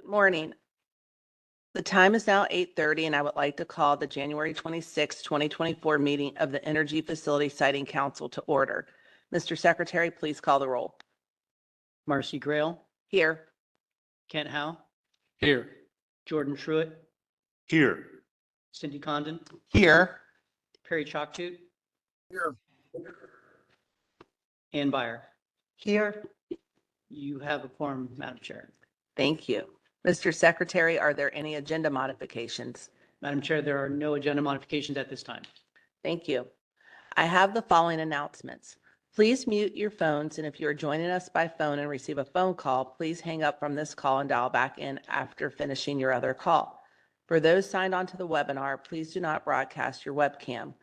Good morning. The time is now 8:30, and I would like to call the January 26, 2024 meeting of the Energy Facility Siting Council to order. Mr. Secretary, please call the roll. Marcy Grail, Here. Kent Howe, Here. Jordan Truitt, Here. Cindy Condon, Here. Perry Chalktoot, Here. Ann Byer. Here. You have a quorum, Madam Chair. Thank you. Mr. Secretary, are there any agenda modifications? Madam Chair, there are no agenda modifications at this time. Thank you. I have the following announcements. Please mute your phones, and if you are joining us by phone and receive a phone call, please hang up from this call and dial back in after finishing your other call. For those signed on to the webinar, please do not broadcast your webcam.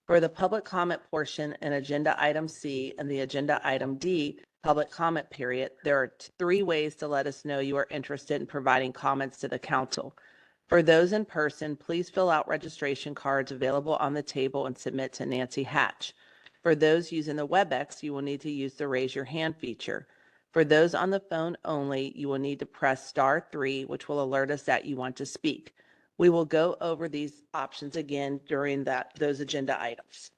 For the public comment portion in Agenda Item C and the Agenda Item D, public comment period, there are three ways to let us know you are interested in providing comments to the council. For those in person, please fill out registration cards available on the table and submit to Nancy Hatch. For those using the WebEx, you will need to use the raise your hand feature. For those on the phone only, you will need to press *3, which will alert us that you want to speak. We will go over these options again during those agenda items.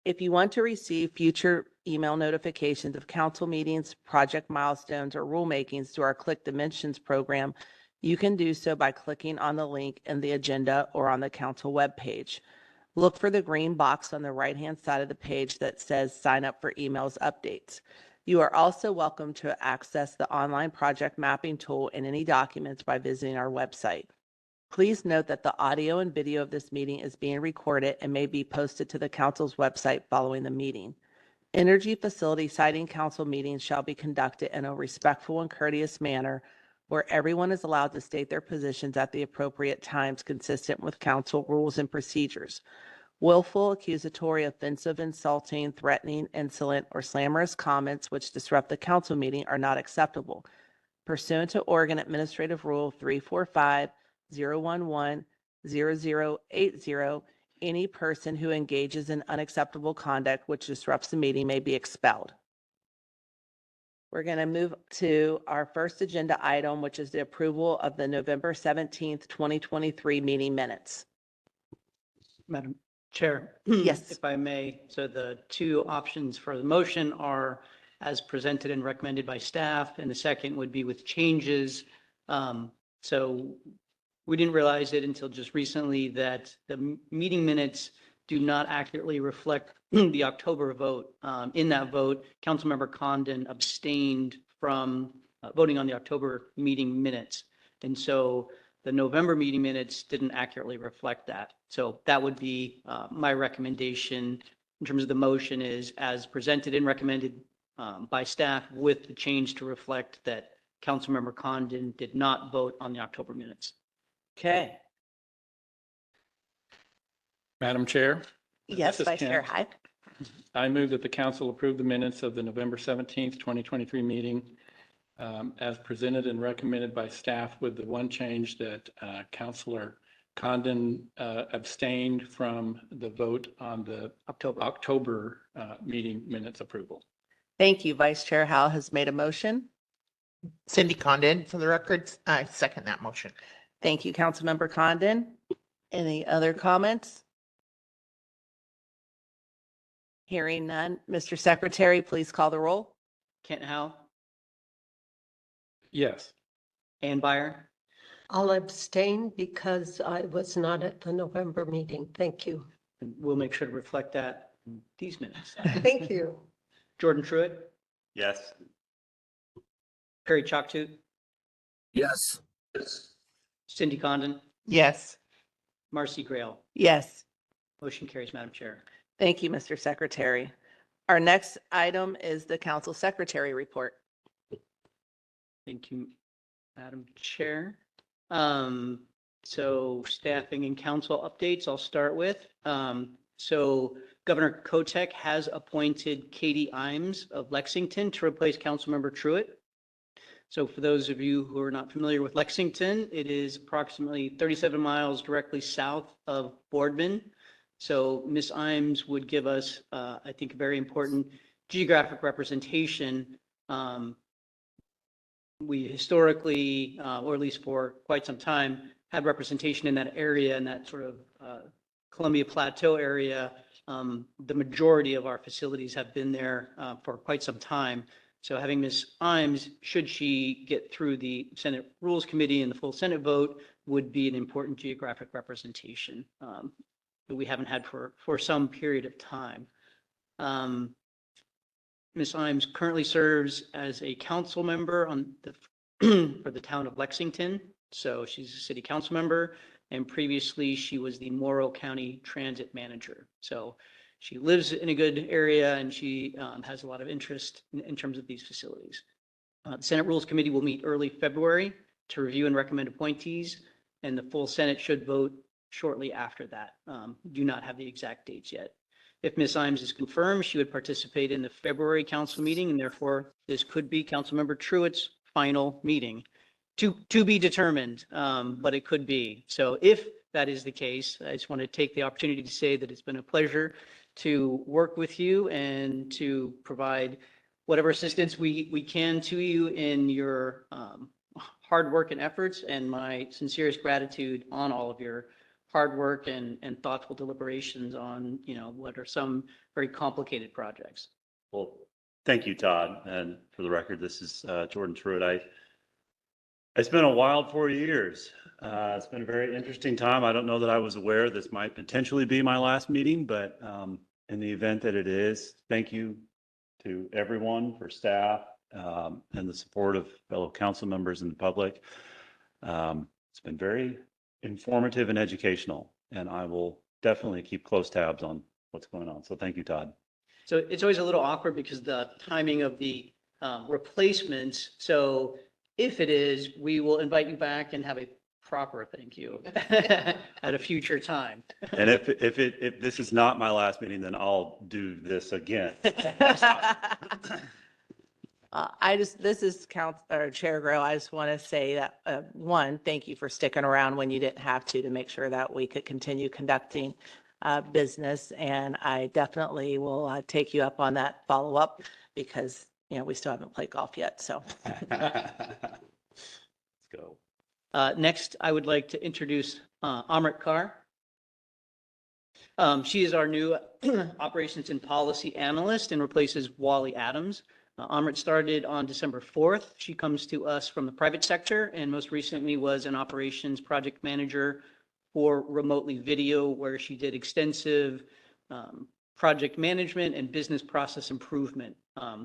If you want to receive future email notifications of council meetings, project milestones, or rulemakings through our Click Dimensions program, you can do so by clicking on the link in the agenda or on the council webpage. Look for the green box on the right-hand side of the page that says Sign up for emails updates. You are also welcome to access the online project mapping tool and any documents by visiting our website. Please note that the audio and video of this meeting is being recorded and may be posted to the council's website following the meeting. Energy Facility Siting Council meetings shall be conducted in a respectful and courteous manner where everyone is allowed to state their positions at the appropriate times consistent with council rules and procedures. Willful, accusatory, offensive, insulting, threatening, insolent, or slanderous comments which disrupt the council meeting are not acceptable. Pursuant to Oregon Administrative Rule 345-011-0080, any person who engages in unacceptable conduct which disrupts the meeting may be expelled. We're going to move to our first agenda item, which is the approval of the November 17th, 2023 meeting minutes. Madam Chair. Yes. If I may, so the two options for the motion are as presented and recommended by staff, and the second would be with changes. So we didn't realize it until just recently that the meeting minutes do not accurately reflect the October vote. In that vote, Councilmember Condon abstained from voting on the October meeting minutes. And so the November meeting minutes didn't accurately reflect that. So that would be my recommendation in terms of the motion is as presented and recommended by staff with the change to reflect that Councilmember Condon did not vote on the October minutes. Okay. Madam Chair. Yes, This is Vice Chair Kent. Hyde. I move that the council approve the minutes of the November 17th, 2023 meeting as presented and recommended by staff with the one change that Councilor Condon abstained from the vote on the October meeting minutes approval. Thank you. Vice Chair Howell has made a motion. Cindy Condon, for the record, I second that motion. Thank you, Councilmember Condon. Any other comments? Hearing none. Mr. Secretary, please call the roll. Kent Howe, Yes. Ann Byer, I'll abstain because I was not at the November meeting. Thank you. and we'll make sure to reflect that in these minutes. Thank you. Jordan Truitt, Yes. Perry Chalktoot, Yes. Cindy Condon, Yes. Marcy Grail. Yes. Motion carries, Madam Chair. Thank you, Mr. Secretary. Our next item is the Council Secretary report. Thank you, Madam Chair. So staffing and council updates, I'll start with. So Governor Kotek has appointed Katie Imes of Lexington to replace Councilmember Truitt. So for those of you who are not familiar with Lexington, it is approximately 37 miles directly south of Boardman. So Ms. Imes would give us, I think, a very important geographic representation we historically, or at least for quite some time, had representation in that area, in that sort of Columbia Plateau area. The majority of our facilities have been there for quite some time. So having Ms. Imes, should she get through the Senate Rules Committee and the full Senate vote, would be an important geographic representation that we haven't had for some period of time. Ms. Imes currently serves as a council member on the for the town of Lexington. So she's a city council member, and previously she was the Morrow County Transit Manager. So she lives in a good area, and she has a lot of interest in terms of these facilities. The Senate Rules Committee will meet early February to review and recommend appointees, and the full Senate should vote shortly after that. Do not have the exact dates yet. If Ms. Imes is confirmed, she would participate in the February council meeting, and therefore this could be Councilmember Truitt's final meeting. To be determined, but it could be. So if that is the case, I just want to take the opportunity to say that it's been a pleasure to work with you and to provide whatever assistance we can to you in your hard work and efforts, and my sincerest gratitude on all of your hard work and thoughtful deliberations on, what are some very complicated projects. Well, thank you, Todd. And for the record, this is Jordan Truitt. It's been a wild 4 years. It's been a very interesting time. I don't know that I was aware this might potentially be my last meeting, but in the event that it is, thank you to everyone, for staff, and the support of fellow council members and the public. It's been very informative and educational, and I will definitely keep close tabs on what's going on. So thank you, Todd. So it's always a little awkward because the timing of the replacements. So if it is, we will invite you back and have a proper thank you at a future time. And if this is not my last meeting, then I'll do this again. This is Chair Grow. I just want to say that, one, thank you for sticking around when you didn't have to make sure that we could continue conducting business. And I definitely will take you up on that follow-up because, we still haven't played golf yet. So Let's go. Next, I would like to introduce Amrit Kaur. She is our new Operations and Policy Analyst and replaces Wally Adams. Amrit started on December 4th. She comes to us from the private sector and most recently was an operations project manager for Remotely Video, where she did extensive project management and business process improvement.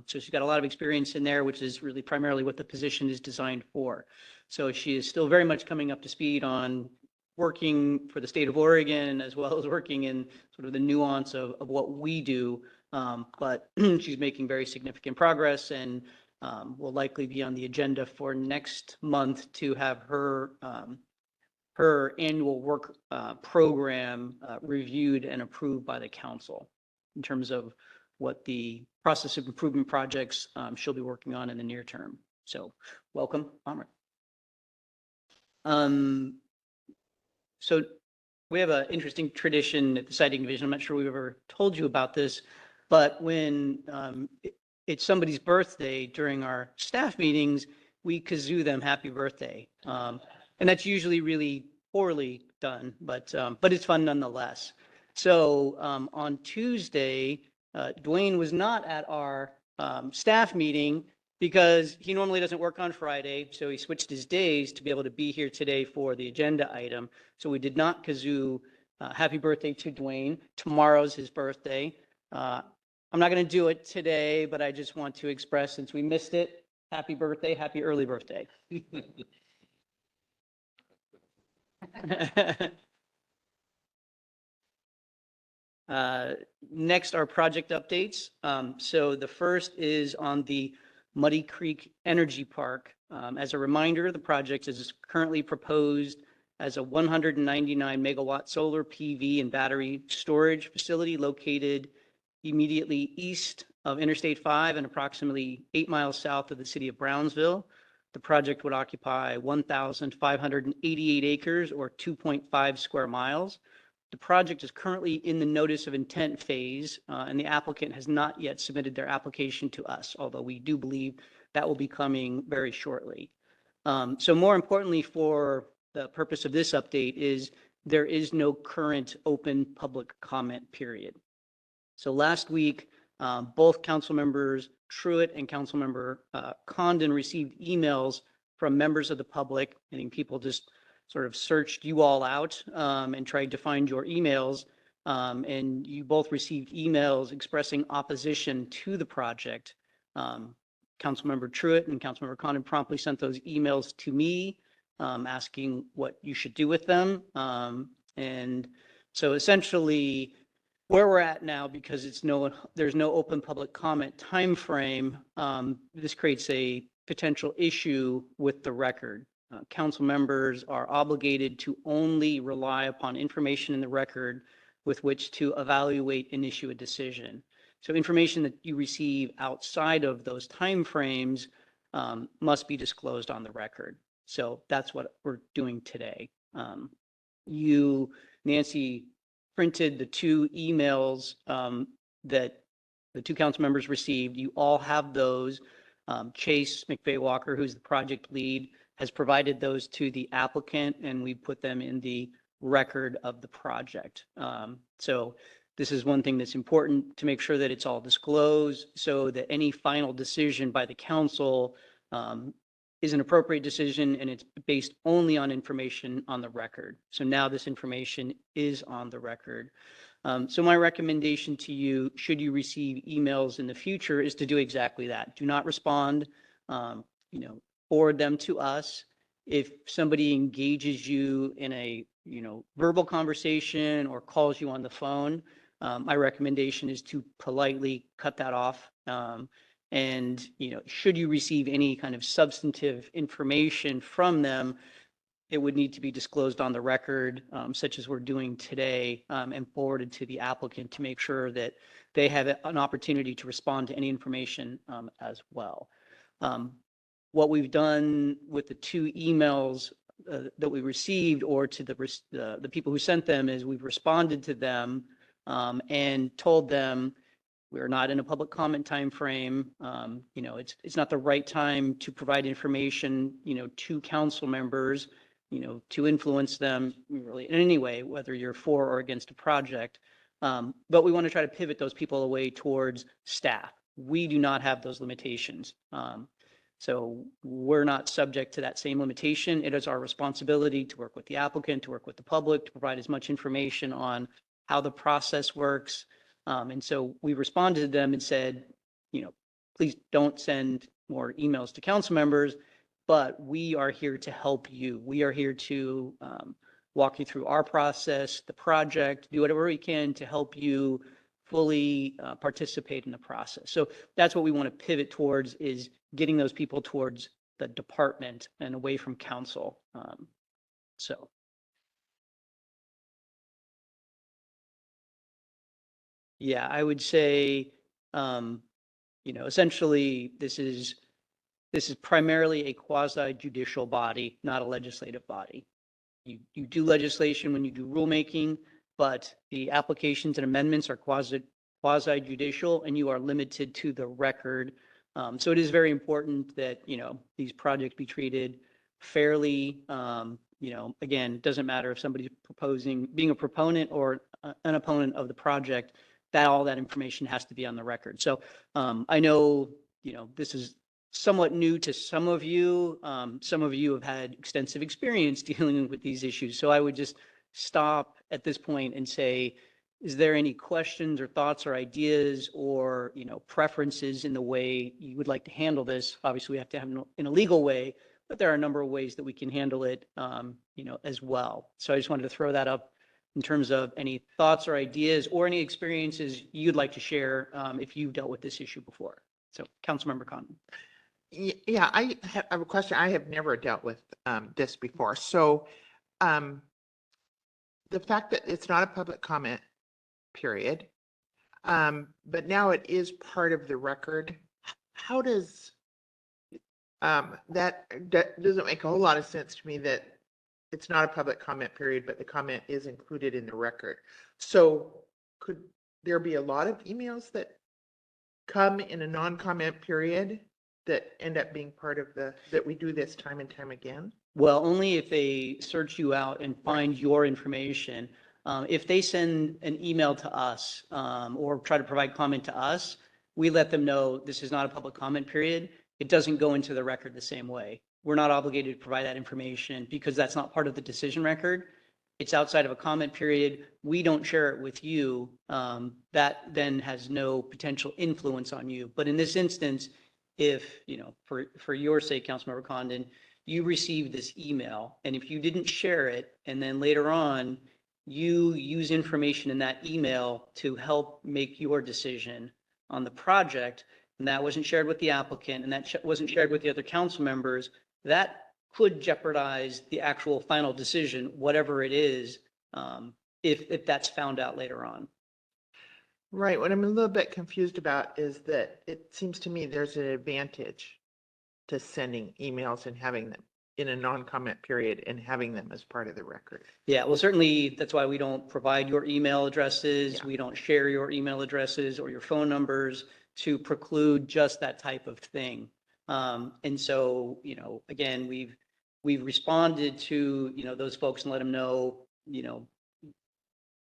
So she's got a lot of experience in there, which is really primarily what the position is designed for. So she is still very much coming up to speed on working for the state of Oregon, as well as working in sort of the nuance of what we do. But she's making very significant progress and will likely be on the agenda for next month to have her her annual work program reviewed and approved by the council in terms of what the process of improvement projects she'll be working on in the near term. So welcome, Amrit. So we have an interesting tradition at the Siting Division. I'm not sure we've ever told you about this, but when it's somebody's birthday during our staff meetings, we kazoo them happy birthday. And that's usually really poorly done, but it's fun nonetheless. So on Tuesday, Dwayne was not at our staff meeting because he normally doesn't work on Friday. So he switched his days to be able to be here today for the agenda item. So we did not kazoo happy birthday to Dwayne. Tomorrow's his birthday. I'm not going to do it today, but I just want to express, since we missed it, happy birthday, happy early birthday. Next are project updates. So the first is on the Muddy Creek Energy Park. As a reminder, the project is currently proposed as a 199 megawatt solar PV and battery storage facility located immediately east of Interstate 5 and approximately 8 miles south of the city of Brownsville. The project would occupy 1,588 acres or 2.5 square miles. The project is currently in the notice of intent phase, and the applicant has not yet submitted their application to us, although we do believe that will be coming very shortly. So more importantly, for the purpose of this update is there is no current open public comment period. So last week, both council members Truitt and Councilmember Condon received emails from members of the public. I think people just sort of searched you all out and tried to find your emails. And you both received emails expressing opposition to the project. Councilmember Truitt and Councilmember Condon promptly sent those emails to me asking what you should do with them. And so essentially, where we're at now, because there's no open public comment timeframe, this creates a potential issue with the record. Council members are obligated to only rely upon information in the record with which to evaluate and issue a decision. So information that you receive outside of those timeframes must be disclosed on the record. So that's what we're doing today. Nancy, printed the two emails that the two council members received. You all have those. Chase McVeigh Walker, who's the project lead, has provided those to the applicant, and we put them in the record of the project. So this is one thing that's important to make sure that it's all disclosed so that any final decision by the council is an appropriate decision, and it's based only on information on the record. So now this information is on the record. So my recommendation to you, should you receive emails in the future, is to do exactly that. Do not respond, forward them to us. If somebody engages you in a, verbal conversation or calls you on the phone, my recommendation is to politely cut that off. And, should you receive any kind of substantive information from them, it would need to be disclosed on the record, such as we're doing today, and forwarded to the applicant to make sure that they have an opportunity to respond to any information as well. What we've done with the two emails that we received, or to the people who sent them, is we've responded to them and told them, we're not in a public comment time frame. It's not the right time to provide information, to council members, to influence them really in any way, whether you're for or against a project. But we want to try to pivot those people away towards staff. We do not have those limitations. So we're not subject to that same limitation. It is our responsibility to work with the applicant, to work with the public, to provide as much information on how the process works. And so we responded to them and said, please don't send more emails to council members, but we are here to help you. We are here to walk you through our process, the project, do whatever we can to help you fully participate in the process. So that's what we want to pivot towards, is getting those people towards the department and away from council. Yeah, I would say, essentially, this is primarily a quasi-judicial body, not a legislative body. You do legislation when you do rulemaking, but the applications and amendments are quasi-judicial, and you are limited to the record. So it is very important that, these projects be treated fairly. Again, it doesn't matter if somebody's being a proponent or an opponent of the project, all that information has to be on the record. So I know, this is somewhat new to some of you. Some of you have had extensive experience dealing with these issues. So I would just stop at this point and say, is there any questions or thoughts or ideas or, preferences in the way you would like to handle this? Obviously, we have to have it in a legal way, but there are a number of ways that we can handle it, as well. So I just wanted to throw that up in terms of any thoughts or ideas or any experiences you'd like to share if you've dealt with this issue before. So, Councilmember Condon. Yeah, I have a question. I have never dealt with this before. So the fact that it's not a public comment period, but now it is part of the record, how does that doesn't make a whole lot of sense to me, that it's not a public comment period, but the comment is included in the record. So could there be a lot of emails that come in a non-comment period that end up being part of that we do this time and time again? Well, only if they search you out and find your information. If they send an email to us, or try to provide comment to us, we let them know this is not a public comment period. It doesn't go into the record the same way. We're not obligated to provide that information because that's not part of the decision record. It's outside of a comment period. We don't share it with you. That then has no potential influence on you. But in this instance, if, for your sake, Councilmember Condon, you received this email, and if you didn't share it, and then later on, you use information in that email to help make your decision on the project, and that wasn't shared with the applicant, and that wasn't shared with the other council members, that could jeopardize the actual final decision, whatever it is, if that's found out later on. Right. What I'm a little bit confused about is that it seems to me there's an advantage to sending emails and having them in a non-comment period and having them as part of the record. Yeah, well, certainly that's why we don't provide your email addresses. Yeah. We don't share your email addresses or your phone numbers to preclude just that type of thing. And so, again, we've responded to, those folks and let them know,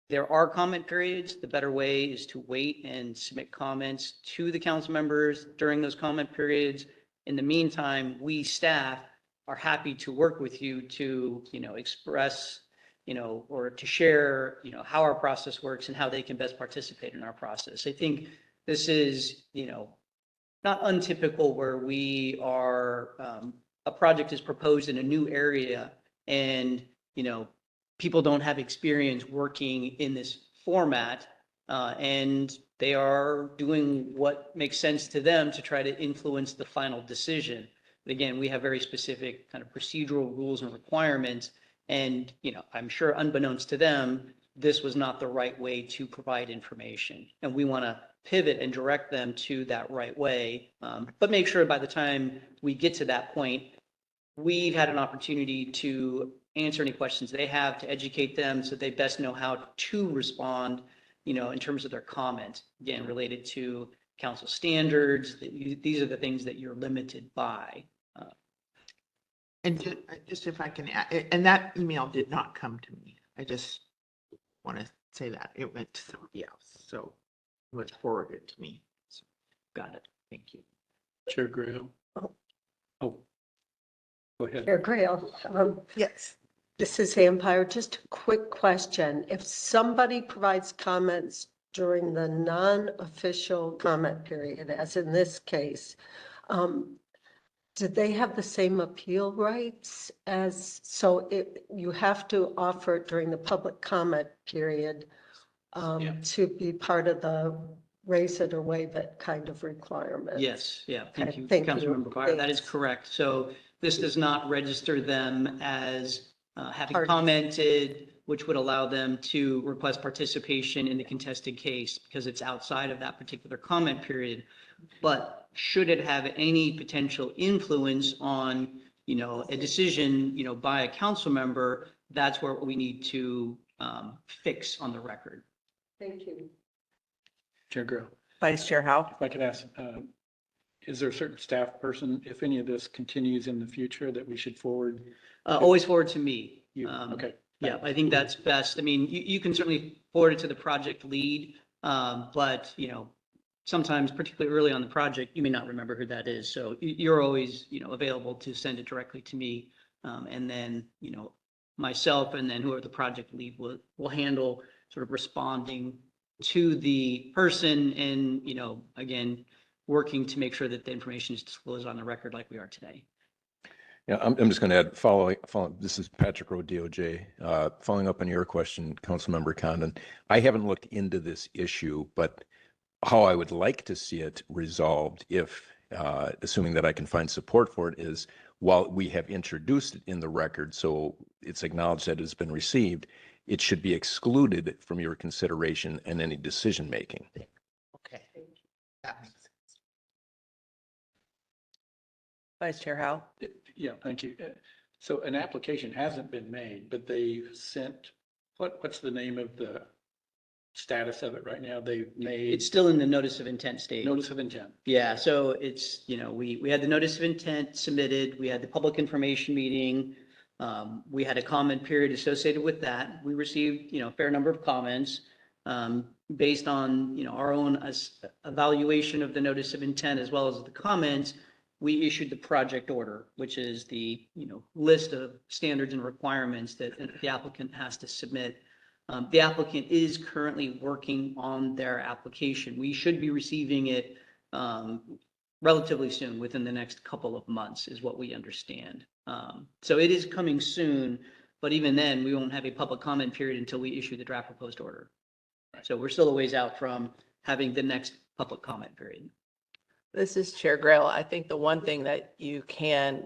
there are comment periods. The better way is to wait and submit comments to the council members during those comment periods. In the meantime, we staff are happy to work with you to, express, or to share, how our process works and how they can best participate in our process. I think this is, not untypical where we are, a project is proposed in a new area and, people don't have experience working in this format, and they are doing what makes sense to them to try to influence the final decision. But again, we have very specific kind of procedural rules and requirements. And, I'm sure unbeknownst to them, this was not the right way to provide information. And we want to pivot and direct them to that right way. But make sure by the time we get to that point, we've had an opportunity to answer any questions they have, to educate them so they best know how to respond, in terms of their comment, again, related to council standards. These are the things that you're limited by. And just if I can add, and that email did not come to me. I just want to say that it went to somebody else. So it was forwarded to me. So, Got it. thank you. Chair Grill. Oh, go ahead. Chair Grail, Yes. this is Empire. Just a quick question. If somebody provides comments during the non-official comment period, as in this case, do they have the same appeal rights so you have to offer it during the public comment period Yeah. to be part of the raise it or waive it kind of requirement? Yes, yeah, thank Okay, you, thank you. Councilmember Byer. That is Thanks. correct. So this does not register them as having Parties. commented, which would allow them to request participation in the contested case because it's outside of that particular comment period. But should it have any potential influence on, a decision, by a council member, that's where we need to fix on the record. Thank you. Chair Grill. Vice Chair Howe? If I could ask, is there a certain staff person, if any of this continues in the future, that we should forward? Always forward to me. You, okay. Yeah, I think that's best. I mean, you can certainly forward it to the project lead, but, sometimes, particularly early on the project, you may not remember who that is. So you're always, available to send it directly to me. And then, myself and then whoever the project lead will handle sort of responding to the person and, again, working to make sure that the information is disclosed on the record like we are today. Yeah, I'm just going to add following, this is Patrick Rowe, DOJ. Following up on your question, Councilmember Condon, I haven't looked into this issue, but how I would like to see it resolved, if assuming that I can find support for it, is while we have introduced it in the record, so it's acknowledged that it's been received, it should be excluded from your consideration and any decision making. Okay. That makes sense. Vice Chair Howe? Yeah, thank you. So an application hasn't been made, but they sent, what's the name of the status of it right now? They've made It's still in the notice of intent stage. notice of intent. Yeah, so it's, we had the notice of intent submitted, we had the public information meeting. We had a comment period associated with that. We received, a fair number of comments. Based on, our own evaluation of the notice of intent as well as the comments, we issued the project order, which is the, list of standards and requirements that the applicant has to submit. The applicant is currently working on their application. We should be receiving it relatively soon, within the next couple of months, is what we understand. So it is coming soon, but even then, we won't have a public comment period until we issue the draft proposed order. So we're still a ways out from having the next public comment period. This is Chair Grail. I think the one thing that you can,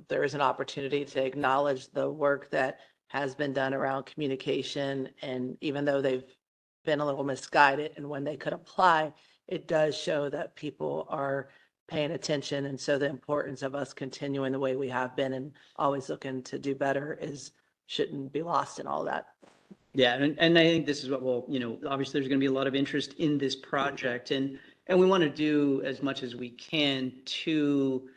there is an opportunity to acknowledge the work that has been done around communication. And even though they've been a little misguided and when they could apply, it does show that people are paying attention. And so the importance of us continuing the way we have been and always looking to do better shouldn't be lost in all that. Yeah, and I think this is what we'll, obviously there's going to be a lot of interest in this project, and we want to do as much as we can to,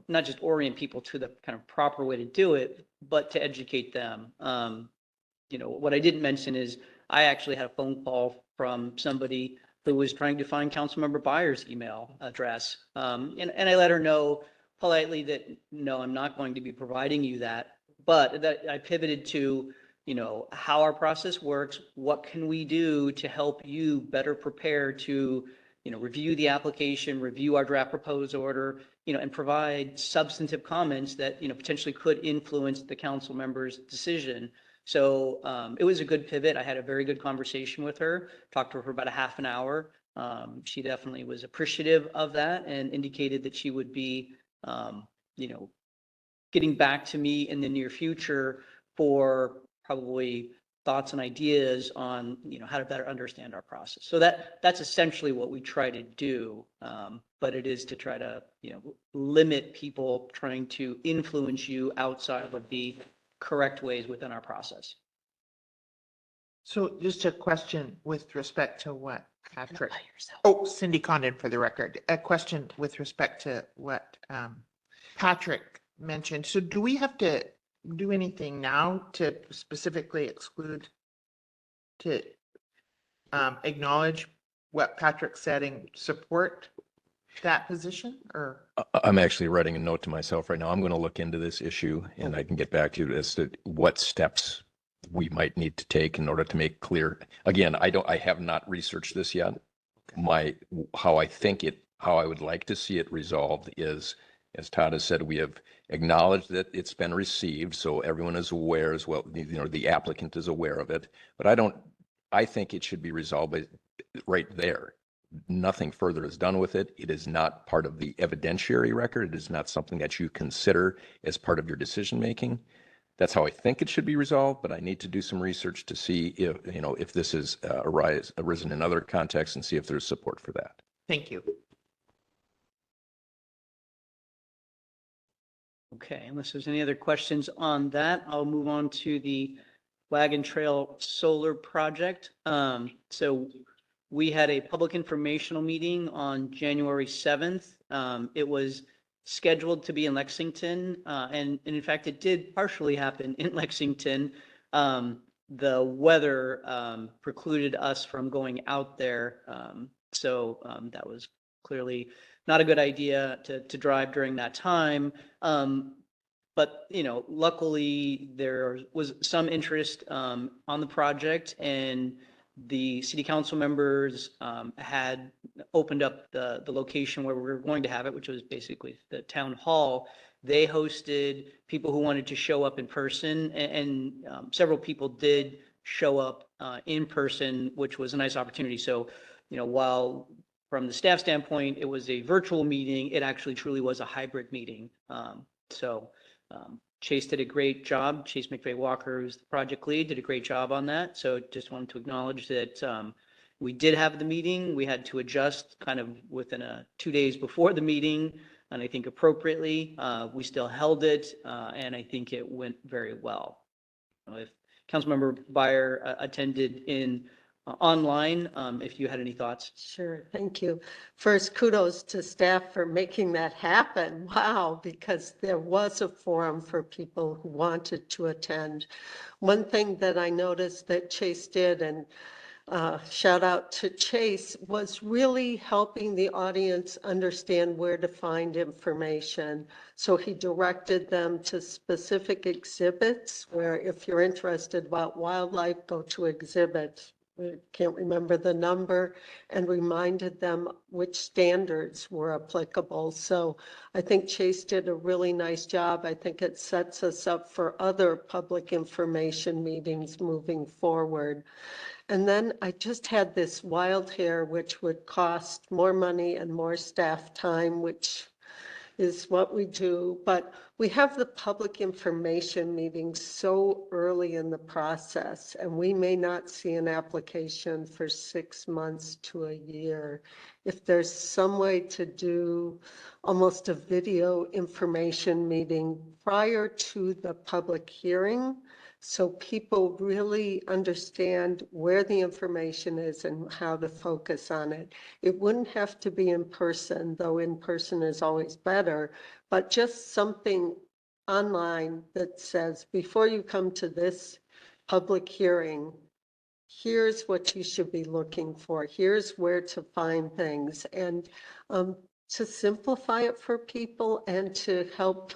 not just orient people to the kind of proper way to do it, but to educate them. What I didn't mention is I actually had a phone call from somebody who was trying to find Councilmember Byers' email address. And I let her know politely that, no, I'm not going to be providing you that, but that I pivoted to, how our process works, what can we do to help you better prepare to, review the application, review our draft proposed order, and provide substantive comments that, potentially could influence the council member's decision. So it was a good pivot. I had a very good conversation with her, talked to her for about a half an hour. She definitely was appreciative of that and indicated that she would be, getting back to me in the near future for probably thoughts and ideas on, how to better understand our process. So that's essentially what we try to do. But it is to try to, limit people trying to influence you outside of the correct ways within our process. So just a question with respect to what Patrick, By yourself. oh, Cindy Condon for the record, a question with respect to what Patrick mentioned. So do we have to do anything now to specifically exclude, to acknowledge what Patrick said and support that position, or? I'm actually writing a note to myself right now. I'm going to look into this issue and I can get back to you as to what steps we might need to take in order to make clear. Again, I have not researched this yet. How I would like to see it resolved is, as Todd has said, we have acknowledged that it's been received, so everyone is aware as well, the applicant is aware of it. But I think it should be resolved right there. Nothing further is done with it. It is not part of the evidentiary record. It is not something that you consider as part of your decision making. That's how I think it should be resolved, but I need to do some research to see if this has arisen in other contexts and see if there's support for that. Thank you. Okay, unless there's any other questions on that, I'll move on to the Wagon Trail Solar Project. So we had a public informational meeting on January 7th. It was scheduled to be in Lexington, and in fact, it did partially happen in Lexington. The weather precluded us from going out there, so that was clearly not a good idea to drive during that time. But, luckily there was some interest on the project, and the city council members had opened up the location where we were going to have it, which was basically the town hall. They hosted people who wanted to show up in person, and several people did show up in person, which was a nice opportunity. So, while from the staff standpoint, it was a virtual meeting, it actually truly was a hybrid meeting. Chase did a great job. Chase McVeigh Walker, who's the project lead, did a great job on that. So just wanted to acknowledge that we did have the meeting. We had to adjust kind of within 2 days before the meeting, and I think appropriately. We still held it, and I think it went very well. If Councilmember Byer attended in online, if you had any thoughts. Sure, thank you. First, kudos to staff for making that happen. Wow, because there was a forum for people who wanted to attend. One thing that I noticed that Chase did, and shout out to Chase, was really helping the audience understand where to find information. So he directed them to specific exhibits where if you're interested about wildlife, go to exhibits. I can't remember the number, and reminded them which standards were applicable. So I think Chase did a really nice job. I think it sets us up for other public information meetings moving forward. And then I just had this wild hair, which would cost more money and more staff time, which is what we do. But we have the public information meetings so early in the process, and we may not see an application for 6 months to a year. If there's some way to do almost a video information meeting prior to the public hearing, so people really understand where the information is and how to focus on it. It wouldn't have to be in person, though in person is always better, but just something online that says, before you come to this public hearing, here's what you should be looking for. Here's where to find things. And to simplify it for people and to help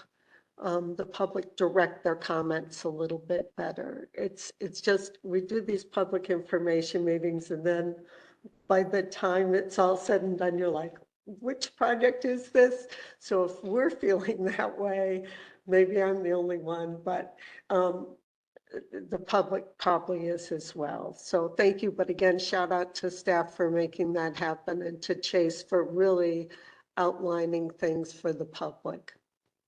the public direct their comments a little bit better. It's just, we do these public information meetings, and then by the time it's all said and done, you're like, which project is this? So if we're feeling that way, maybe I'm the only one, but the public probably is as well. So thank you. But again, shout out to staff for making that happen, and to Chase for really outlining things for the public.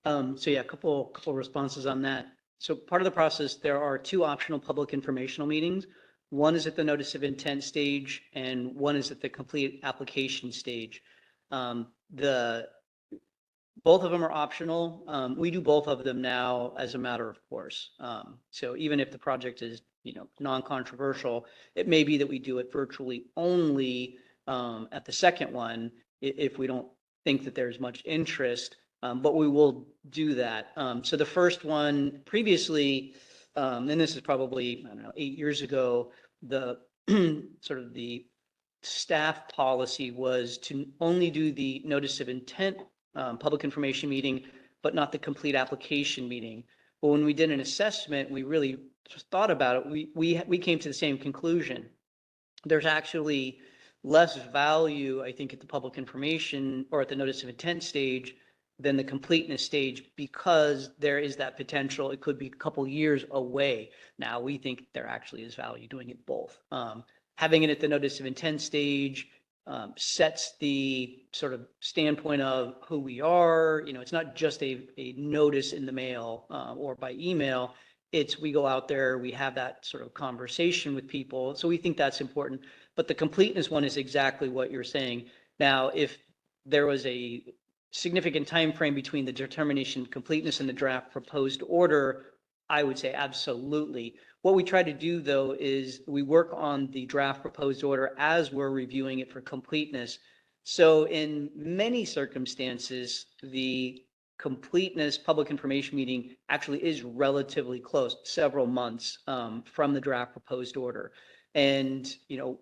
So yeah, a couple responses on that. So part of the process, there are 2 optional public informational meetings. One is at the notice of intent stage, and one is at the complete application stage. Both of them are optional. We do both of them now as a matter of course. So even if the project is, non-controversial, it may be that we do it virtually only at the second one if we don't think that there's much interest. But we will do that. So the first one previously, and this is probably, 8 years ago, the sort of the staff policy was to only do the notice of intent public information meeting, but not the complete application meeting. But when we did an assessment, we really thought about it. We came to the same conclusion. There's actually less value, I think, at the public information or at the notice of intent stage than the completeness stage, because there is that potential. It could be a couple years away. Now, we think there actually is value doing it both. Having it at the notice of intent stage sets the sort of standpoint of who we are. It's not just a notice in the mail or by email. It's we go out there, we have that sort of conversation with people. So we think that's important. But the completeness one is exactly what you're saying. Now, if there was a significant time frame between the determination of completeness and the draft proposed order, I would say absolutely. What we try to do, though, is we work on the draft proposed order as we're reviewing it for completeness. So in many circumstances, the completeness public information meeting actually is relatively close, several months from the draft proposed order. And,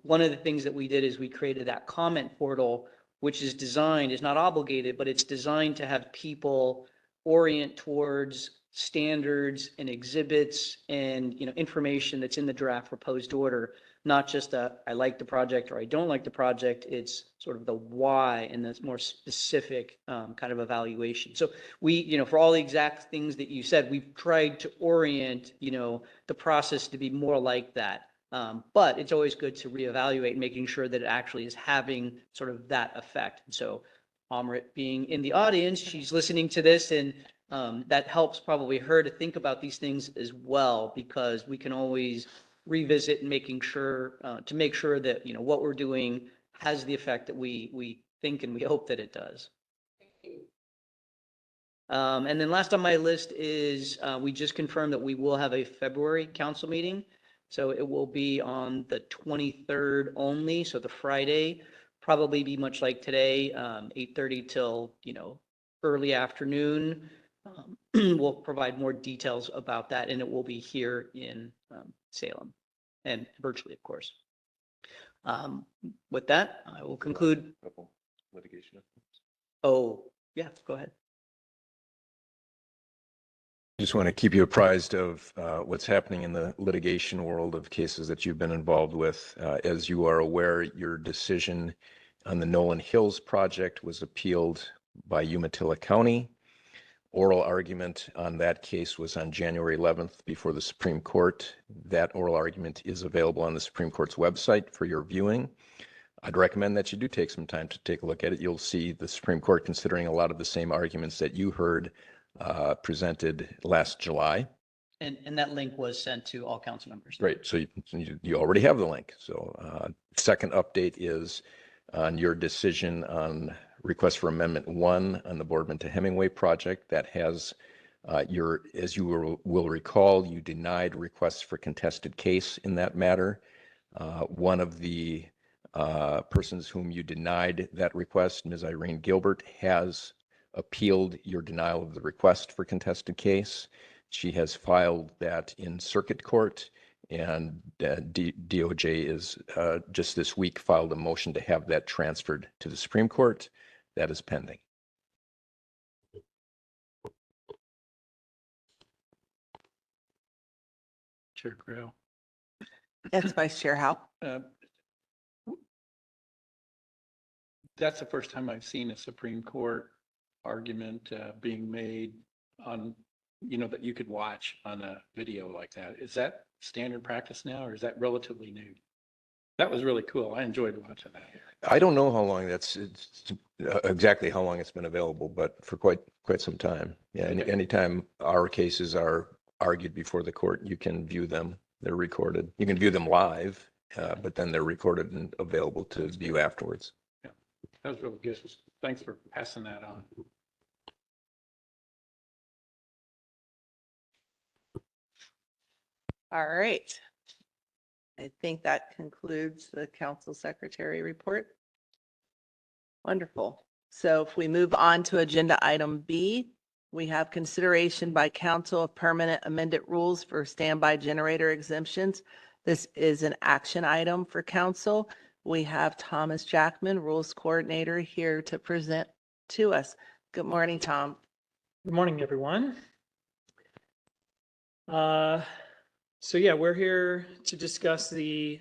one of the things that we did is we created that comment portal, which is designed, is not obligated, but it's designed to have people orient towards standards and exhibits and, information that's in the draft proposed order, not just I like the project or I don't like the project. It's sort of the why and the more specific kind of evaluation. So we, for all the exact things that you said, we've tried to orient, the process to be more like that. But it's always good to reevaluate, making sure that it actually is having sort of that effect. And so Amrit being in the audience, she's listening to this, and that helps probably her to think about these things as well, because we can always revisit and making sure to make sure that, what we're doing has the effect that we think and we hope that it does. And then last on my list is we just confirmed that we will have a February council meeting. So it will be on the 23rd only, so the Friday, probably be much like today, 8:30 till, early afternoon. We'll provide more details about that, and it will be here in Salem and virtually, of course. With that, I will conclude. Litigation. Oh, yeah, go ahead. Just want to keep you apprised of what's happening in the litigation world of cases that you've been involved with. As you are aware, your decision on the Nolan Hills project was appealed by Umatilla County. Oral argument on that case was on January 11th before the Supreme Court. That oral argument is available on the Supreme Court's website for your viewing. I'd recommend that you do take some time to take a look at it. You'll see the Supreme Court considering a lot of the same arguments that you heard presented last July. And that link was sent to all council members. Great. So you already have the link. So second update is on your decision on request for Amendment 1 on the Boardman to Hemingway project. That has as you will recall, you denied requests for contested case in that matter. One of the persons whom you denied that request, Ms. Irene Gilbert, has appealed your denial of the request for contested case. She has filed that in circuit court, and DOJ is just this week filed a motion to have that transferred to the Supreme Court. That is pending. Chair Grill. Yes, Vice Chair Howe. That's the first time I've seen a Supreme Court argument being made on, that you could watch on a video like that. Is that standard practice now, or is that relatively new? That was really cool. I enjoyed watching that. I don't know how long exactly how long it's been available, but for quite some time. Yeah, anytime our cases are argued before the court, you can view them. They're recorded. You can view them live, but then they're recorded and available to view afterwards. Yeah, that was really good. Thanks for passing that on. All right. I think that concludes the council secretary report. Wonderful. So if we move on to agenda item B, we have consideration by council of permanent amended rules for standby generator exemptions. This is an action item for council. We have Thomas Jackman, rules coordinator, here to present to us. Good morning, Tom. Good morning, everyone. So yeah, we're here to discuss the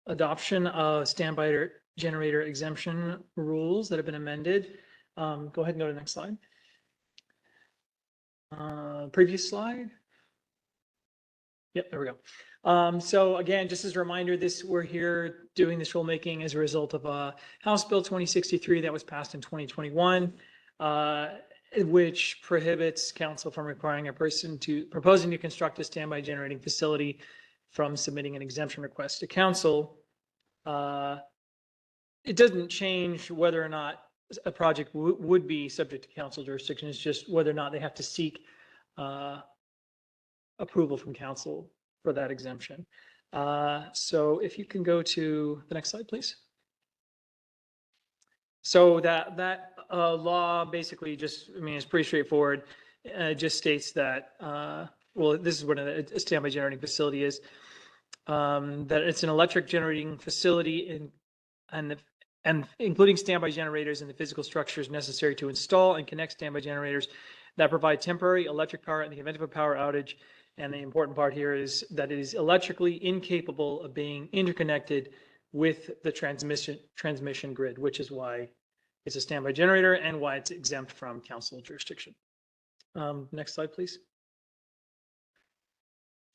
adoption of standby generator exemption rules that have been amended. Go ahead and go to the next slide. Previous slide. Yep, there we go. So again, just as a reminder, we're here doing this rulemaking as a result of House Bill 2063 that was passed in 2021. Which prohibits council from requiring a person proposing to construct a standby generating facility from submitting an exemption request to council. It doesn't change whether or not a project would be subject to council jurisdiction. It's just whether or not they have to seek approval from council for that exemption. So if you can go to the next slide, please. So that law basically it's pretty straightforward. It just states that, this is what a standby generating facility is, that it's an electric generating facility and including standby generators and the physical structures necessary to install and connect standby generators that provide temporary electric power in the event of a power outage. And the important part here is that it is electrically incapable of being interconnected with the transmission grid, which is why it's a standby generator and why it's exempt from council jurisdiction. Next slide, please.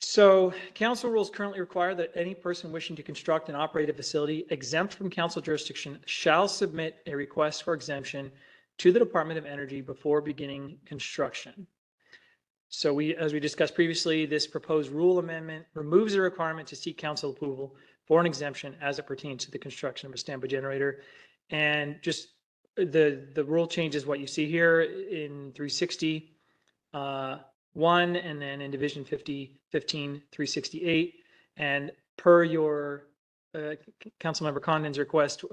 So council rules currently require that any person wishing to construct and operate a facility exempt from council jurisdiction shall submit a request for exemption to the Department of Energy before beginning construction. So as we discussed previously, this proposed rule amendment removes the requirement to seek council approval for an exemption as it pertains to the construction of a standby generator. And just the rule change is what you see here in 360. 1, and then in Division 50, 15, 368. And per your Councilmember Condon's request,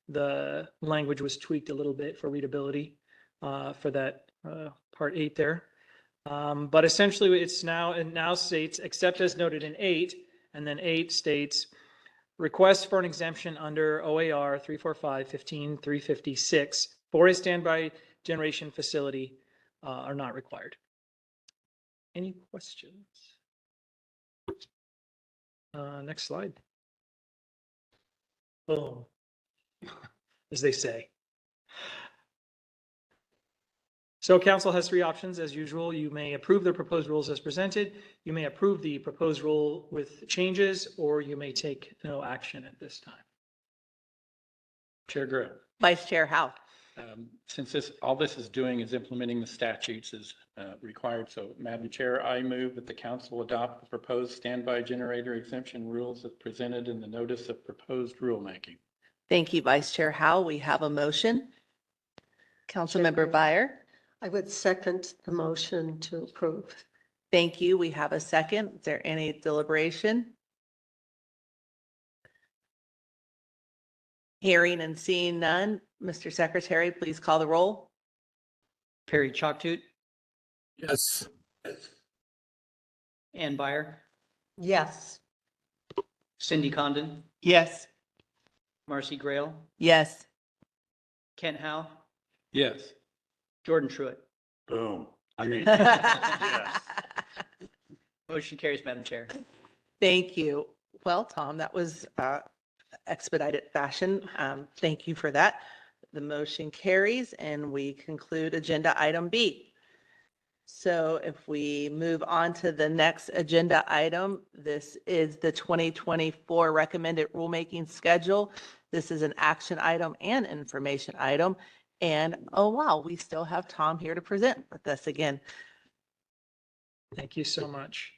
the language was tweaked a little bit for readability for that Part 8 there. But essentially, it now states, except as noted in 8, and then 8 states, requests for an exemption under OAR 345-15-356 for a standby generation facility are not required. Any questions? Next slide. Boom, as they say. So council has 3 options as usual. You may approve the proposed rules as presented. You may approve the proposed rule with changes, or you may take no action at this time. Chair Grill. Vice Chair Howe. Since all this is doing is implementing the statutes as required, so Madam Chair, I move that the council adopt the proposed standby generator exemption rules as presented in the notice of proposed rulemaking. Thank you, Vice Chair Howe. We have a motion. Councilmember Byer. I would second the motion to approve. Thank you. We have a second. Is there any deliberation? Hearing and seeing none. Mr. Secretary, please call the roll. Perry Chalktoot, Yes. Ann Byer, Yes. Cindy Condon, Yes. Marcy Grail, Yes. Kent Howe, Yes. Jordan Truitt. Boom. I mean, yes. Motion carries, Madam Chair. Thank you. Well, Tom, that was expedited fashion. Thank you for that. The motion carries and we conclude agenda item B. So if we move on to the next agenda item, this is the 2024 recommended rulemaking schedule. This is an action item and information item. And oh, wow, we still have Tom here to present with us again. Thank you so much.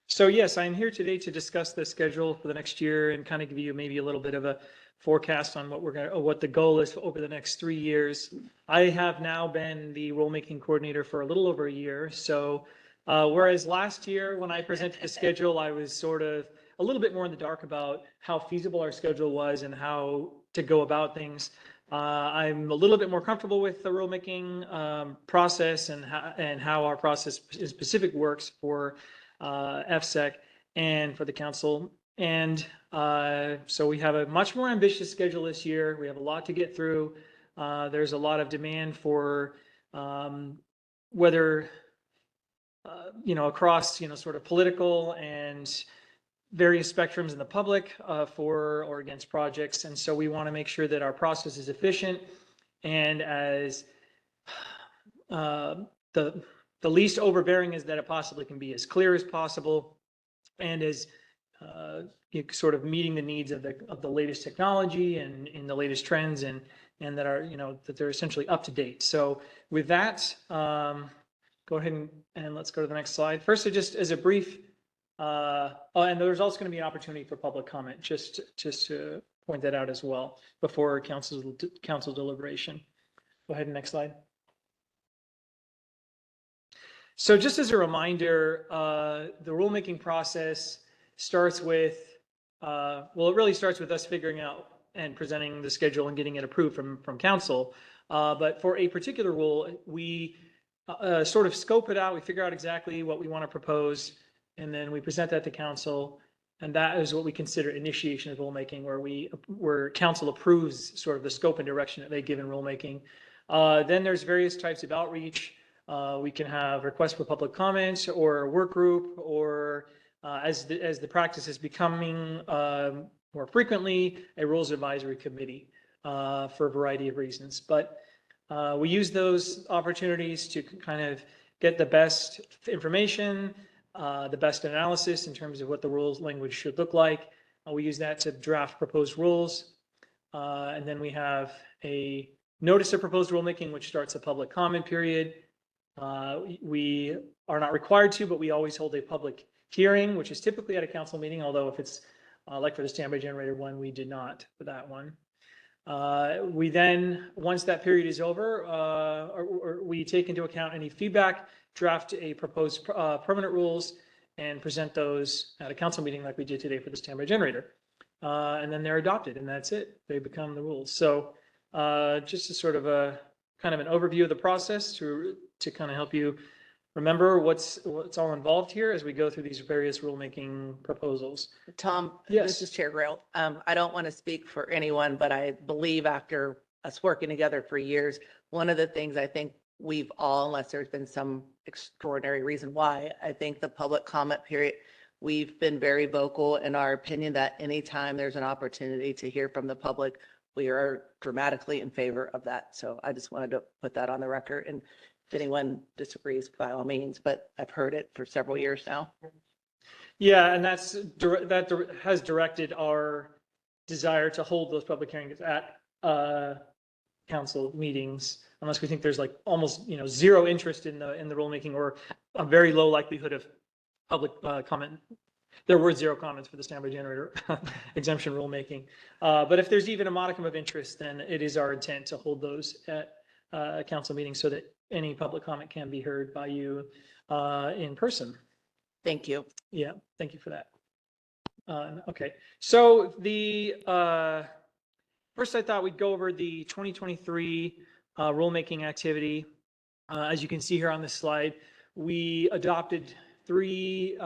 So yes, I'm here today to discuss the schedule for the next year and kind of give you maybe a little bit of a forecast on what the goal is over the next 3 years. I have now been the rulemaking coordinator for a little over a year. So whereas last year when I presented the schedule, I was sort of a little bit more in the dark about how feasible our schedule was and how to go about things. I'm a little bit more comfortable with the rulemaking process and how our process in specific works for FSEC and for the council. And so we have a much more ambitious schedule this year. We have a lot to get through. There's a lot of demand for whether, across, sort of political and various spectrums in the public for or against projects. And so we want to make sure that our process is efficient and as the least overbearing as that it possibly can be, as clear as possible, and as sort of meeting the needs of the latest technology and in the latest trends and that are, that they're essentially up to date. So with that, go ahead and let's go to the next slide. First, just as a brief, and there's also going to be an opportunity for public comment, just to point that out as well before council deliberation. Go ahead and next slide. So just as a reminder, the rulemaking process starts with, it really starts with us figuring out and presenting the schedule and getting it approved from council. But for a particular rule, we sort of scope it out. We figure out exactly what we want to propose, and then we present that to council. And that is what we consider initiation of rulemaking, where council approves sort of the scope and direction that they give in rulemaking. Then there's various types of outreach. We can have requests for public comments or a work group, or as the practice is becoming more frequently, a rules advisory committee for a variety of reasons. But we use those opportunities to kind of get the best information, the best analysis in terms of what the rules language should look like. We use that to draft proposed rules. And then we have a notice of proposed rulemaking, which starts a public comment period. We are not required to, but we always hold a public hearing, which is typically at a council meeting, although if it's like for the standby generator one, we did not for that one. We then, once that period is over, or we take into account any feedback, draft a proposed permanent rules, and present those at a council meeting like we did today for the standby generator. And then they're adopted, and that's it. They become the rules. So just a sort of a kind of an overview of the process to kind of help you remember what's all involved here as we go through these various rulemaking proposals. Tom, Yes. this is Chair Grail. I don't want to speak for anyone, but I believe after us working together for years, one of the things I think we've all, unless there's been some extraordinary reason why, I think the public comment period, we've been very vocal in our opinion that anytime there's an opportunity to hear from the public, we are dramatically in favor of that. So I just wanted to put that on the record. And if anyone disagrees, by all means, but I've heard it for several years now. Yeah, and that has directed our desire to hold those public hearings at council meetings, unless we think there's like almost, zero interest in the rulemaking or a very low likelihood of public comment. There were 0 comments for the standby generator exemption rulemaking. But if there's even a modicum of interest, then it is our intent to hold those at council meetings so that any public comment can be heard by you in person. Thank you. Yeah, thank you for that. Okay, so the first I thought we'd go over the 2023 rulemaking activity. As you can see here on this slide, we adopted 3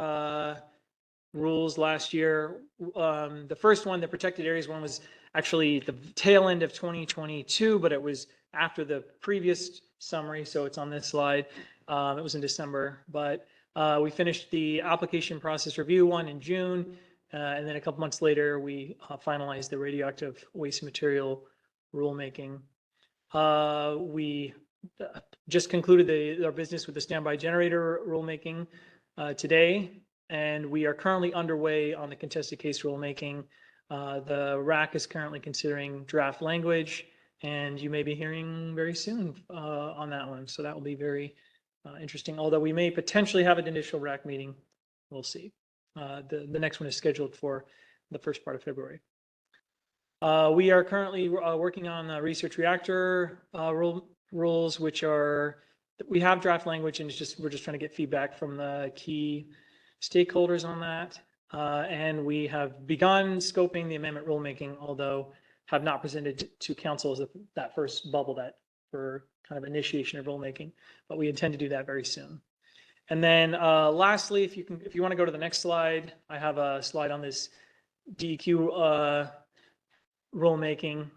rules last year. The first one, the protected areas one, was actually the tail end of 2022, but it was after the previous summary, so it's on this slide. It was in December, but we finished the application process review one in June, and then a couple months later, we finalized the radioactive waste material rulemaking. We just concluded our business with the standby generator rulemaking today, and we are currently underway on the contested case rulemaking. The RAC is currently considering draft language, and you may be hearing very soon on that one. So that will be very interesting, although we may potentially have an initial RAC meeting. We'll see. The next one is scheduled for the first part of February. We are currently working on the research reactor rules, which we have draft language, and we're just trying to get feedback from the key stakeholders on that. And we have begun scoping the amendment rulemaking, although have not presented to council as that first bubble for kind of initiation of rulemaking, but we intend to do that very soon. And then lastly, if you want to go to the next slide, I have a slide on this DEQ rulemaking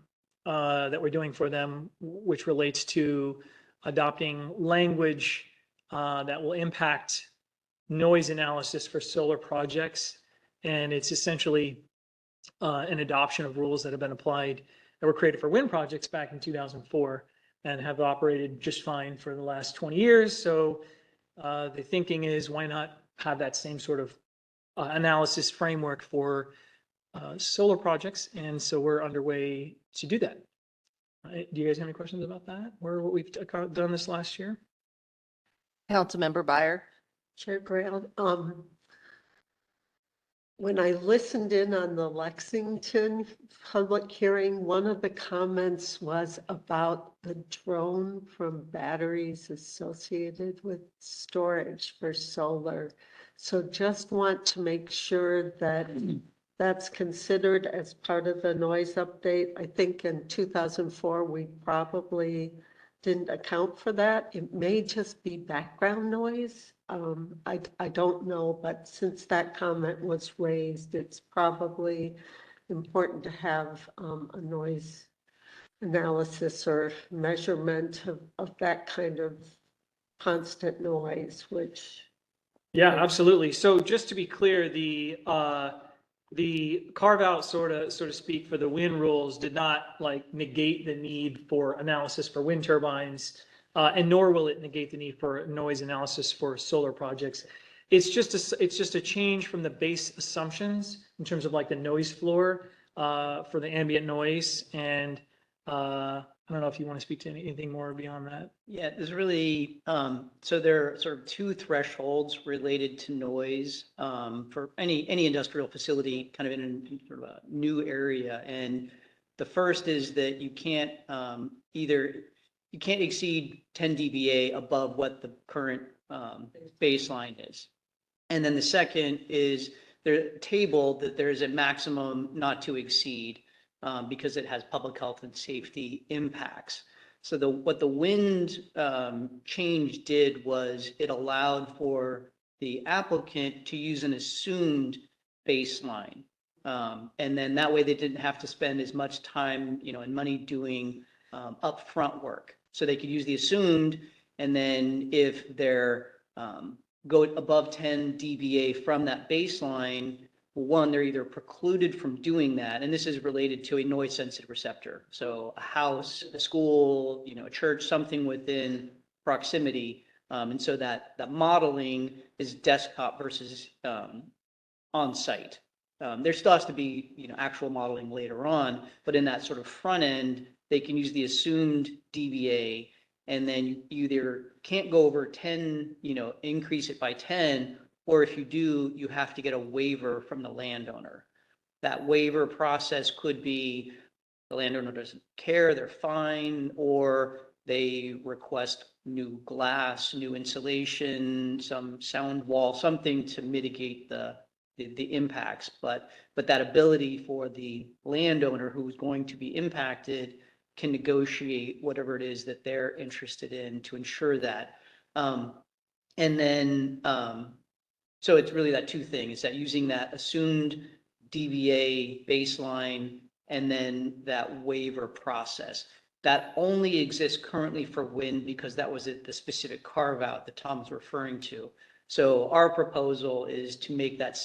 that we're doing for them, which relates to adopting language that will impact noise analysis for solar projects. And it's essentially an adoption of rules that have been applied, that were created for wind projects back in 2004 and have operated just fine for the last 20 years. So the thinking is, why not have that same sort of analysis framework for solar projects? And so we're underway to do that. Do you guys have any questions about that, or what we've done this last year? Councilmember Byer. Chair Grant, when I listened in on the Lexington public hearing, one of the comments was about the drone from batteries associated with storage for solar. So just want to make sure that that's considered as part of the noise update. I think in 2004, we probably didn't account for that. It may just be background noise. I don't know, but since that comment was raised, it's probably important to have a noise analysis or measurement of that kind of constant noise, which. Yeah, absolutely. So just to be clear, the carve out, so to speak, for the wind rules did not negate the need for analysis for wind turbines, and nor will it negate the need for noise analysis for solar projects. It's just a change from the base assumptions in terms of the noise floor for the ambient noise. And I don't know if you want to speak to anything more beyond that. Yeah, there's really, so there are sort of 2 thresholds related to noise for any industrial facility kind of in sort of a new area. And The first is that you can't you can't exceed 10 dBA above what the current baseline is. And then the second is the table that there's a maximum not to exceed because it has public health and safety impacts. So what the wind change did was it allowed for the applicant to use an assumed baseline. And then that way they didn't have to spend as much time, and money doing upfront work. So they could use the assumed, and then if they're go above 10 dBA from that baseline, one, they're either precluded from doing that, and this is related to a noise sensitive receptor. So a house, a school, a church, something within proximity. And so that modeling is desktop versus on site. There still has to be, actual modeling later on, but in that sort of front end, they can use the assumed dBA, and then you either can't go over 10, increase it by 10, or if you do, you have to get a waiver from the landowner. That waiver process could be the landowner doesn't care, they're fine, or they request new glass, new insulation, some sound wall, something to mitigate the impacts. But that ability for the landowner who's going to be impacted can negotiate whatever it is that they're interested in to ensure that. And then, so it's really that two things, that using that assumed dBA baseline and then that waiver process. That only exists currently for wind because that was the specific carve out that Tom's referring to. So our proposal is to make those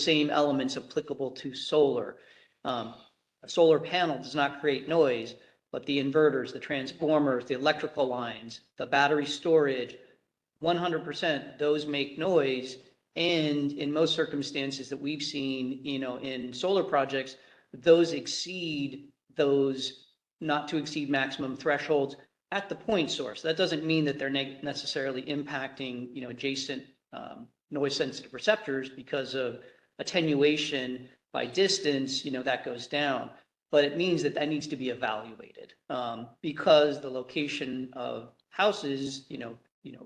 same elements applicable to solar. A solar panel does not create noise, but the inverters, the transformers, the electrical lines, the battery storage, 100%, those make noise. And in most circumstances that we've seen, in solar projects, those exceed those not to exceed maximum thresholds at the point source. That doesn't mean that they're necessarily impacting, adjacent noise sensitive receptors because of attenuation by distance, that goes down. But it means that needs to be evaluated because the location of houses,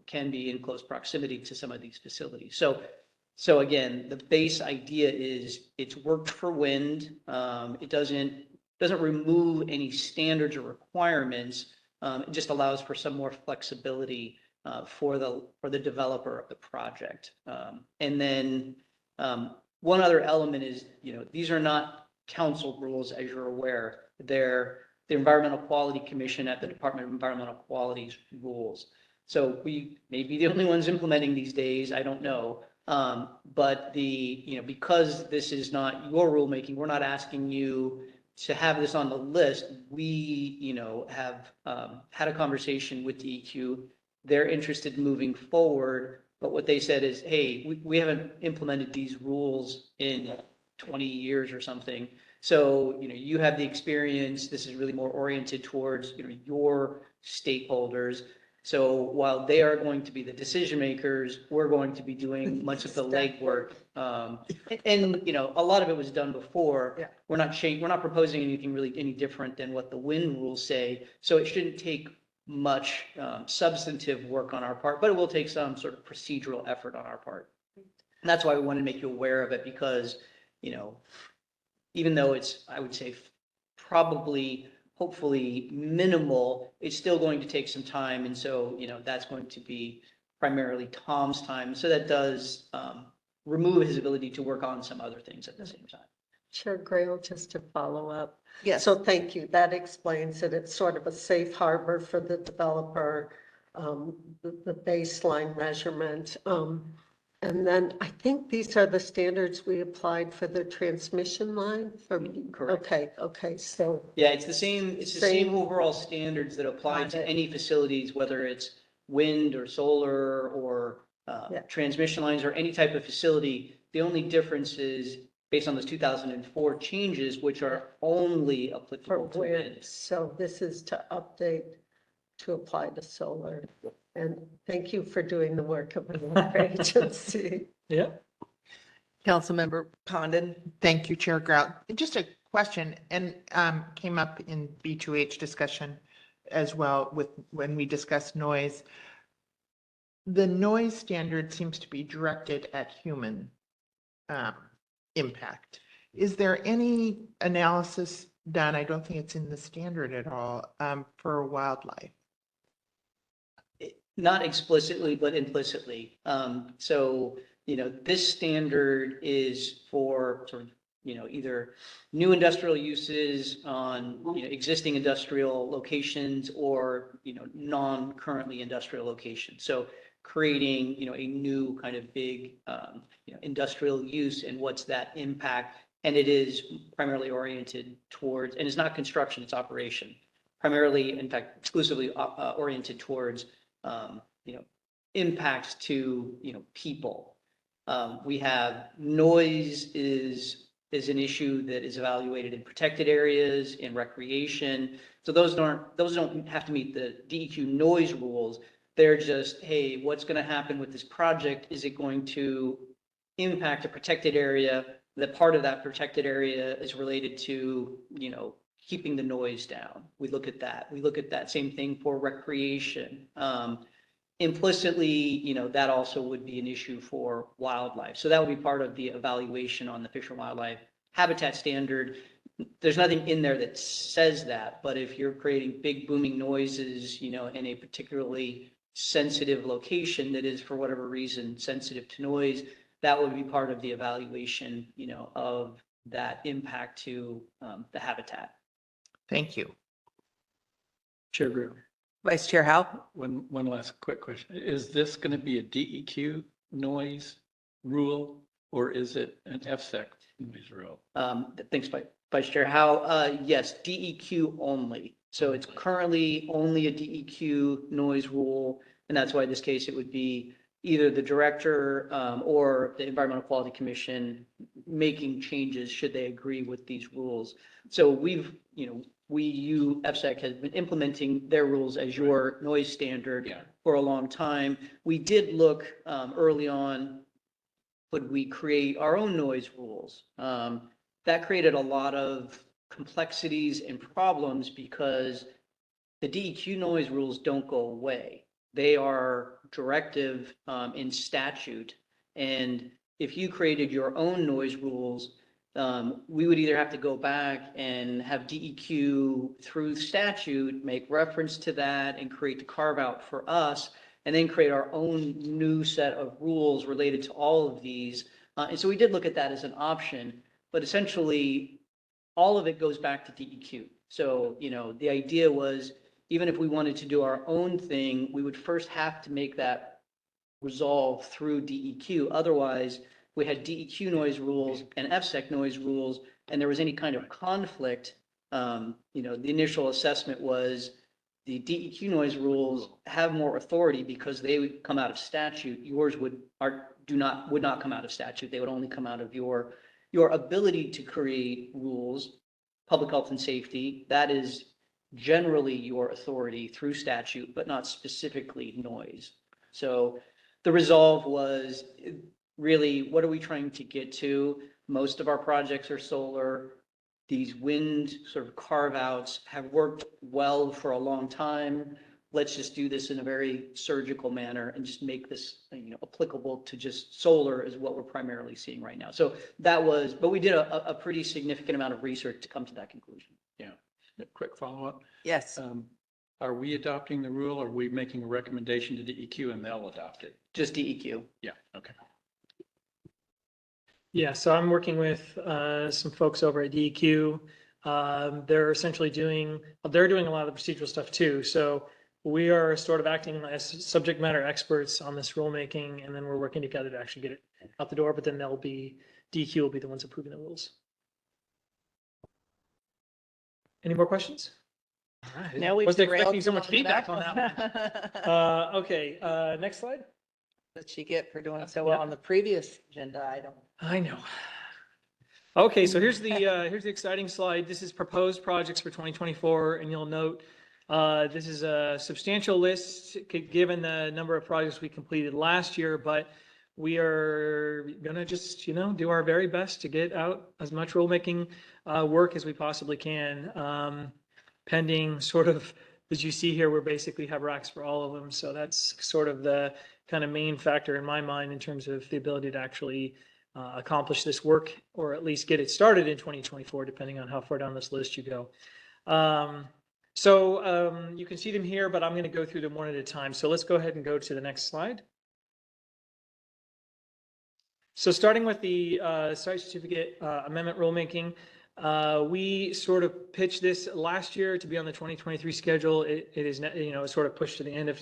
can be in close proximity to some of these facilities. So again, the base idea is it's worked for wind. It doesn't remove any standards or requirements. It just allows for some more flexibility for the developer of the project. And then one other element is, these are not council rules, as you're aware. They're the Environmental Quality Commission at the Department of Environmental Quality's rules. So we may be the only ones implementing these days, I don't know. But because this is not your rulemaking, we're not asking you to have this on the list. We, have had a conversation with DEQ. They're interested in moving forward, but what they said is, hey, we haven't implemented these rules in 20 years or something. So, you have the experience. This is really more oriented towards, your stakeholders. So while they are going to be the decision makers, we're going to be doing much of the legwork. And a lot of it was done before. Yeah. We're not proposing anything really any different than what the wind rules say. So it shouldn't take much substantive work on our part, but it will take some sort of procedural effort on our part. And that's why we want to make you aware of it because, even though it's, I would say, probably hopefully minimal, it's still going to take some time. And so, that's going to be primarily Tom's time. So that does remove his ability to work on some other things at the same time. Chair Grail, just to follow up. Yes. So thank you. That explains it. It's sort of a safe harbor for the developer, the baseline measurement. And then I think these are the standards we applied for the transmission line for. Correct. Okay, so. Yeah, it's the same overall standards that apply Got to it. any facilities, whether it's wind or solar or Yeah. transmission lines or any type of facility. The only difference is based on those 2004 changes, which are only For applicable to wind, wind. so this is to update to apply to solar. And thank you for doing the work of another agency. Yeah. Councilmember Condon? Thank you, Chair Grout. And just a question, and came up in B2H discussion as well with when we discussed noise. The noise standard seems to be directed at human impact. Is there any analysis done? I don't think it's in the standard at all for wildlife. Not explicitly, but implicitly. So, this standard is for sort of, either new industrial uses on, existing industrial locations or, non-currently industrial locations. So creating, a new kind of big, industrial use and what's that impact. And it is primarily oriented towards, and it's not construction, it's operation. Primarily, in fact, exclusively oriented towards impacts to, people. We have noise is an issue that is evaluated in protected areas, in recreation. So those don't have to meet the DEQ noise rules. They're just, hey, what's going to happen with this project? Is it going to impact a protected area? That part of that protected area is related to, keeping the noise down. We look at that. We look at that same thing for recreation. Implicitly, that also would be an issue for wildlife. So that would be part of the evaluation on the Fish and Wildlife Habitat Standard. There's nothing in there that says that, but if you're creating big booming noises, in a particularly sensitive location that is for whatever reason sensitive to noise, that would be part of the evaluation, of that impact to the habitat. Thank you. Chair Greer, Vice Chair Howe? one last quick question. Is this going to be a DEQ noise rule or is it an FSEC noise rule? Thanks, Vice Chair Howe. Yes, DEQ only. So it's currently only a DEQ noise rule, and that's why in this case it would be either the director or the Environmental Quality Commission making changes should they agree with these rules. So FSEC has been implementing their rules as your noise standard for a long time. We did look early on, would we create our own noise rules? That created a lot of complexities and problems because the DEQ noise rules don't go away. They are directive in statute. And if you created your own noise rules, we would either have to go back and have DEQ through statute make reference to that and create the carve out for us, and then create our own new set of rules related to all of these. And so we did look at that as an option, but essentially all of it goes back to DEQ. So, the idea was even if we wanted to do our own thing, we would first have to make that resolve through DEQ. Otherwise, we had DEQ noise rules and FSEC noise rules, and there was any kind of conflict. The initial assessment was the DEQ noise rules have more authority because they would come out of statute. Yours would not come out of statute. They would only come out of your ability to create rules, public health and safety. That is generally your authority through statute, but not specifically noise. So the resolve was really, what are we trying to get to? Most of our projects are solar. These wind sort of carve outs have worked well for a long time. Let's just do this in a very surgical manner and just make this, applicable to just solar is what we're primarily seeing right now. So that was, but we did a pretty significant amount of research to come to that conclusion. Yeah. A quick follow-up. Yes. Are we adopting the rule or are we making a recommendation to DEQ and they'll adopt it? Just DEQ. Yeah. Okay. Yeah, so I'm working with some folks over at DEQ. They're essentially doing a lot of the procedural stuff too. So we are sort of acting as subject matter experts on this rulemaking, and then we're working together to actually get it out the door. But then DEQ will be the ones approving the rules. Any more questions? All right. No, we've Wasn't expecting derailed so much from feedback that on that one. one. Okay, next slide. What did she get for doing so well on the previous agenda item? I know. Okay, so here's the exciting slide. This is proposed projects for 2024, and you'll note this is a substantial list given the number of projects we completed last year, but we are gonna just, do our very best to get out as much rulemaking work as we possibly can. Pending sort of, as you see here, we basically have racks for all of them. So that's sort of the kind of main factor in my mind in terms of the ability to actually accomplish this work, or at least get it started in 2024, depending on how far down this list you go. You can see them here, but I'm going to go through them one at a time. So let's go ahead and go to the next slide. So starting with the site certificate amendment rulemaking, we sort of pitched this last year to be on the 2023 schedule. It is, sort of pushed to the end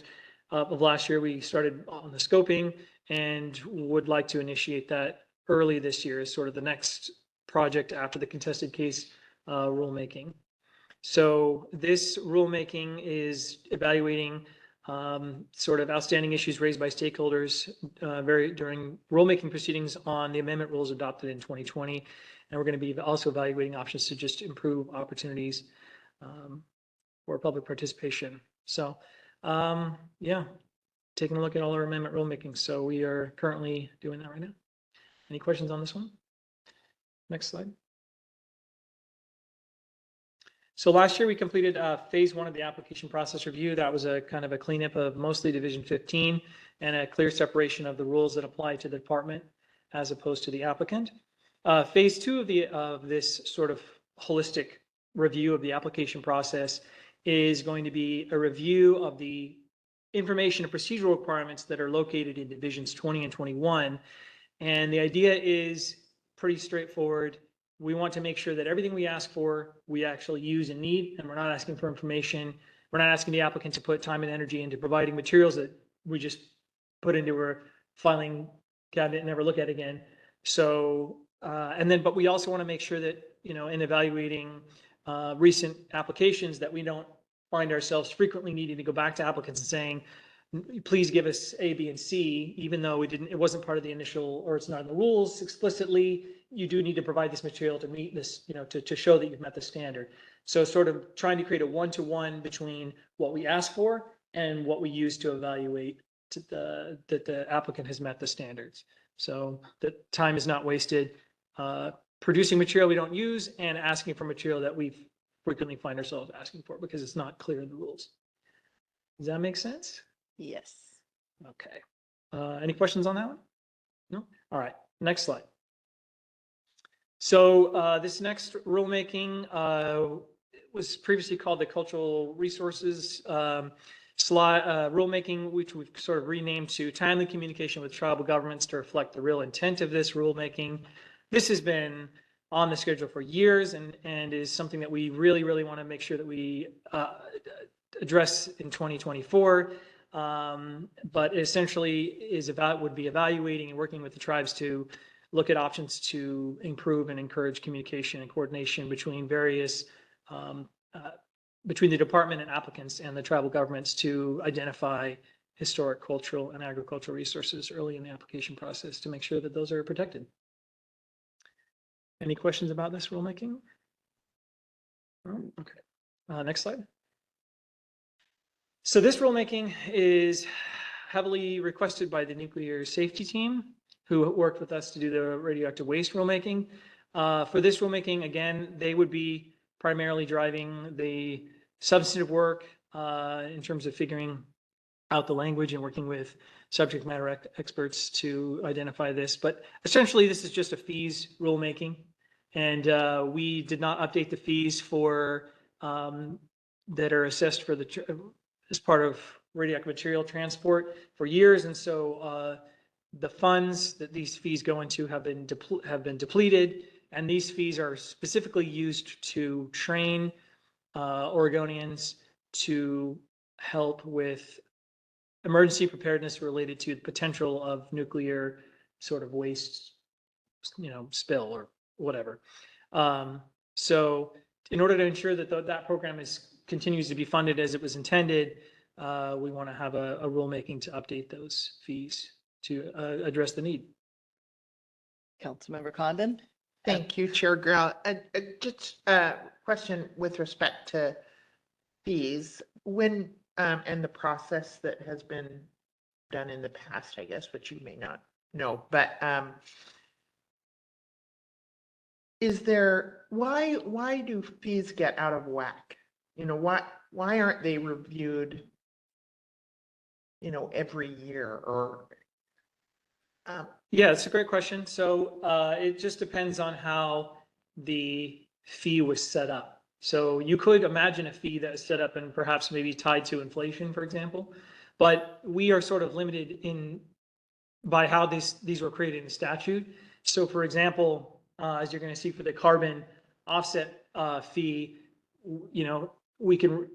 of last year. We started on the scoping and would like to initiate that early this year as sort of the next project after the contested case rulemaking. So this rulemaking is evaluating sort of outstanding issues raised by stakeholders during rulemaking proceedings on the amendment rules adopted in 2020. And we're going to be also evaluating options to just improve opportunities for public participation. So yeah, taking a look at all our amendment rulemaking. So we are currently doing that right now. Any questions on this one? Next slide. So last year we completed phase 1 of the application process review. That was a kind of a cleanup of mostly Division 15 and a clear separation of the rules that apply to the department as opposed to the applicant. Phase 2 of this sort of holistic review of the application process is going to be a review of the information and procedural requirements that are located in Divisions 20 and 21. And the idea is pretty straightforward. We want to make sure that everything we ask for, we actually use and need, and we're not asking for information. We're not asking the applicant to put time and energy into providing materials that we just put into our filing cabinet and never look at again. So, but we also want to make sure that, in evaluating recent applications, that we don't find ourselves frequently needing to go back to applicants and saying, please give us A, B, and C, even though it wasn't part of the initial, or it's not in the rules explicitly. You do need to provide this material to meet this, to show that you've met the standard. So sort of trying to create a one-to-one between what we ask for and what we use to evaluate that the applicant has met the standards. So that time is not wasted producing material we don't use and asking for material that we frequently find ourselves asking for because it's not clear in the rules. Does that make sense? Yes. Okay. Any questions on that one? No? All right. Next slide. So this next rulemaking was previously called the Cultural Resources rulemaking, which we've sort of renamed to Timely Communication with Tribal Governments to reflect the real intent of this rulemaking. This has been on the schedule for years and is something that we really, really want to make sure that we address in 2024. But essentially would be evaluating and working with the tribes to look at options to improve and encourage communication and coordination between various, between the department and applicants and the tribal governments to identify historic, cultural, and agricultural resources early in the application process to make sure that those are protected. Any questions about this rulemaking? Oh, okay. Next slide. So this rulemaking is heavily requested by the nuclear safety team who worked with us to do the radioactive waste rulemaking. For this rulemaking, again, they would be primarily driving the substantive work in terms of figuring out the language and working with subject matter experts to identify this. But essentially, this is just a fees rulemaking. And we did not update the fees for that are assessed for as part of radioactive material transport for years. And so the funds that these fees go into have been depleted. And these fees are specifically used to train Oregonians to help with emergency preparedness related to the potential of nuclear sort of waste, spill or whatever. So in order to ensure that that program continues to be funded as it was intended, we want to have a rulemaking to update those fees to address the need. Councilmember Condon? Thank you, Chair Grell. Just a question with respect to fees. When, and the process that has been done in the past, I guess, which you may not know, but, is there, why do fees get out of whack? You know, why aren't they reviewed, you know, every year or, Yeah, it's a great question. So it just depends on how the fee was set up. So you could imagine a fee that is set up and perhaps maybe tied to inflation, for example. But we are sort of limited in by how these were created in statute. So for example, as you're going to see for the carbon offset fee, you know, we can,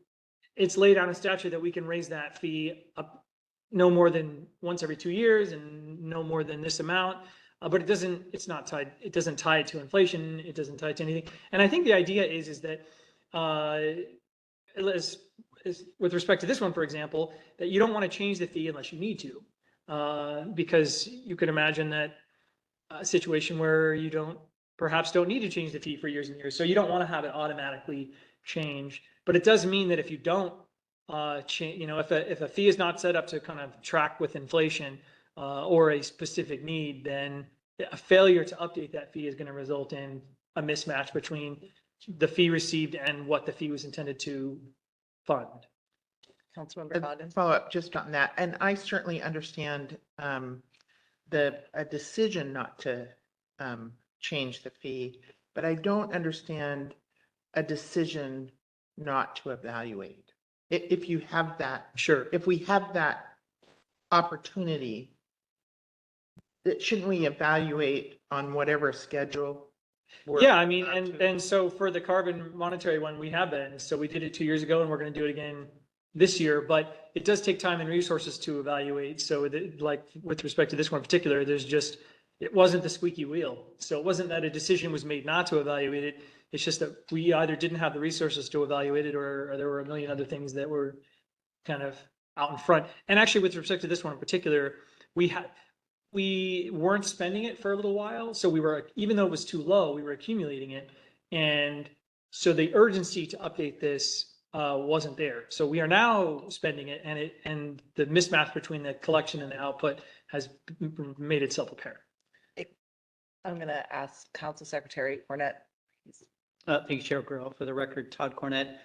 it's laid out in statute that we can raise that fee up no more than once every 2 years and no more than this amount. But it doesn't, it's not tied, it doesn't tie it to inflation. It doesn't tie it to anything. And I think the idea is that is with respect to this one, for example, that you don't want to change the fee unless you need to. Because you could imagine that a situation where you perhaps don't need to change the fee for years and years. So you don't want to have it automatically change. But it does mean that if you don't change, you know, if a fee is not set up to kind of track with inflation or a specific need, then a failure to update that fee is going to result in a mismatch between the fee received and what the fee was intended to fund. Councilmember Condon? follow up just on that? And I certainly understand, a decision not to, change the fee, but I don't understand a decision not to evaluate. If you have that, Sure. if we have that opportunity, shouldn't we evaluate on whatever schedule? we're Yeah, I mean, about to? and so for the carbon monetary one, we have been, so we did it 2 years ago and we're going to do it again this year, but it does take time and resources to evaluate. So like with respect to this one in particular, it wasn't the squeaky wheel. So it wasn't that a decision was made not to evaluate it. It's just that we either didn't have the resources to evaluate it or there were a million other things that were kind of out in front. And actually with respect to this one in particular, we weren't spending it for a little while. So even though it was too low, we were accumulating it. And so the urgency to update this wasn't there. So we are now spending it and the mismatch between the collection and the output has made itself apparent. I'm going to ask Council Secretary Cornett. Thank you, Chair Grill. For the record, Todd Cornett.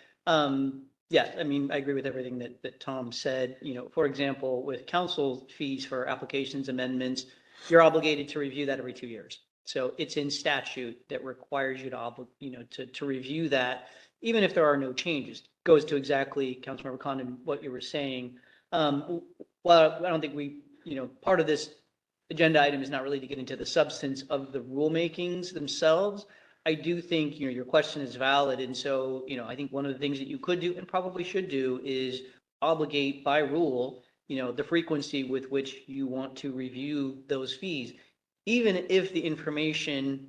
Yeah, I mean, I agree with everything that Tom said. You know, for example, with council fees for applications, amendments, you're obligated to review that every 2 years. So it's in statute that requires you to review that, even if there are no changes. Goes to exactly, Councilmember Condon, what you were saying. Well, I don't think part of this agenda item is not really to get into the substance of the rulemakings themselves. I do think, your question is valid. And so, I think one of the things that you could do and probably should do is obligate by rule, the frequency with which you want to review those fees, even if the information,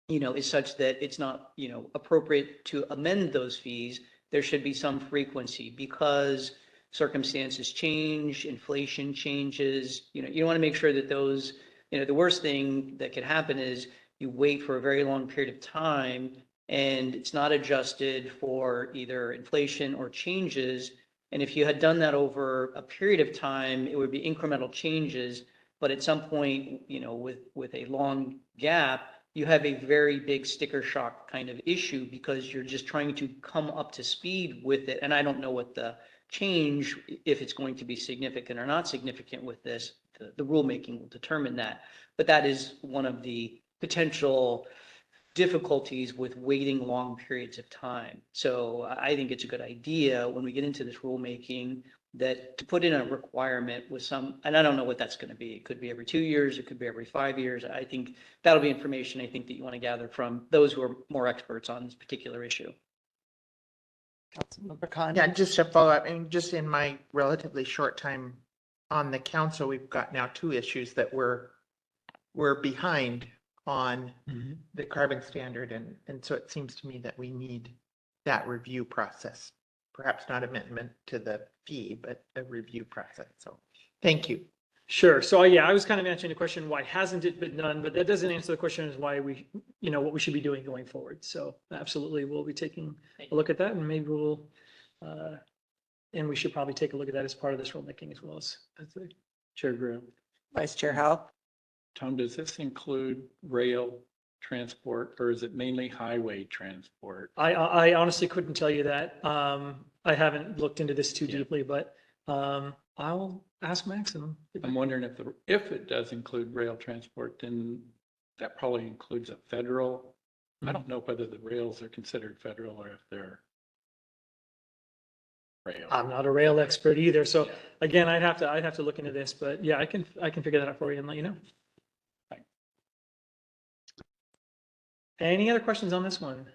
is such that it's not, appropriate to amend those fees. There should be some frequency because circumstances change, inflation changes, you want to make sure that those, the worst thing that could happen is you wait for a very long period of time and it's not adjusted for either inflation or changes. And if you had done that over a period of time, it would be incremental changes. But at some point, with a long gap, you have a very big sticker shock kind of issue because you're just trying to come up to speed with it. And I don't know what the change, if it's going to be significant or not significant with this, the rulemaking will determine that. But that is one of the potential difficulties with waiting long periods of time. So I think it's a good idea when we get into this rulemaking that to put in a requirement with some, and I don't know what that's going to be. It could be every 2 years. It could be every 5 years. I think that'll be information I think that you want to gather from those who are more experts on this particular issue. Councilmember Condon? Yeah, just to follow up, and just in my relatively short time on the council, we've got now 2 issues that we're behind on the carbon standard. And so it seems to me that we need that review process, perhaps not amendment to the fee, but a review process. So thank you. Sure. So I was kind of answering the question, why hasn't it been done? But that doesn't answer the question is why we, what we should be doing going forward. So absolutely, we'll be taking a look at that and maybe and we should probably take a look at that as part of this rulemaking as well as the Chair Grimm. Vice Chair Howell? Tom, does this include rail transport or is it mainly highway transport? I honestly couldn't tell you that. I haven't looked into this too Yeah. deeply, but I'll ask Maxim. I'm wondering if it does include rail transport, then that probably includes a federal. I don't know whether the rails are considered federal or if they're rail. I'm not a rail expert either, so Yeah. again, I'd have to look into this, but yeah, I can figure that out for you and let you know. Thanks. Any other questions on this one?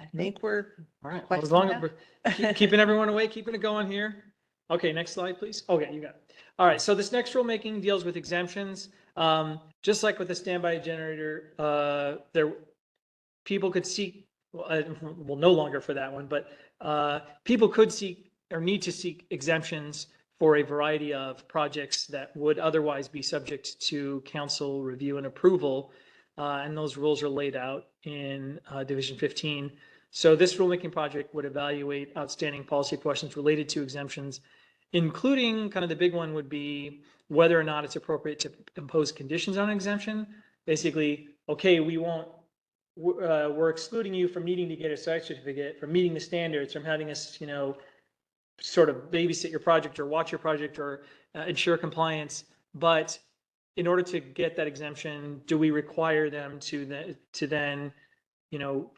I think we're All right, Quite well, as long as enough. we're keeping everyone awake, keeping it going here. Okay, next slide, please. Okay, you got it. All right, so this next rulemaking deals with exemptions. Just like with the standby generator, people could seek, well, no longer for that one, but people could seek or need to seek exemptions for a variety of projects that would otherwise be subject to council review and approval. And those rules are laid out in Division 15. So this rulemaking project would evaluate outstanding policy questions related to exemptions, including kind of the big one would be whether or not it's appropriate to impose conditions on an exemption. Basically, okay, we're excluding you from needing to get a site certificate, from meeting the standards, from having us, sort of babysit your project or watch your project or ensure compliance. But in order to get that exemption, do we require them to then,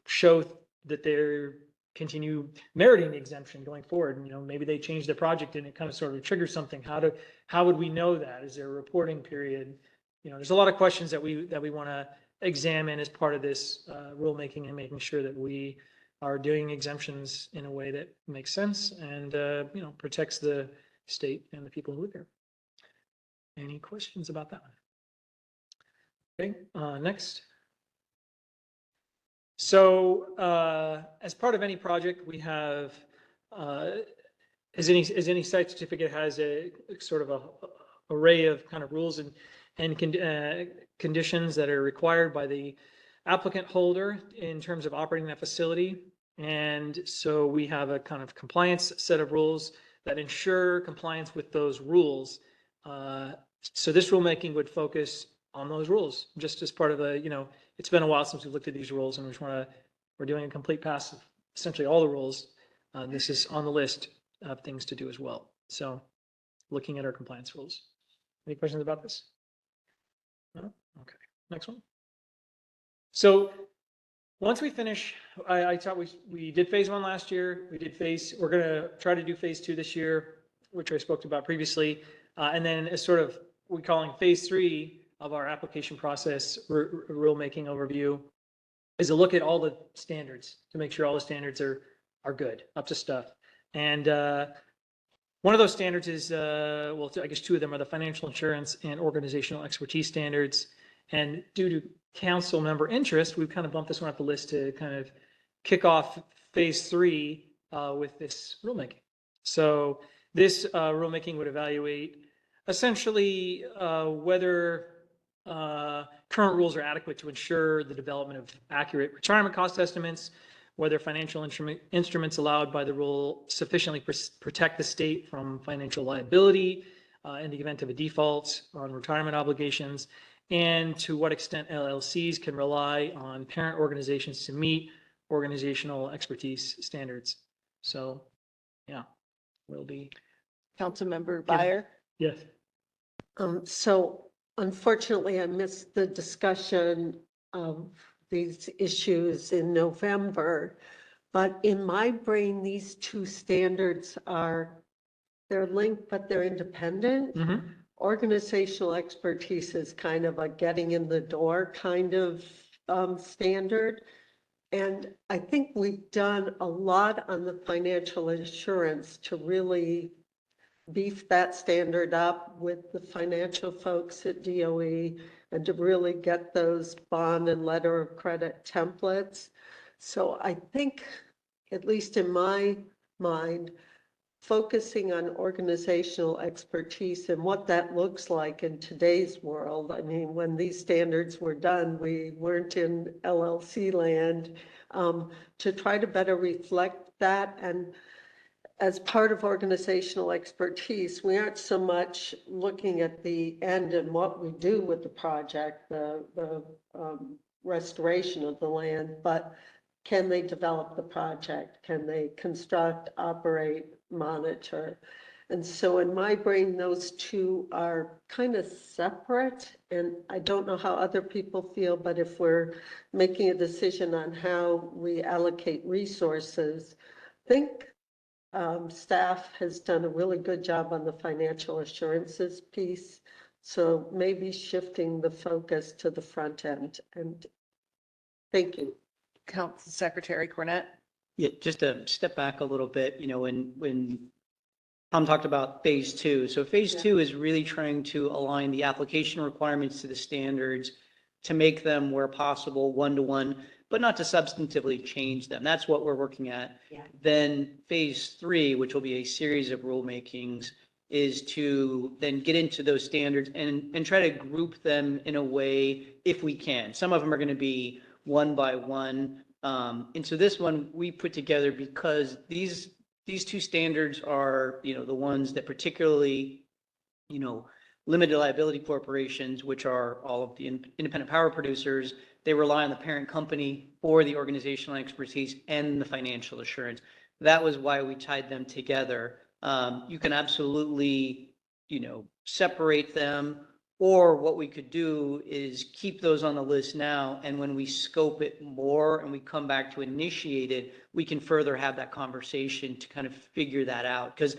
show that they're continue meriting the exemption going forward? And, maybe they change the project and it kind of sort of triggers something. How would we know that? Is there a reporting period? There's a lot of questions that we want to examine as part of this rulemaking and making sure that we are doing exemptions in a way that makes sense and, protects the state and the people who live here. Any questions about that one? Okay, next. So as part of any project, we have, as any site certificate has a sort of a array of kind of rules and conditions that are required by the applicant holder in terms of operating that facility. And so we have a kind of compliance set of rules that ensure compliance with those rules. So this rulemaking would focus on those rules, just as part of it's been a while since we've looked at these rules and we're doing a complete pass of essentially all the rules. This is on the list of things to do as well. So looking at our compliance rules. Any questions about this? No? Okay, next one. So once we finish, I thought we did phase 1 last year. We're going to try to do phase 2 this year, which I spoke about previously. And then as sort of, we're calling phase 3 of our application process rulemaking overview is a look at all the standards to make sure all the standards are good, up to stuff. And one of those standards is, I guess 2 of them are the financial insurance and organizational expertise standards. And due to council member interest, we've kind of bumped this one up the list to kind of kick off phase 3 with this rulemaking. So this rulemaking would evaluate essentially whether current rules are adequate to ensure the development of accurate retirement cost estimates, whether financial instruments allowed by the rule sufficiently protect the state from financial liability in the event of a default on retirement obligations, and to what extent LLCs can rely on parent organizations to meet organizational expertise standards. So, yeah, we'll be. Councilmember Byer. Yes. So unfortunately, I missed the discussion of these issues in November, but in my brain, these 2 standards they're linked, but they're independent. Mm-hmm. Organizational expertise is kind of a getting in the door kind of standard. And I think we've done a lot on the financial insurance to really beef that standard up with the financial folks at DOE and to really get those bond and letter of credit templates. So I think, at least in my mind, focusing on organizational expertise and what that looks like in today's world. I mean, when these standards were done, we weren't in LLC land, to try to better reflect that. And as part of organizational expertise, we aren't so much looking at the end and what we do with the project, the restoration of the land, but can they develop the project? Can they construct, operate, monitor? And so in my brain, those two are kind of separate. And I don't know how other people feel, but if we're making a decision on how we allocate resources, I think staff has done a really good job on the financial assurances piece. So maybe shifting the focus to the front end. And thank you. Council Secretary Cornett. Yeah, just to step back a little bit, when Tom talked about phase two. So phase two is really trying to align the application requirements to the standards to make them where possible one-to-one, but not to substantively change them. That's what we're working at. Yeah. Then phase three, which will be a series of rulemakings, is to then get into those standards and try to group them in a way, if we can. Some of them are going to be one by one. And so this one we put together because these two standards are, the ones that particularly, limited liability corporations, which are all of the independent power producers, they rely on the parent company for the organizational expertise and the financial assurance. That was why we tied them together. You can absolutely, separate them, or what we could do is keep those on the list now. And when we scope it more and we come back to initiate it, we can further have that conversation to kind of figure that out. Because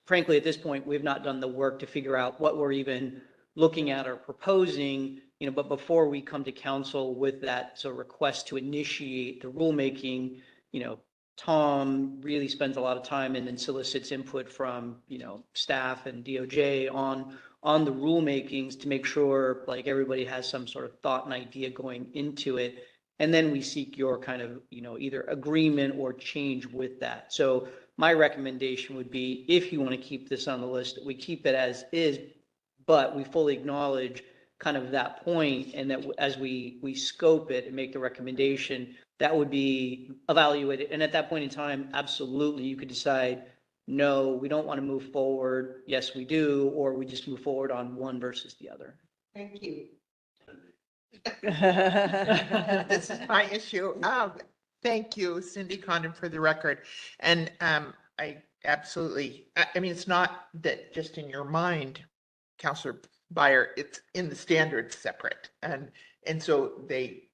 frankly, at this point, we've not done the work to figure out what we're even looking at or proposing, but before we come to council with that request to initiate the rulemaking, Tom really spends a lot of time and then solicits input from, staff and DOJ on the rulemakings to make sure like everybody has some sort of thought and idea going into it. And then we seek your kind of, either agreement or change with that. So my recommendation would be, if you want to keep this on the list, we keep it as is, but we fully acknowledge kind of that point, and that as we scope it and make the recommendation, that would be evaluated. And at that point in time, absolutely, you could decide, no, we don't want to move forward. Yes, we do. Or we just move forward on one versus the other. Thank you. This is my issue. Thank you, Cindy Condon, for the record. And I absolutely, I mean, it's not that just in your mind, Councillor Beyer, it's in the standards separate. And so they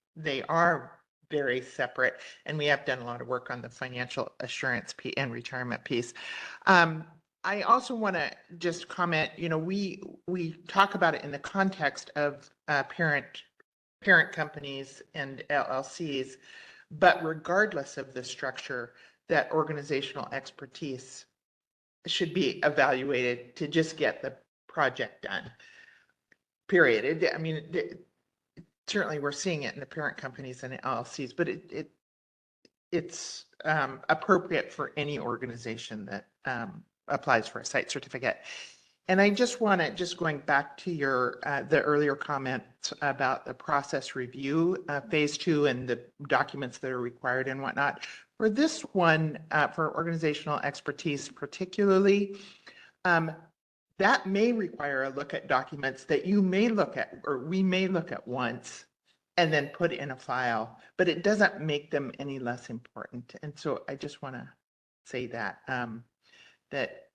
are very separate. And we have done a lot of work on the financial assurance and retirement piece. I also want to just comment, we talk about it in the context of parent companies and LLCs, but regardless of the structure, that organizational expertise should be evaluated to just get the project done. Period. Certainly we're seeing it in the parent companies and LLCs, but it's appropriate for any organization that applies for a site certificate. And I just want to, going back to your the earlier comments about the process review, phase 2 and the documents that are required and whatnot. For this one, for organizational expertise particularly, that may require a look at documents that you may look at, or we may look at once and then put in a file, but it doesn't make them any less important. And so I just want to say that, that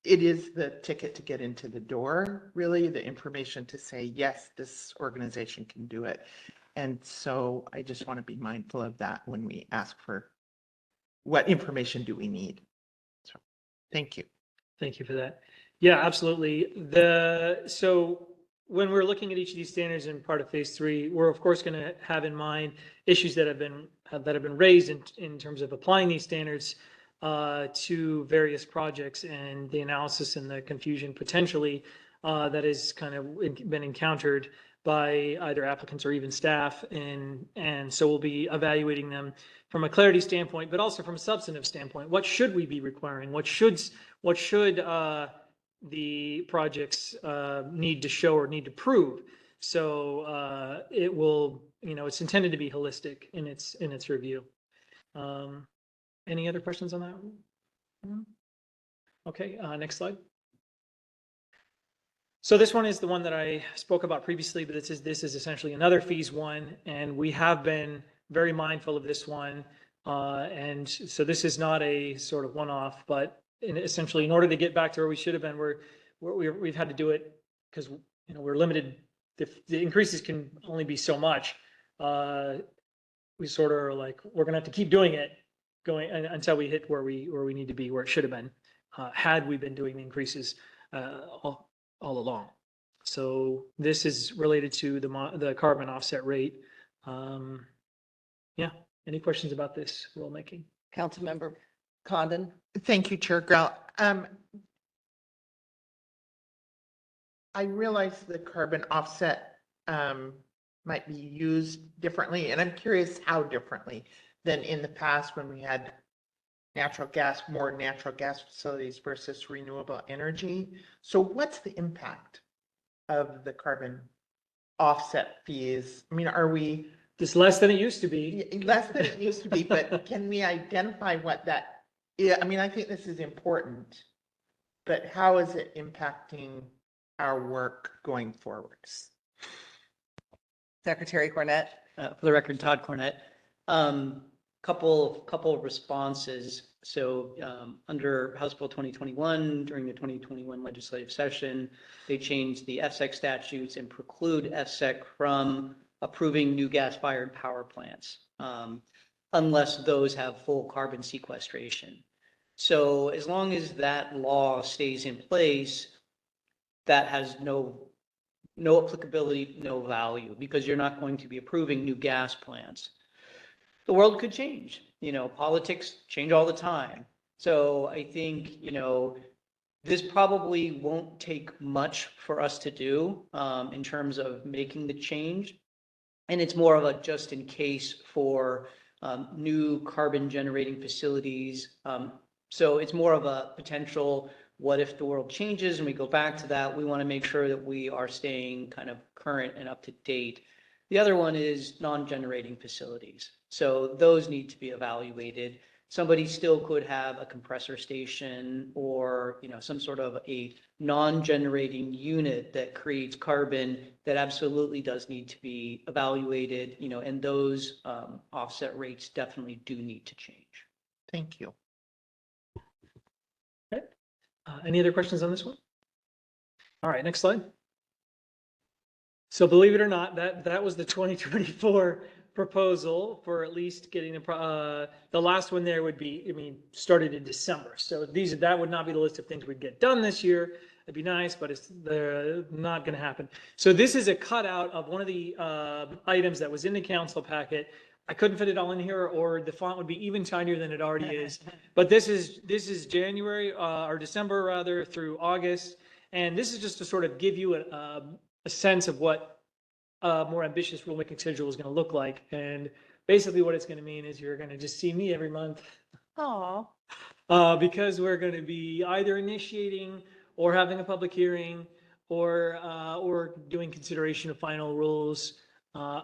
it is the ticket to get into the door, really, the information to say, yes, this organization can do it. And so I just want to be mindful of that when we ask for what information do we need. So thank you. Thank you for that. Yeah, absolutely. So when we're looking at each of these standards in part of phase 3, we're of course going to have in mind issues that have been raised in terms of applying these standards to various projects, and the analysis and the confusion potentially that has kind of been encountered by either applicants or even staff. And so we'll be evaluating them from a clarity standpoint, but also from a substantive standpoint. What should we be requiring? What should the projects need to show or need to prove? So it will, it's intended to be holistic in its review. Any other questions on that? Okay, next slide. So this one is the one that I spoke about previously, but this is essentially another fees one, and we have been very mindful of this one. And so this is not a sort of one-off, but essentially in order to get back to where we should have been, we've had to do it because, we're limited. The increases can only be so much. We sort of are like, we're gonna have to keep doing it until we hit where we need to be, where it should have been, had we been doing the increases all along. So this is related to the carbon offset rate. Yeah, any questions about this rulemaking? Councilmember Condon? Thank you, Chair Grell. I realize the carbon offset might be used differently, and I'm curious how differently than in the past when we had more natural gas facilities versus renewable energy. So what's the impact of the carbon offset fees? I mean, are we It's less than it used to be. less than it used to be, but can we identify what that is? I mean, I think this is important, but how is it impacting our work going forwards? Secretary Cornett? For the record, Todd Cornett. Couple of responses. So under House Bill 2021, during the 2021 legislative session, they changed the FSEC statutes and preclude FSEC from approving new gas-fired power plants unless those have full carbon sequestration. So as long as that law stays in place, that has no applicability, no value, because you're not going to be approving new gas plants. The world could change, politics change all the time. So I think, this probably won't take much for us to do in terms of making the change. And it's more of a just in case for new carbon generating facilities. So it's more of a potential, what if the world changes and we go back to that? We want to make sure that we are staying kind of current and up to date. The other one is non-generating facilities. So those need to be evaluated. Somebody still could have a compressor station or, some sort of a non-generating unit that creates carbon that absolutely does need to be evaluated, and those offset rates definitely do need to change. Thank you. Okay. Any other questions on this one? All right, next slide. So believe it or not, that was the 2024 proposal for at least getting the last one there would be, started in December. So that would not be the list of things we'd get done this year. It'd be nice, but they're not going to happen. So this is a cutout of one of the items that was in the council packet. I couldn't fit it all in here, or the font would be even tinier than it already is. But this is January or December rather through August, and this is just to sort of give you a sense of what a more ambitious rulemaking schedule is going to look like. And basically what it's going to mean is you're going to just see me every month. Aw. Because we're going to be either initiating or having a public hearing or doing consideration of final rules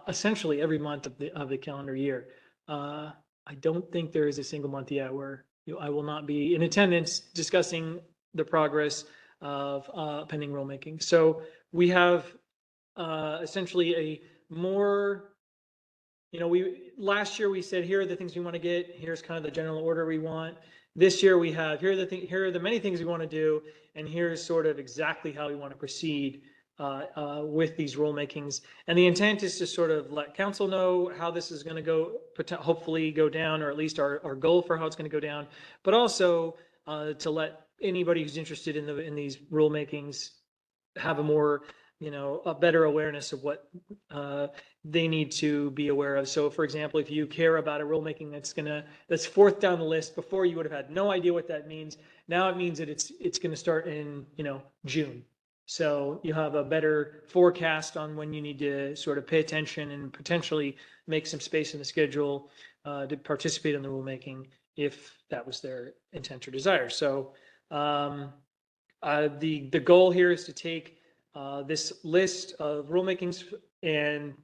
essentially every month of the calendar year. I don't think there is a single month yet where I will not be in attendance discussing the progress of pending rulemaking. So we have essentially a more, last year we said, here are the things we want to get. Here's kind of the general order we want. This year we have, here are the many things we want to do. And here's sort of exactly how we want to proceed with these rulemakings. And the intent is to sort of let council know how this is going to go, hopefully go down, or at least our goal for how it's going to go down, but also to let anybody who's interested in these rulemakings have a more, a better awareness of what they need to be aware of. So for example, if you care about a rulemaking that's fourth down the list, before you would have had no idea what that means. Now it means that it's going to start in, June. So you have a better forecast on when you need to sort of pay attention and potentially make some space in the schedule to participate in the rulemaking if that was their intent or desire. So the goal here is to take this list of rulemakings and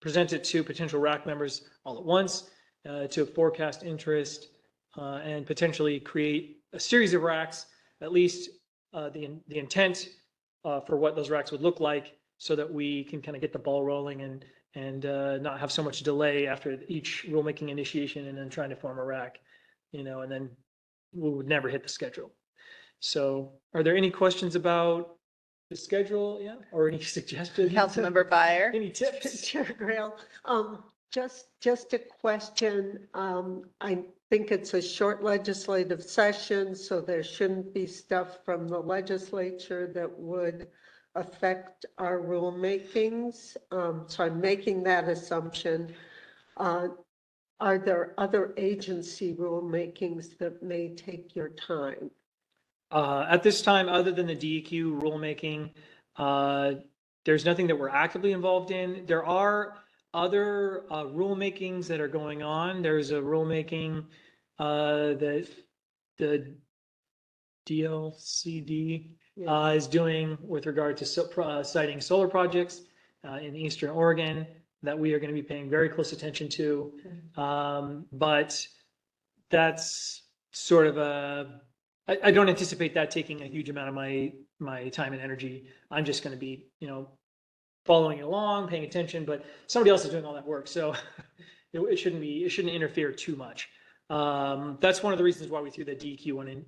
present it to potential RAC members all at once to forecast interest and potentially create a series of racks, at least the intent for what those racks would look like, so that we can kind of get the ball rolling and not have so much delay after each rulemaking initiation and then trying to form a rack, and then we would never hit the schedule. So are there any questions about the schedule? Yeah, or any suggestions? Councilmember Byer. Any tips? Chair Grail, just a question. I think it's a short legislative session, so there shouldn't be stuff from the legislature that would affect our rulemakings. So I'm making that assumption. Are there other agency rulemakings that may take your time? At this time, other than the DEQ rulemaking, there's nothing that we're actively involved in. There are other rulemakings that are going on. There's a rulemaking that the DLCD is doing with regard to citing solar projects in Eastern Oregon that we are going to be paying very close attention to. But that's sort of I don't anticipate that taking a huge amount of my time and energy. I'm just going to be, following along, paying attention, but somebody else is doing all that work. So it shouldn't interfere too much. That's one of the reasons why we threw the DEQ one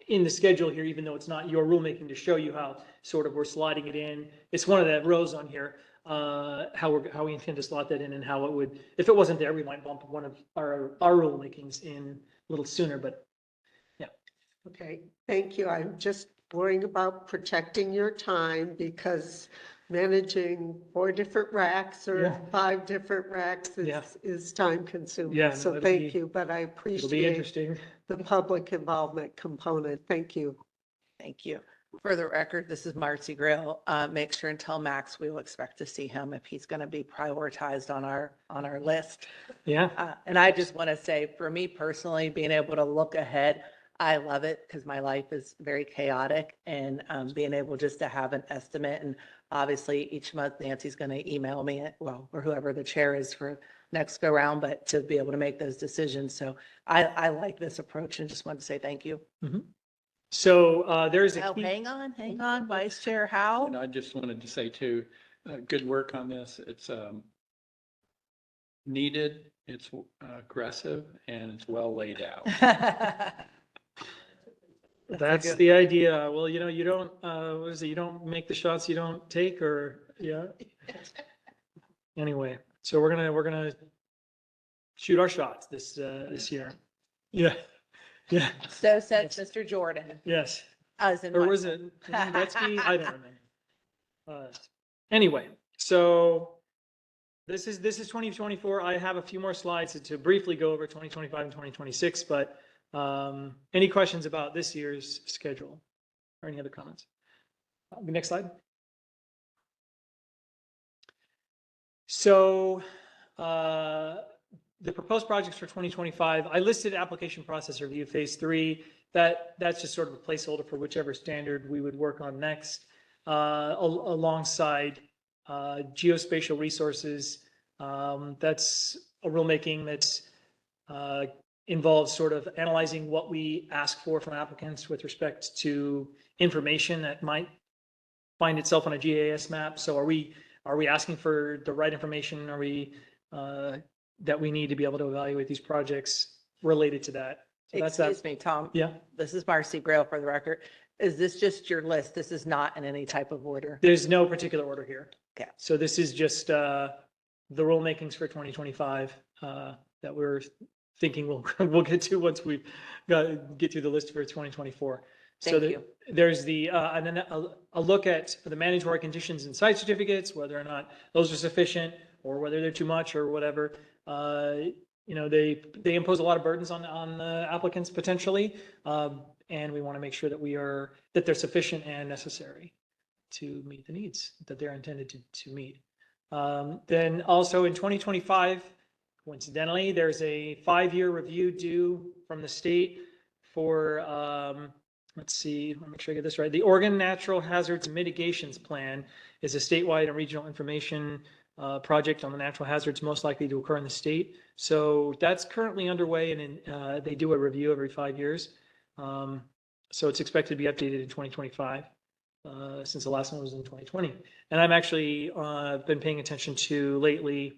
in the schedule here, even though it's not your rulemaking, to show you how sort of we're sliding it in. It's one of the rows on here, how we intend to slot that in, and how it would, if it wasn't there, we might bump one of our rulemakings in a little sooner, but yeah. Okay, thank you. I'm just worrying about protecting your time, because managing 4 different racks or Yeah. 5 different racks Yeah. is time consuming. Yeah, no, So it'll thank be- you, but I It'll be appreciate interesting. the public involvement component. Thank you. Thank you. For the record, this is Marcy Grill. Make sure and tell Max we will expect to see him if he's going to be prioritized on our list. Yeah. And I just want to say, for me personally, being able to look ahead, I love it because my life is very chaotic, and being able just to have an estimate. And obviously each month Nancy's going to email me, or whoever the chair is for next go round, but to be able to make those decisions. So I like this approach, and just want to say thank you. So there's a Oh, key. hang on, Vice Chair Howe. And I just wanted to say too, good work on this. It's needed, it's aggressive, and it's well laid out. That's the idea. Well, you don't, what is it? You don't make the shots you don't take, or, yeah. Anyway, so we're gonna shoot our shots this year. Yeah. Yeah. So said Mr. Jordan, Yes. as in. Or my- was it Gretzky? I don't remember. Anyway, so this is 2024. I have a few more slides to briefly go over 2025 and 2026, but any questions about this year's schedule or any other comments? The next slide. So the proposed projects for 2025, I listed application process review phase 3. That's just sort of a placeholder for whichever standard we would work on next, alongside geospatial resources. That's a rulemaking that's involves sort of analyzing what we ask for from applicants with respect to information that might find itself on a GIS map. So are we asking for the right information? Are we that we need to be able to evaluate these projects related to that? So that's that. Excuse me, Tom. Yeah, This is Marcy Grail for the record. Is this just your list? This is not in any type of order? there's no particular order here. Okay. So this is just the rulemakings for 2025 that we're thinking we'll get to once we get through the list for 2024. So Thank you. there's and then a look at the mandatory conditions and site certificates, whether or not those are sufficient or whether they're too much or whatever. They impose a lot of burdens on the applicants potentially, and we want to make sure that they're sufficient and necessary to meet the needs that they're intended to meet. Then also in 2025, coincidentally, there's a 5-year review due from the state for, let's see, let me make sure I get this right. The Oregon Natural Hazards Mitigations Plan is a statewide and regional information project on the natural hazards most likely to occur in the state. So that's currently underway, and they do a review every 5 years. So it's expected to be updated in 2025, since the last one was in 2020. And I'm actually been paying attention to lately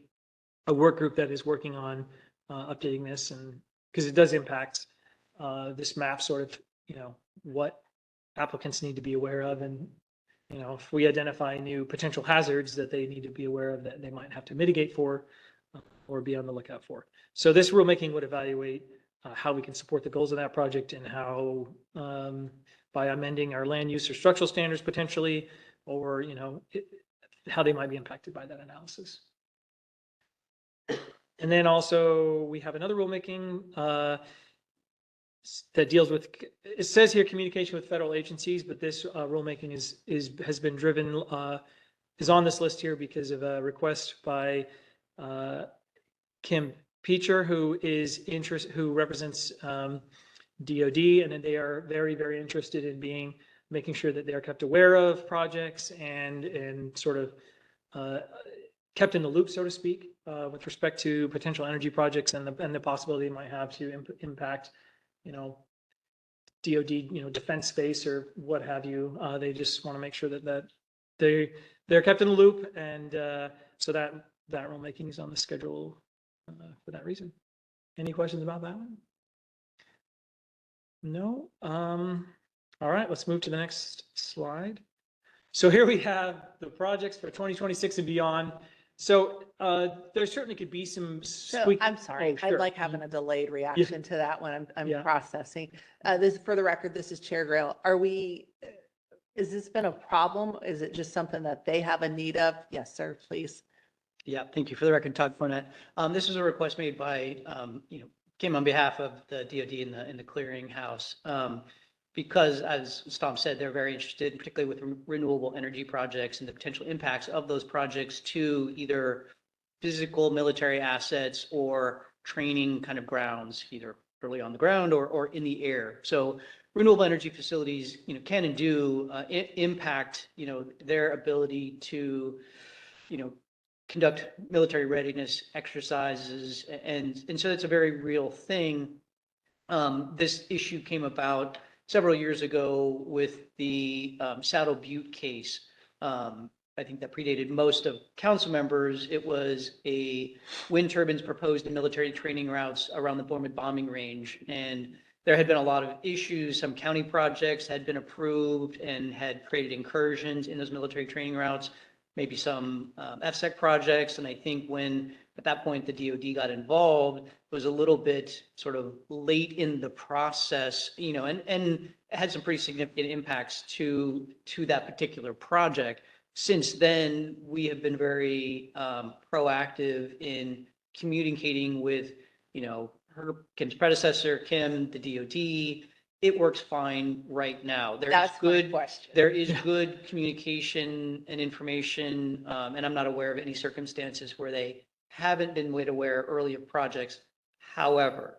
a work group that is working on updating this, and because it does impact this map, sort of, what applicants need to be aware of, and if we identify new potential hazards that they need to be aware of that they might have to mitigate for or be on the lookout for. So this rulemaking would evaluate how we can support the goals of that project, and how by amending our land use or structural standards potentially, or how they might be impacted by that analysis. And then also we have another rulemaking that deals with, it says here communication with federal agencies, but this rulemaking has been driven, is on this list here because of a request by Kim Peacher, who represents DOD, and then they are very, very interested in making sure that they are kept aware of projects and sort of kept in the loop, so to speak, with respect to potential energy projects and the possibility it might have to impact, DOD, defense space or what have you. They just want to make sure that they're kept in the loop, and so that rulemaking is on the schedule for that reason. Any questions about that one? No. All right, let's move to the next slide. So here we have the projects for 2026 and beyond. So there certainly could be some So I'm sorry, Oh, sure. I'd like having a delayed reaction to that when I'm Yeah. processing. For the record, this is Chair Grail. Has this been a problem? Is it just something that they have a need of? Yes, sir, please. Yeah, thank you. For the record, Todd Fournette. This was a request made by, Kim on behalf of the DOD in the clearinghouse. Because as Tom said, they're very interested, particularly with renewable energy projects and the potential impacts of those projects to either physical military assets or training kind of grounds, either early on the ground or in the air. So renewable energy facilities, can and do impact, their ability to, conduct military readiness exercises. And so it's a very real thing. This issue came about several years ago with the Saddle Butte case. I think that predated most of council members. It was a wind turbines proposed in military training routes around the Borman bombing range. And there had been a lot of issues. Some county projects had been approved and had created incursions in those military training routes, maybe some FSEC projects. And I think when, at that point, the DOD got involved, it was a little bit sort of late in the process, and had some pretty significant impacts to that particular project. Since then, we have been very proactive in communicating with, Kim's predecessor, Kim, the DOD. It works fine right now. That's my question. There is good communication and information, and I'm not aware of any circumstances where they haven't been made aware early of projects. However,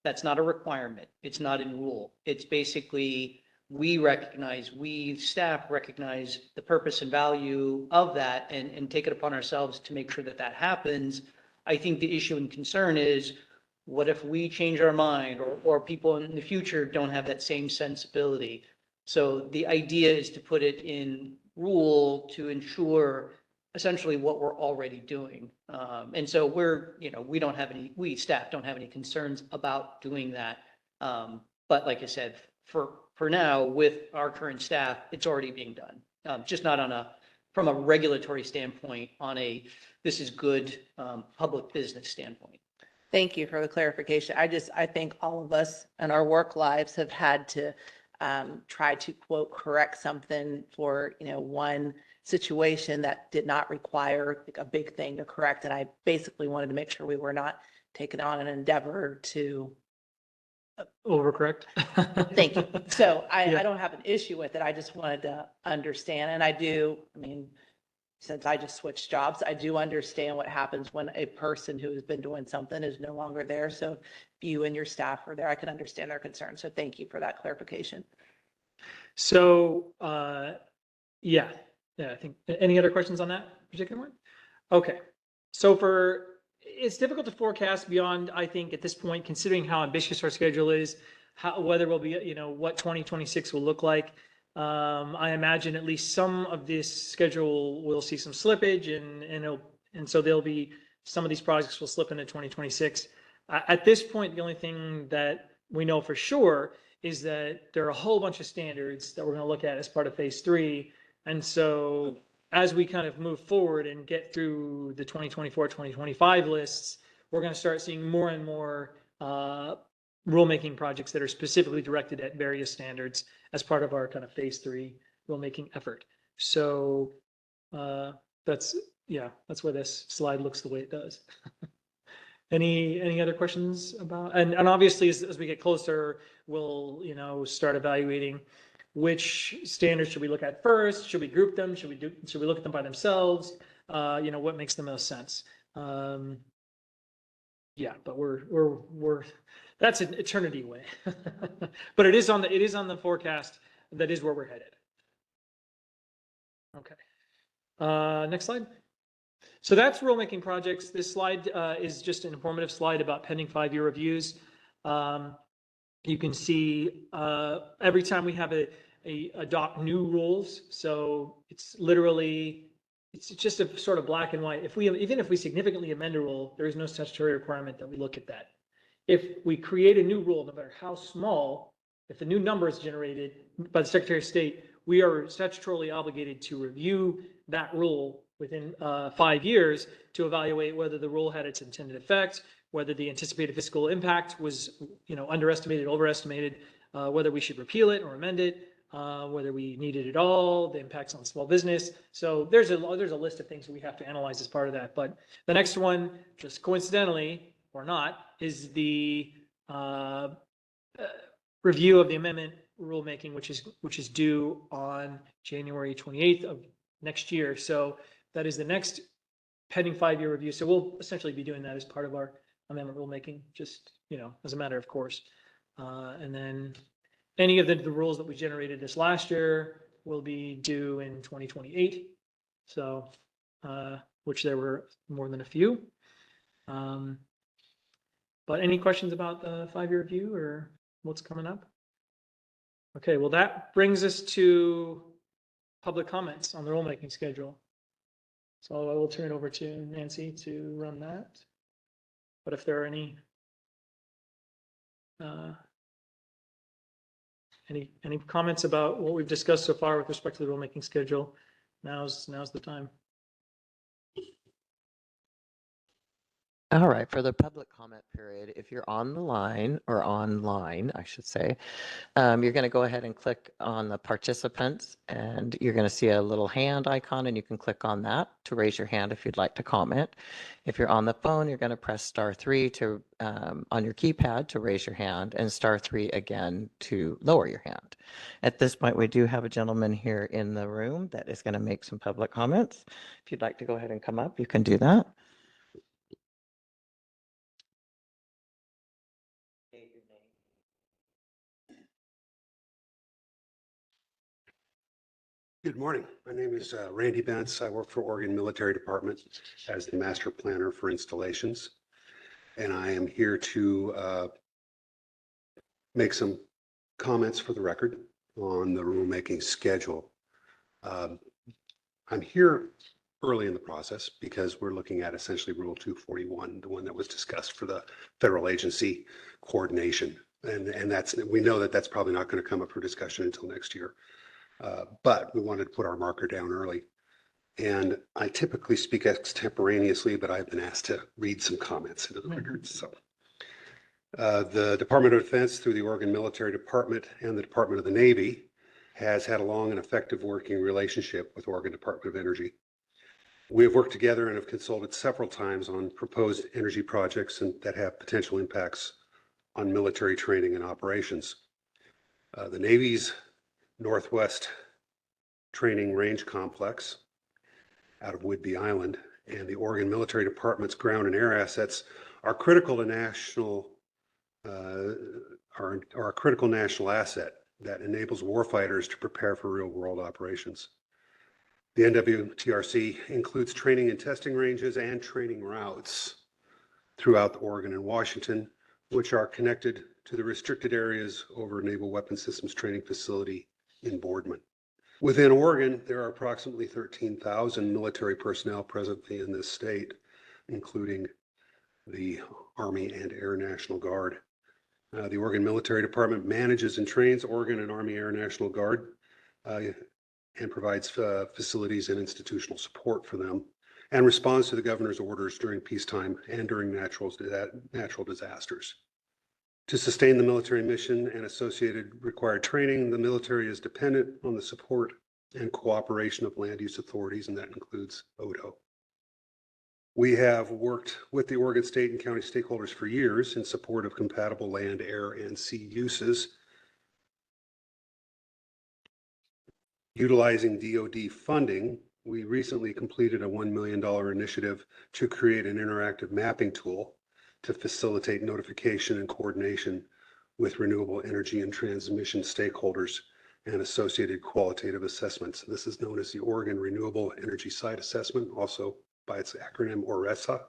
that's not a requirement. It's not in rule. It's basically, we staff recognize the purpose and value of that and take it upon ourselves to make sure that that happens. I think the issue and concern is, what if we change our mind or people in the future don't have that same sensibility? So the idea is to put it in rule to ensure essentially what we're already doing. And so we staff don't have any concerns about doing that. But like I said, for now, with our current staff, it's already being done. Just not from a regulatory standpoint, this is good public business standpoint. Thank you for the clarification. I think all of us in our work lives have had to try to quote correct something for, one situation that did not require like a big thing to correct. And I basically wanted to make sure we were not taking on an endeavor to Overcorrect. thank you. So Yeah. I don't have an issue with it. I just wanted to understand. And since I just switched jobs, I do understand what happens when a person who has been doing something is no longer there. So if you and your staff are there, I can understand their concerns. So thank you for that clarification. So, I think, any other questions on that particular one? Okay, so it's difficult to forecast beyond, I think, at this point, considering how ambitious our schedule is, whether we'll be, what 2026 will look like. I imagine at least some of this schedule will see some slippage and so some of these projects will slip into 2026. At this point, the only thing that we know for sure is that there are a whole bunch of standards that we're going to look at as part of phase 3. And so as we kind of move forward and get through the 2024, 2025 lists, we're going to start seeing more and more rulemaking projects that are specifically directed at various standards as part of our kind of phase 3 rulemaking effort. So that's why this slide looks the way it does. Any other questions about, and obviously as we get closer, we'll, start evaluating which standards should we look at first? Should we group them? Should we look at them by themselves? What makes the most sense? Yeah, but we're that's an eternity away. But it is on the forecast. That is where we're headed. Okay. Next slide. So that's rulemaking projects. This slide is just an informative slide about pending 5-year reviews. You can see every time we have adopt new rules. So it's just a sort of black and white. Even if we significantly amend a rule, there is no statutory requirement that we look at that. If we create a new rule, no matter how small, if the new number is generated by the Secretary of State, we are statutorily obligated to review that rule within 5 years to evaluate whether the rule had its intended effect, whether the anticipated fiscal impact was, underestimated, overestimated, whether we should repeal it or amend it, whether we need it at all, the impacts on small business. So there's a list of things that we have to analyze as part of that. But the next one, just coincidentally or not, is the review of the amendment rulemaking, which is due on January 28th of next year. So that is the next pending 5-year review. So we'll essentially be doing that as part of our amendment rulemaking, just, as a matter of course. And then any of the rules that we generated this last year will be due in 2028. So, which there were more than a few. But any questions about the 5-year review or what's coming up? Okay, well, that brings us to public comments on the rulemaking schedule. So I will turn it over to Nancy to run that. But if there are any comments about what we've discussed so far with respect to the rulemaking schedule, now's the time. All right, for the public comment period, if you're on the line or online, I should say, you're going to go ahead and click on the participants and you're going to see a little hand icon and you can click on that to raise your hand if you'd like to comment. If you're on the phone, you're going to press *3 to on your keypad to raise your hand and *3 again to lower your hand. At this point, we do have a gentleman here in the room that is going to make some public comments. If you'd like to go ahead and come up, you can do that. Good morning. My name is Randy Bentz. I work for Oregon Military Department as the master planner for installations. And I am here to make some comments for the record on the rulemaking schedule. I'm here early in the process because we're looking at essentially Rule 241, the one that was discussed for the federal agency coordination. And we know that that's probably not going to come up for discussion until next year. But we wanted to put our marker down early. And I typically speak extemporaneously, but I've been asked to read some comments into the record. So the Department of Defense, through the Oregon Military Department and the Department of the Navy, has had a long and effective working relationship with Oregon Department of Energy. We have worked together and have consulted several times on proposed energy projects that have potential impacts on military training and operations. The Navy's Northwest Training Range Complex out of Whidbey Island and the Oregon Military Department's ground and air assets are critical to are a critical national asset that enables warfighters to prepare for real-world operations. The NWTRC includes training and testing ranges and training routes throughout Oregon and Washington, which are connected to the restricted areas over Naval Weapons Systems Training Facility in Boardman. Within Oregon, there are approximately 13,000 military personnel presently in this state, including the Army and Air National Guard. The Oregon Military Department manages and trains Oregon and Army Air National Guard and provides facilities and institutional support for them, and responds to the governor's orders during peacetime and during natural disasters. To sustain the military mission and associated required training, the military is dependent on the support and cooperation of land use authorities, and that includes ODO. We have worked with the Oregon state and county stakeholders for years in support of compatible land, air, and sea uses. Utilizing DoD funding, we recently completed a $1 million initiative to create an interactive mapping tool to facilitate notification and coordination with renewable energy and transmission stakeholders and associated qualitative assessments. This is known as the Oregon Renewable Energy Site Assessment, also by its acronym ORESA.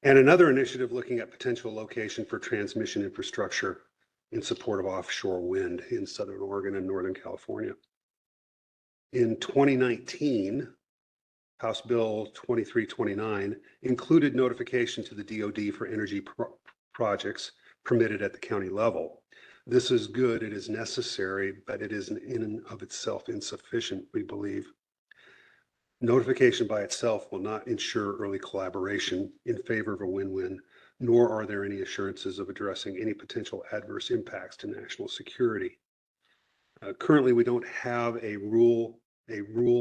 And another initiative looking at potential location for transmission infrastructure in support of offshore wind in Southern Oregon and Northern California. In 2019, House Bill 2329 included notification to the DoD for energy projects permitted at the county level. This is good, it is necessary, but it is in and of itself insufficient, we believe. Notification by itself will not ensure early collaboration in favor of a win-win, nor are there any assurances of addressing any potential adverse impacts to national security. Currently, we don't have a rule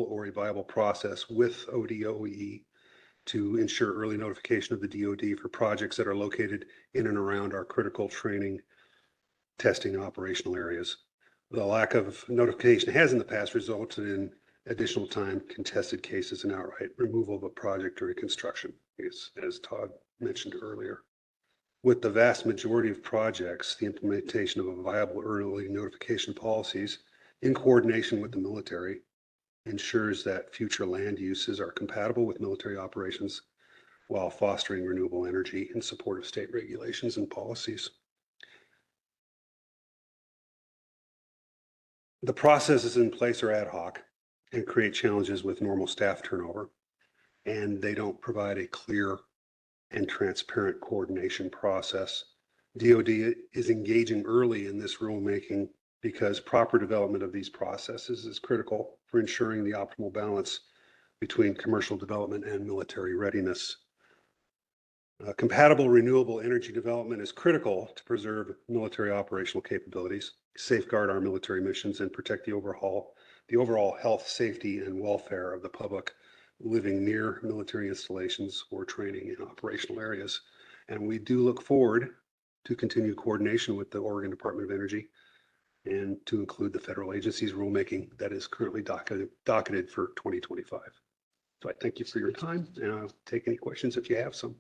or a viable process with ODOE to ensure early notification of the DoD for projects that are located in and around our critical training, testing, and operational areas. The lack of notification has in the past resulted in additional time, contested cases, and outright removal of a project during construction, as Todd mentioned earlier. With the vast majority of projects, the implementation of a viable early notification policies in coordination with the military ensures that future land uses are compatible with military operations while fostering renewable energy in support of state regulations and policies. The processes in place are ad hoc and create challenges with normal staff turnover, and they don't provide a clear and transparent coordination process. DoD is engaging early in this rulemaking because proper development of these processes is critical for ensuring the optimal balance between commercial development and military readiness. Compatible renewable energy development is critical to preserve military operational capabilities, safeguard our military missions, and protect the overall health, safety, and welfare of the public living near military installations or training in operational areas. And we do look forward to continued coordination with the Oregon Department of Energy and to include the federal agency's rulemaking that is currently docketed for 2025. So I thank you for your time, and I'll take any questions if you have some.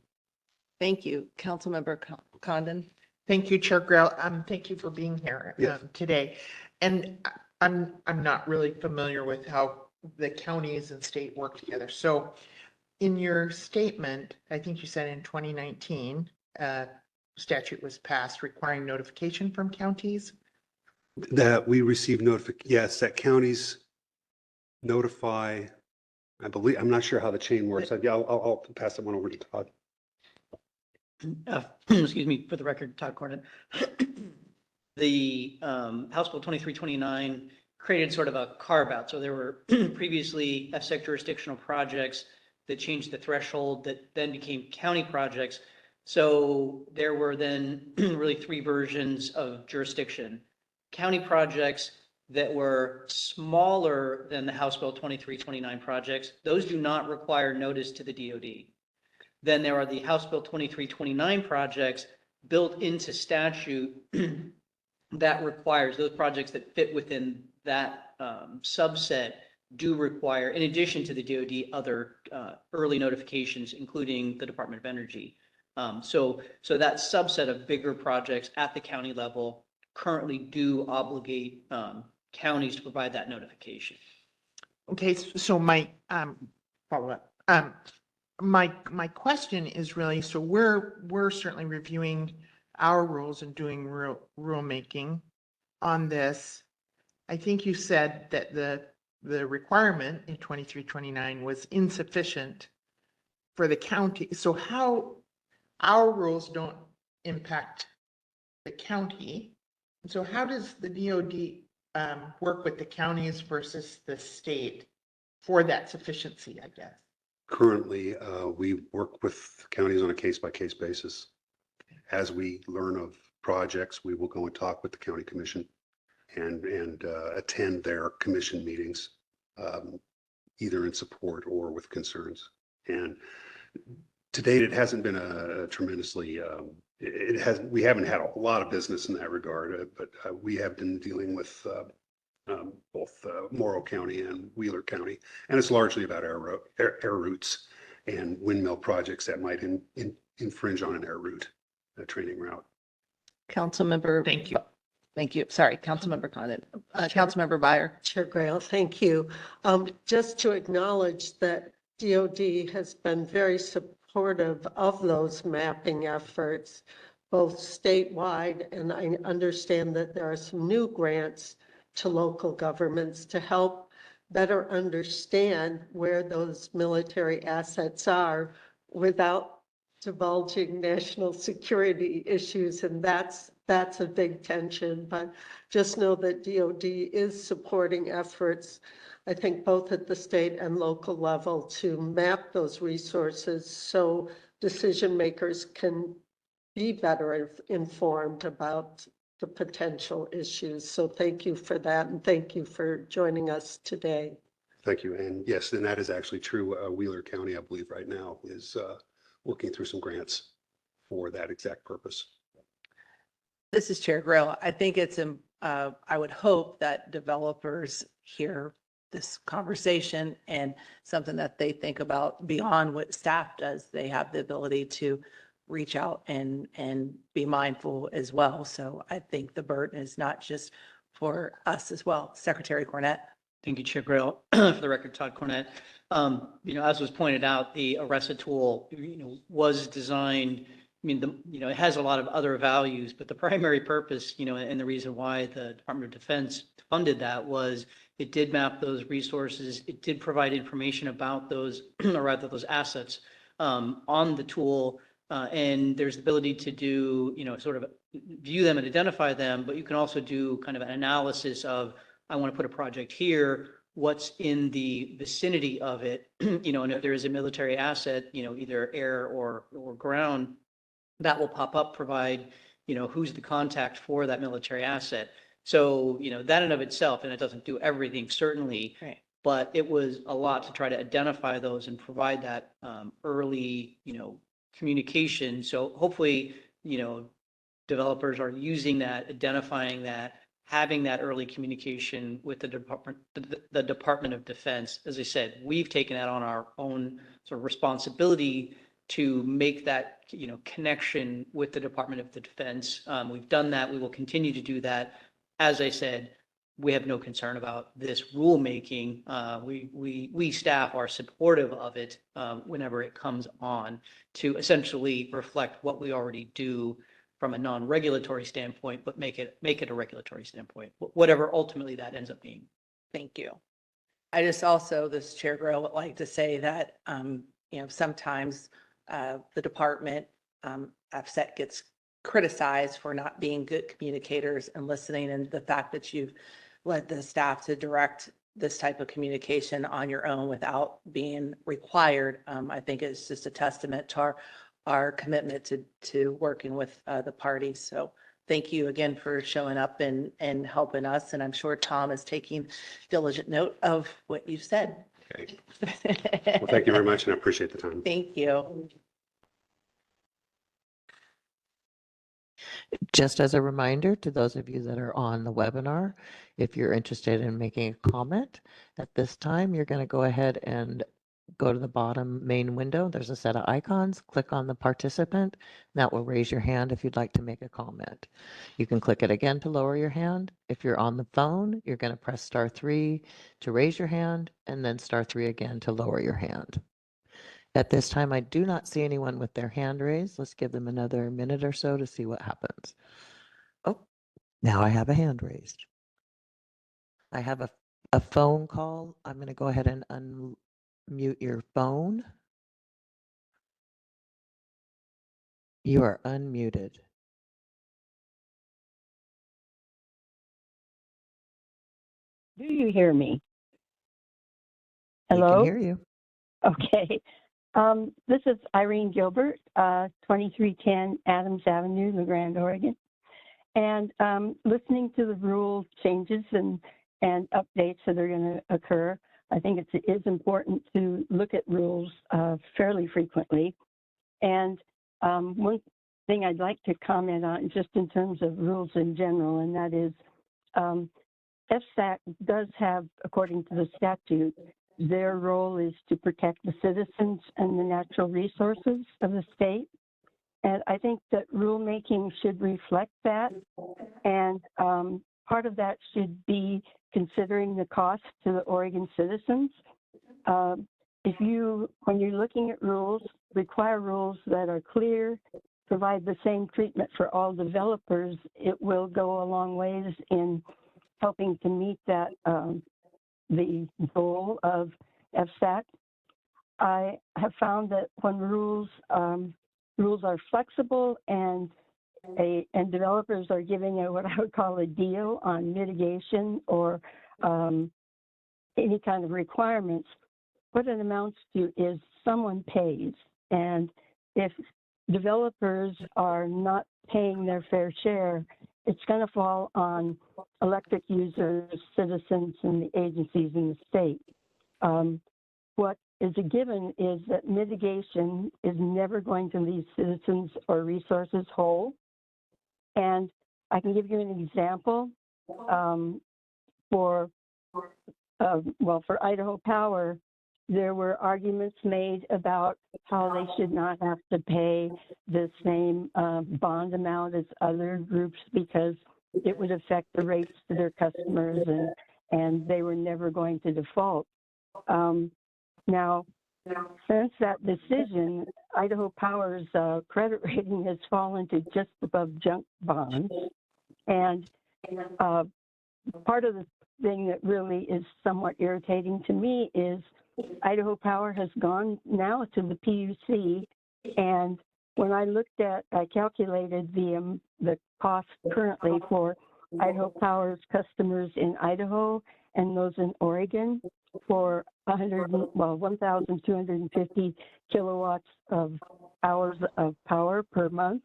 Thank you. Councilmember Condon. Thank you, Chair Grail. Thank you for being here Yes. today. And I'm not really familiar with how the counties and state work together. So in your statement, I think you said in 2019, statute was passed requiring notification from counties. That we receive yes, that counties notify, I believe, I'm not sure how the chain works. I'll pass that one over to Todd. Excuse me, for the record, Todd Cornyn. The House Bill 2329 created sort of a carve out. So there were previously FSEC jurisdictional projects that changed the threshold that then became county projects. So there were then really three versions of jurisdiction. County projects that were smaller than the House Bill 2329 projects, those do not require notice to the DoD. Then there are the House Bill 2329 projects built into statute that requires those projects that fit within that subset do require, in addition to the DoD, other early notifications, including the Department of Energy. So that subset of bigger projects at the county level currently do obligate counties to provide that notification. Okay, so my follow-up. My question is really, so we're certainly reviewing our rules and doing rulemaking on this. I think you said that the requirement in 2329 was insufficient for the county. So how our rules don't impact the county. So how does the DOD work with the counties versus the state for that sufficiency, I guess? Currently, we work with counties on a case-by-case basis. As we learn of projects, we will go and talk with the county commission and attend their commission meetings, either in support or with concerns. And to date, it hasn't been a tremendously, we haven't had a lot of business in that regard, but we have been dealing with both Morrow County and Wheeler County. And it's largely about air routes and windmill projects that might infringe on an air route, a training route. Councilmember. Thank you. Thank you. Sorry, Councilmember Condon. Councilmember Byer. Chair Grail, thank you. Just to acknowledge that DOD has been very supportive of those mapping efforts, both statewide, and I understand that there are some new grants to local governments to help better understand where those military assets are without divulging national security issues, and that's a big tension. But just know that DOD is supporting efforts, I think, both at the state and local level to map those resources so decision makers can be better informed about the potential issues. So thank you for that, and thank you for joining us today. Thank you. And yes, and that is actually true. Wheeler County, I believe right now is working through some grants for that exact purpose. This is Chair Grill. I think it's, I would hope that developers hear this conversation and something that they think about beyond what staff does. They have the ability to reach out and be mindful as well. So I think the burden is not just for us as well. Secretary Cornett. Thank you, Chair Grail. For the record, Todd Cornett. As was pointed out, the ARESA tool, was designed, it has a lot of other values, but the primary purpose, and the reason why the Department of Defense funded that was it did map those resources. It did provide information about those, or rather those assets on the tool. And there's the ability to do, sort of view them and identify them, but you can also do kind of an analysis of, I want to put a project here, what's in the vicinity of it, and if there is a military asset, either air or ground, that will pop up, provide, who's the contact for that military asset. So, that in of itself, and it doesn't do everything, certainly, Right. but it was a lot to try to identify those and provide that early, communication. So hopefully, developers are using that, identifying that, having that early communication with the Department of Defense. As I said, we've taken that on our own sort of responsibility to make that, connection with the Department of the Defense. We've done that. We will continue to do that. As I said, we have no concern about this rulemaking. We staff are supportive of it whenever it comes on to essentially reflect what we already do from a non-regulatory standpoint, but make it a regulatory standpoint, whatever ultimately that ends up being. Thank you. I just also, this Chair Grill, would like to say that, sometimes the department, AFSET gets criticized for not being good communicators and listening, and the fact that you've led the staff to direct this type of communication on your own without being required, I think it's just a testament to our commitment to working with the parties. So thank you again for showing up and helping us. And I'm sure Tom is taking diligent note of what you've said. Okay. Well, thank you very much, and I appreciate the time. Thank you. Just as a reminder to those of you that are on the webinar, if you're interested in making a comment at this time, you're going to go ahead and go to the bottom main window. There's a set of icons. Click on the participant. That will raise your hand if you'd like to make a comment. You can click it again to lower your hand. If you're on the phone, you're going to press *3 to raise your hand and then *3 again to lower your hand. At this time, I do not see anyone with their hand raised. Let's give them another minute or so to see what happens. Oh, now I have a hand raised. I have a phone call. I'm going to go ahead and unmute your phone. You are unmuted. Do you hear me? We can Hello? hear you. Okay. This is Irene Gilbert, 2310 Adams Avenue, LeGrand, Oregon. And listening to the rule changes and updates that are going to occur, I think it is important to look at rules fairly frequently. And one thing I'd like to comment on, just in terms of rules in general, and that is FSAC does have, according to the statute, their role is to protect the citizens and the natural resources of the state. And I think that rulemaking should reflect that. And part of that should be considering the cost to the Oregon citizens. When you're looking at rules, require rules that are clear, provide the same treatment for all developers, it will go a long ways in helping to meet that the goal of FSAC. I have found that when rules are flexible and developers are giving what I would call a deal on mitigation or any kind of requirements, what it amounts to is someone pays. And if developers are not paying their fair share, it's going to fall on electric users, citizens, and the agencies in the state. What is a given is that mitigation is never going to leave citizens or resources whole. And I can give you an example. For Idaho Power, there were arguments made about how they should not have to pay the same bond amount as other groups because it would affect the rates to their customers, and they were never going to default. Now, since that decision, Idaho Power's credit rating has fallen to just above junk bonds. And part of the thing that really is somewhat irritating to me is Idaho Power has gone now to the PUC, and when I calculated the cost currently for Idaho Power's customers in Idaho and those in Oregon for 1,250 kilowatts of hours of power per month,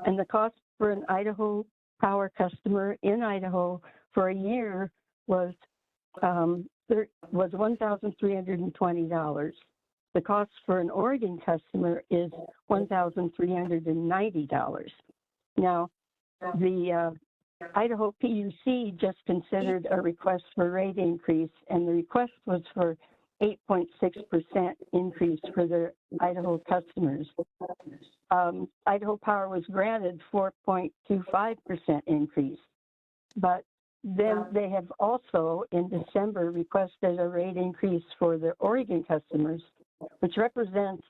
and the cost for an Idaho Power customer in Idaho for a year was $1,320. The cost for an Oregon customer is $1,390. Now, the Idaho PUC just considered a request for rate increase, and the request was for 8.6% increase for their Idaho customers. Idaho Power was granted 4.25% increase, but then they have also in December requested a rate increase for their Oregon customers, which represents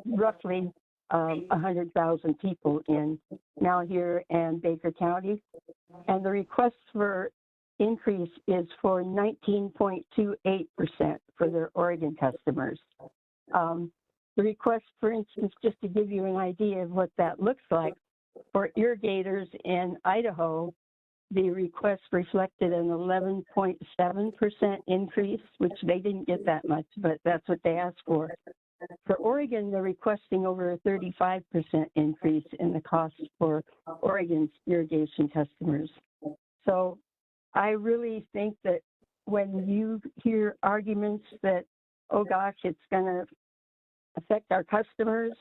roughly 100,000 people in Malheur and Baker County. And the request for increase is for 19.28% for their Oregon customers. The request, for instance, just to give you an idea of what that looks like, for irrigators in Idaho, the request reflected an 11.7% increase, which they didn't get that much, but that's what they asked for. For Oregon, they're requesting over a 35% increase in the cost for Oregon's irrigation customers. So I really think that when you hear arguments that, oh gosh, it's going to affect our customers,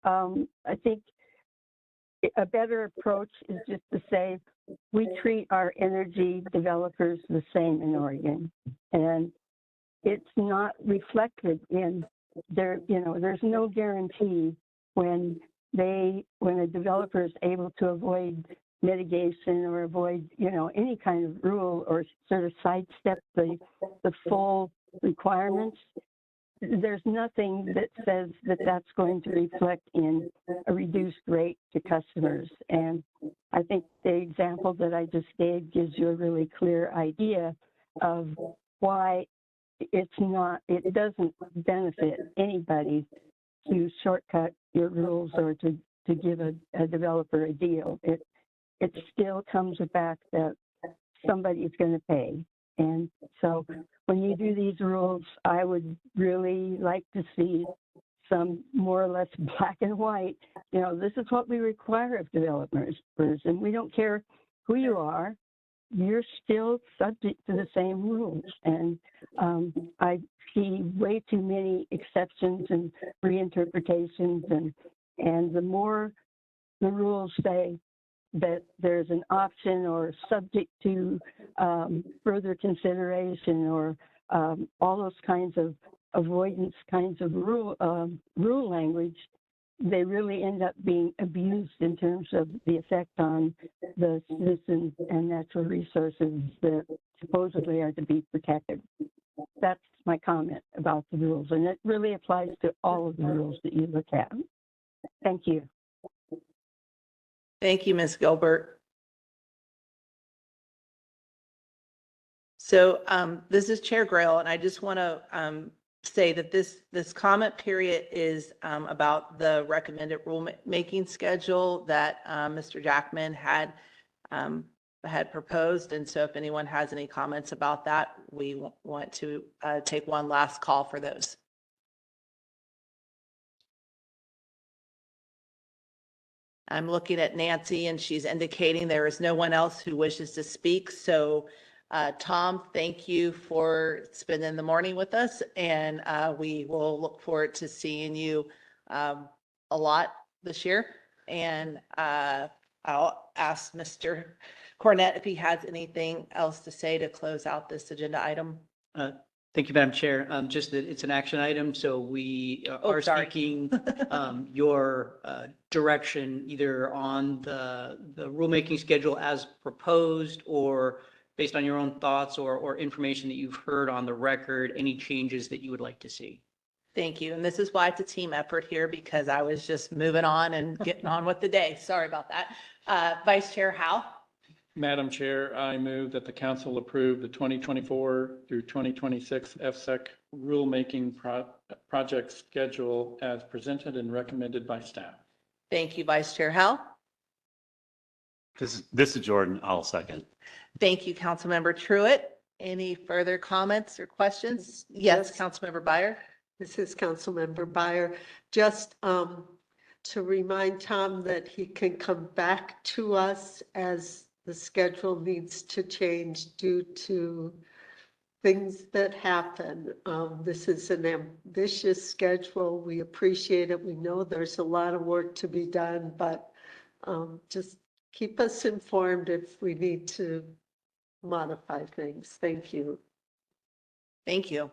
I think a better approach is just to say, we treat our energy developers the same in Oregon. And it's not reflected in their, there's no guarantee when a developer is able to avoid mitigation or avoid, any kind of rule or sort of sidestep the full requirements. There's nothing that says that that's going to reflect in a reduced rate to customers. And I think the example that I just gave gives you a really clear idea of why it doesn't benefit anybody to shortcut your rules or to give a developer a deal. It still comes back that somebody is going to pay. And so when you do these rules, I would really like to see some more or less black and white. This is what we require of developers, and we don't care who you are. You're still subject to the same rules. And I see way too many exceptions and reinterpretations. And the more the rules say that there's an option or subject to further consideration or all those kinds of avoidance kinds of rule language, they really end up being abused in terms of the effect on the citizens and natural resources that supposedly are to be protected. That's my comment about the rules, and it really applies to all of the rules that you look at. Thank you. Thank you, Ms. Gilbert. So this is Chair Grail, and I just want to say that this comment period is about the recommended rulemaking schedule that Mr. Jackman had proposed. And so if anyone has any comments about that, we want to take one last call for those. I'm looking at Nancy, and she's indicating there is no one else who wishes to speak. So Tom, thank you for spending the morning with us, and we will look forward to seeing you a lot this year. And I'll ask Mr. Cornett if he has anything else to say to close out this agenda item. Thank you, Madam Chair. Just that it's an action item, so we are sorry. seeking your direction either on the rulemaking schedule as proposed or based on your own thoughts or information that you've heard on the record, any changes that you would like to see. Thank you. And this is why it's a team effort here, because I was just moving on and getting on with the day. Sorry about that. Vice Chair Howe. Madam Chair, I move that the council approve the 2024 through 2026 FSEC rulemaking project schedule as presented and recommended by staff. Thank you, Vice Chair Howe. This is Jordan. I'll second. Thank you, Councilmember Truitt. Any further comments or questions? Yes, Councilmember Byer. This is Councilmember Byer. Just to remind Tom that he can come back to us as the schedule needs to change due to things that happen. This is an ambitious schedule. We appreciate it. We know there's a lot of work to be done, but just keep us informed if we need to modify things. Thank you. Thank you.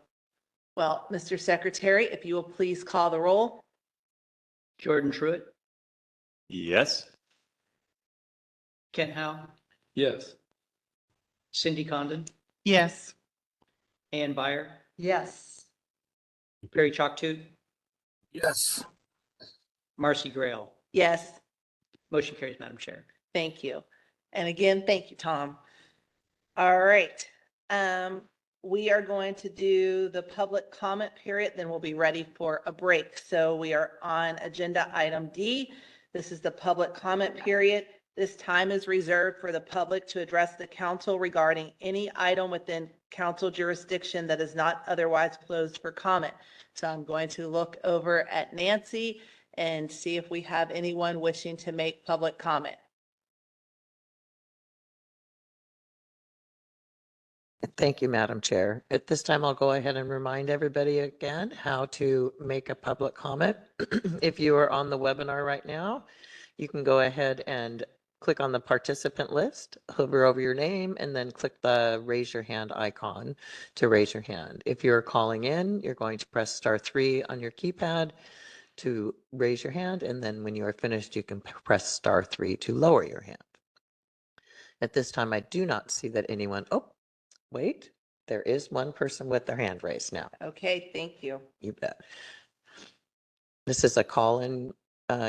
Well, Mr. Secretary, if you will please call the roll. Jordan Truitt, Yes. Kent Howe, Yes. Cindy Condon, Yes. Ann Byer, Yes. Perry Chalktoot, Yes. Marcy Grail. Yes, Motion carries, Madam Chair. thank you. And again, thank you, Tom. All right. We are going to do the public comment period, then we'll be ready for a break. So we are on agenda item D. This is the public comment period. This time is reserved for the public to address the council regarding any item within council jurisdiction that is not otherwise closed for comment. So I'm going to look over at Nancy and see if we have anyone wishing to make public comment. Thank you, Madam Chair. At this time, I'll go ahead and remind everybody again how to make a public comment. If you are on the webinar right now, you can go ahead and click on the participant list, hover over your name, and then click the raise your hand icon to raise your hand. If you're calling in, you're going to press *3 on your keypad to raise your hand, and then when you are finished, you can press *3 to lower your hand. At this time, I do not see that anyone, oh, wait, there is one person with their hand raised now. Okay, thank you. You bet. This is a call-in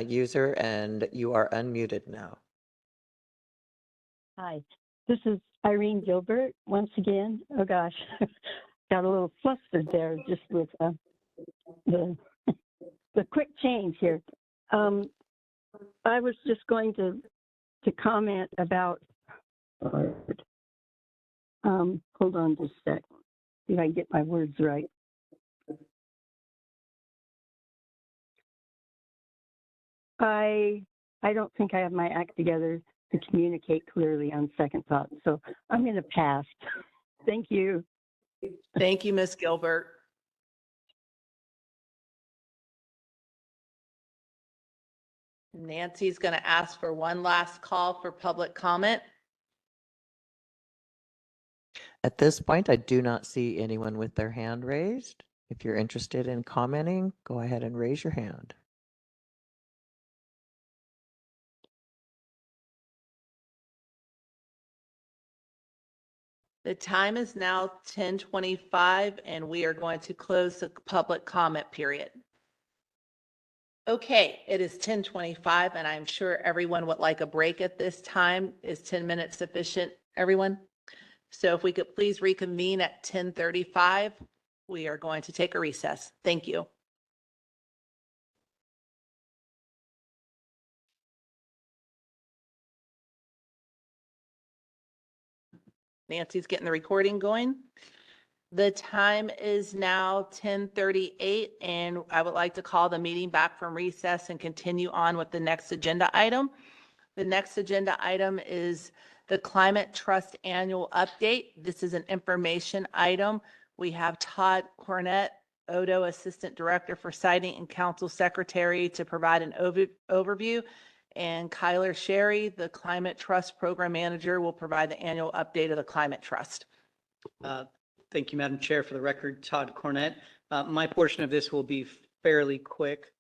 user, and you are unmuted now. Hi, this is Irene Gilbert once again. Oh gosh, got a little flustered there just with the quick change here. I was just going to comment about. Hold on just a sec. See if I can get my words right. I don't think I have my act together to communicate clearly on second thought, so I'm going to pass. Thank you. Thank you, Ms. Gilbert. Nancy's going to ask for one last call for public comment. At this point, I do not see anyone with their hand raised. If you're interested in commenting, go ahead and raise your hand. The time is now 10:25, and we are going to close the public comment period. Okay, it is 10:25, and I'm sure everyone would like a break at this time. Is 10 minutes sufficient, everyone? So if we could please reconvene at 10:35, we are going to take a recess. Thank you. Nancy's getting the recording going. The time is now 10:38, and I would like to call the meeting back from recess and continue on with the next agenda item. The next agenda item is the Climate Trust Annual Update. This is an information item. We have Todd Cornett, Odo Assistant Director for Siting and Council Secretary, to provide an overview. And Kyler Sherry, the Climate Trust Program Manager, will provide the annual update of the Climate Trust. Thank you, Madam Chair. For the record, Todd Cornett. My portion of this will be fairly quick,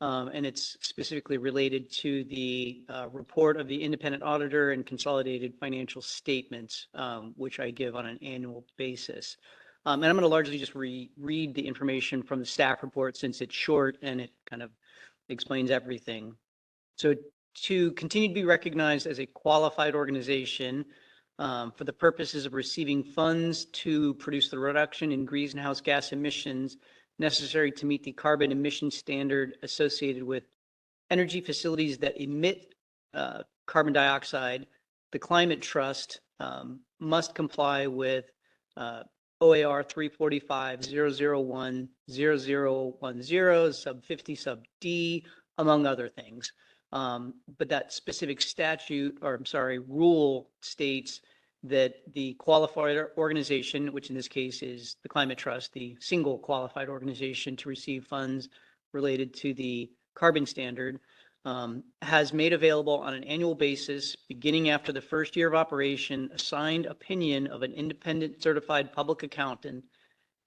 and it's specifically related to the report of the independent auditor and consolidated financial statements, which I give on an annual basis. And I'm going to largely just read the information from the staff report since it's short and it kind of explains everything. So to continue to be recognized as a qualified organization for the purposes of receiving funds to produce the reduction in greenhouse gas emissions necessary to meet the carbon emission standard associated with energy facilities that emit carbon dioxide, the Climate Trust must comply with OAR 345-001-0010, sub 50, sub D, among other things. But that specific rule states that the qualified organization, which in this case is the Climate Trust, the single qualified organization to receive funds related to the carbon standard, has made available on an annual basis, beginning after the first year of operation, a signed opinion of an independent certified public accountant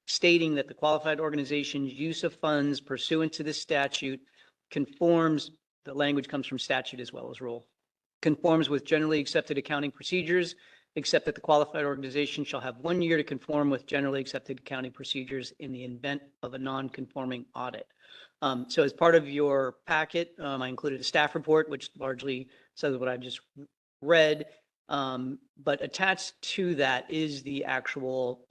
stating that the qualified organization's use of funds pursuant to this statute conforms, the language comes from statute as well as rule, conforms with generally accepted accounting procedures, except that the qualified organization shall have 1 year to conform with generally accepted accounting procedures in the event of a non-conforming audit. So as part of your packet, I included a staff report, which largely says what I've just read, but attached to that is the actual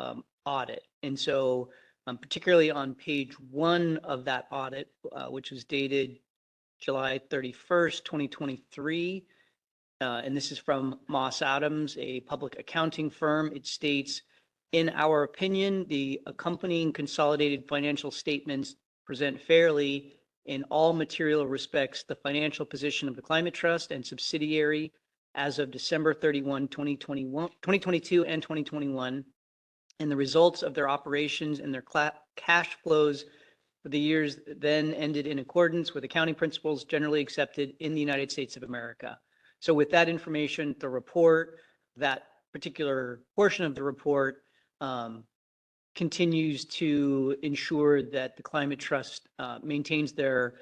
audit. And so particularly on page 1 of that audit, which was dated July 31st, 2023, and this is from Moss Adams, a public accounting firm. It states, in our opinion, the accompanying consolidated financial statements present fairly in all material respects the financial position of the Climate Trust and subsidiary as of December 31, 2022 and 2021, and the results of their operations and their cash flows for the years then ended in accordance with accounting principles generally accepted in the United States of America. So with that information, the report, that particular portion of the report continues to ensure that the Climate Trust maintains their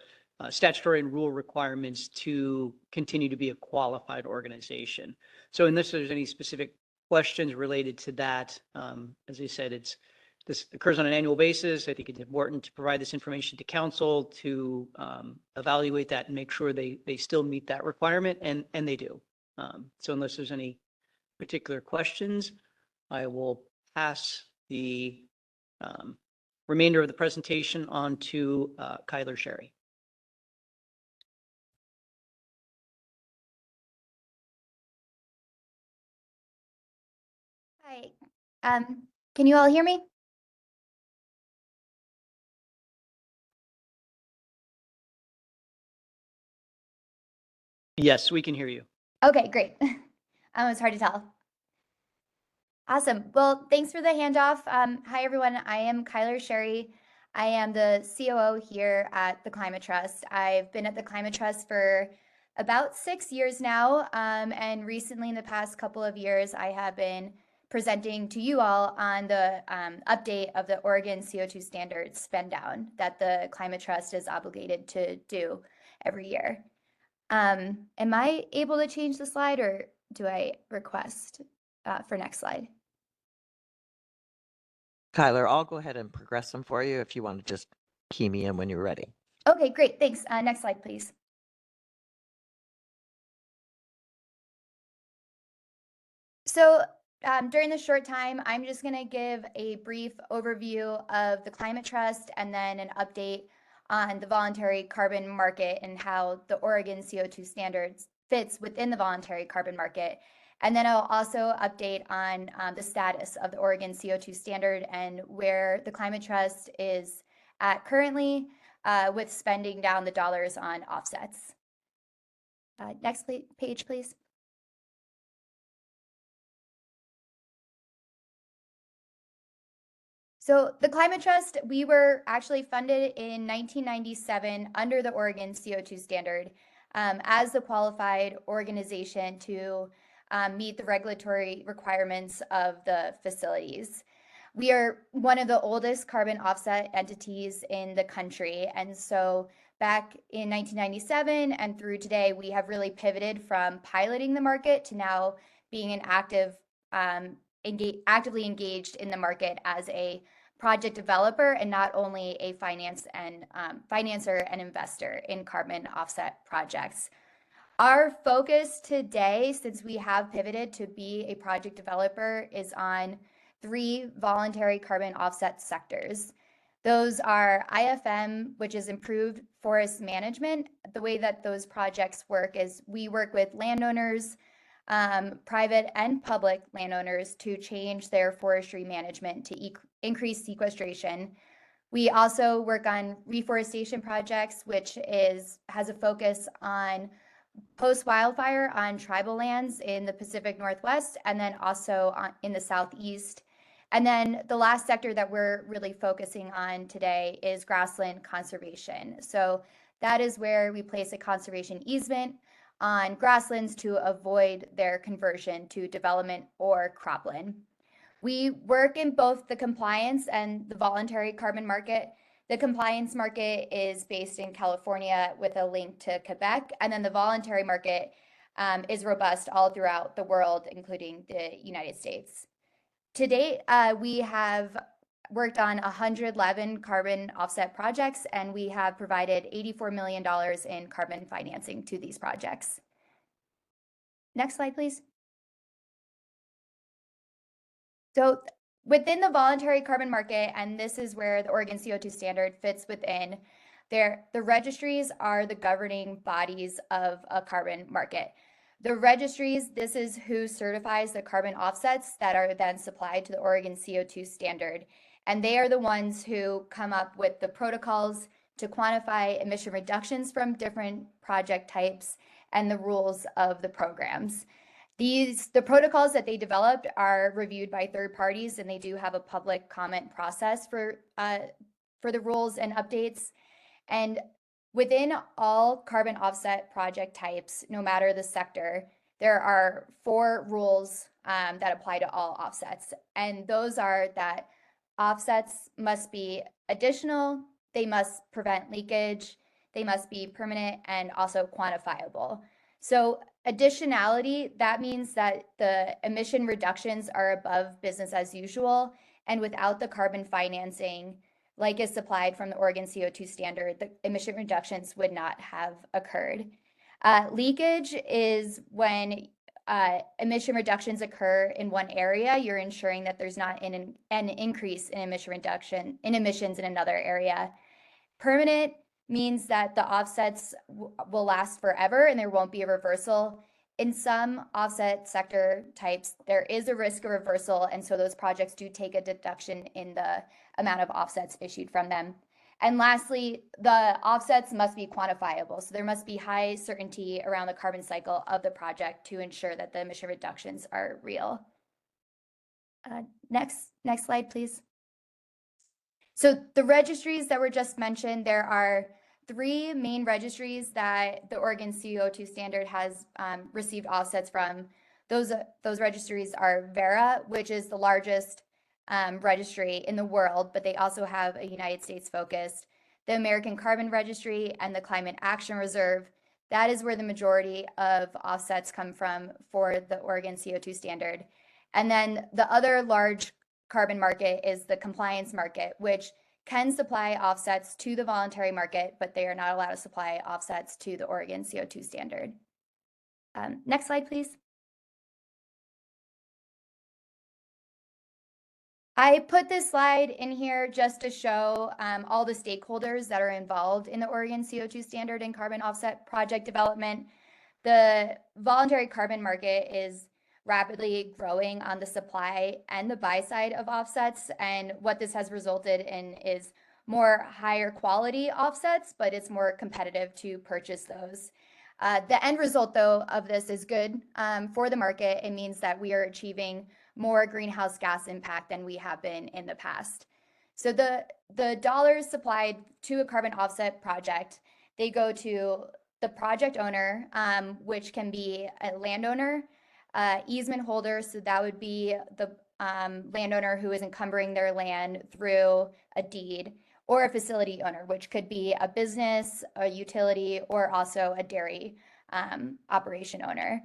statutory and rule requirements to continue to be a qualified organization. So unless there's any specific questions related to that, as I said, this occurs on an annual basis. I think it's important to provide this information to council to evaluate that and make sure they still meet that requirement, and they do. So unless there's any particular questions, I will pass the remainder of the presentation on to Kyler Sherry. Hi, can you all hear me? Yes, we can hear you. Okay, great. It's hard to tell. Awesome. Well, thanks for the handoff. Hi, everyone. I am Kyler Sherry. I am the COO here at the Climate Trust. I've been at the Climate Trust for about 6 years now. And recently, in the past couple of years, I have been presenting to you all on the update of the Oregon CO2 standards spend down that the Climate Trust is obligated to do every year. Am I able to change the slide, or do I request for next slide? Kyler, I'll go ahead and progress them for you if you want to just key me in when you're ready. Okay, great. Thanks. Next slide, please. So during this short time, I'm just going to give a brief overview of the Climate Trust and then an update on the voluntary carbon market and how the Oregon CO2 standards fits within the voluntary carbon market. And then I'll also update on the status of the Oregon CO2 standard and where the Climate Trust is at currently with spending down the dollars on offsets. Next page, please. So the Climate Trust, we were actually funded in 1997 under the Oregon CO2 standard as the qualified organization to meet the regulatory requirements of the facilities. We are one of the oldest carbon offset entities in the country. And so back in 1997 and through today, we have really pivoted from piloting the market to now being an actively engaged in the market as a project developer and not only a financer and investor in carbon offset projects. Our focus today, since we have pivoted to be a project developer, is on 3 voluntary carbon offset sectors. Those are IFM, which is improved forest management. The way that those projects work is we work with landowners, private and public landowners, to change their forestry management to increase sequestration. We also work on reforestation projects, which has a focus on post-wildfire on tribal lands in the Pacific Northwest and then also in the Southeast. And then the last sector that we're really focusing on today is grassland conservation. So that is where we place a conservation easement on grasslands to avoid their conversion to development or cropland. We work in both the compliance and the voluntary carbon market. The compliance market is based in California with a link to Quebec, and then the voluntary market is robust all throughout the world, including the United States. To date, we have worked on 111 carbon offset projects, and we have provided $84 million in carbon financing to these projects. Next slide, please. So within the voluntary carbon market, and this is where the Oregon CO2 standard fits within, the registries are the governing bodies of a carbon market. The registries, this is who certifies the carbon offsets that are then supplied to the Oregon CO2 standard. And they are the ones who come up with the protocols to quantify emission reductions from different project types and the rules of the programs. The protocols that they developed are reviewed by third parties, and they do have a public comment process for the rules and updates. And Within all carbon offset project types, no matter the sector, there are 4 rules that apply to all offsets. And those are that offsets must be additional, they must prevent leakage, they must be permanent, and also quantifiable. So additionality, that means that the emission reductions are above business as usual, and without the carbon financing, like is supplied from the Oregon CO2 standard, the emission reductions would not have occurred. Leakage is when emission reductions occur in one area, you're ensuring that there's not an increase in emissions in another area. Permanent means that the offsets will last forever and there won't be a reversal. In some offset sector types, there is a risk of reversal, and so those projects do take a deduction in the amount of offsets issued from them. And lastly, the offsets must be quantifiable. So there must be high certainty around the carbon cycle of the project to ensure that the emission reductions are real. Next slide, please. So the registries that were just mentioned, there are 3 main registries that the Oregon CO2 standard has received offsets from. Those registries are Verra, which is the largest registry in the world, but they also have a United States focused, the American Carbon Registry, and the Climate Action Reserve. That is where the majority of offsets come from for the Oregon CO2 standard. And then the other large carbon market is the compliance market, which can supply offsets to the voluntary market, but they are not allowed to supply offsets to the Oregon CO2 standard. Next slide, please. I put this slide in here just to show all the stakeholders that are involved in the Oregon CO2 standard and carbon offset project development. The voluntary carbon market is rapidly growing on the supply and the buy side of offsets. And what this has resulted in is more higher quality offsets, but it's more competitive to purchase those. The end result, though, of this is good for the market. It means that we are achieving more greenhouse gas impact than we have been in the past. So the dollars supplied to a carbon offset project, they go to the project owner, which can be a landowner, easement holder, so that would be the landowner who is encumbering their land through a deed, or a facility owner, which could be a business, a utility, or also a dairy operation owner.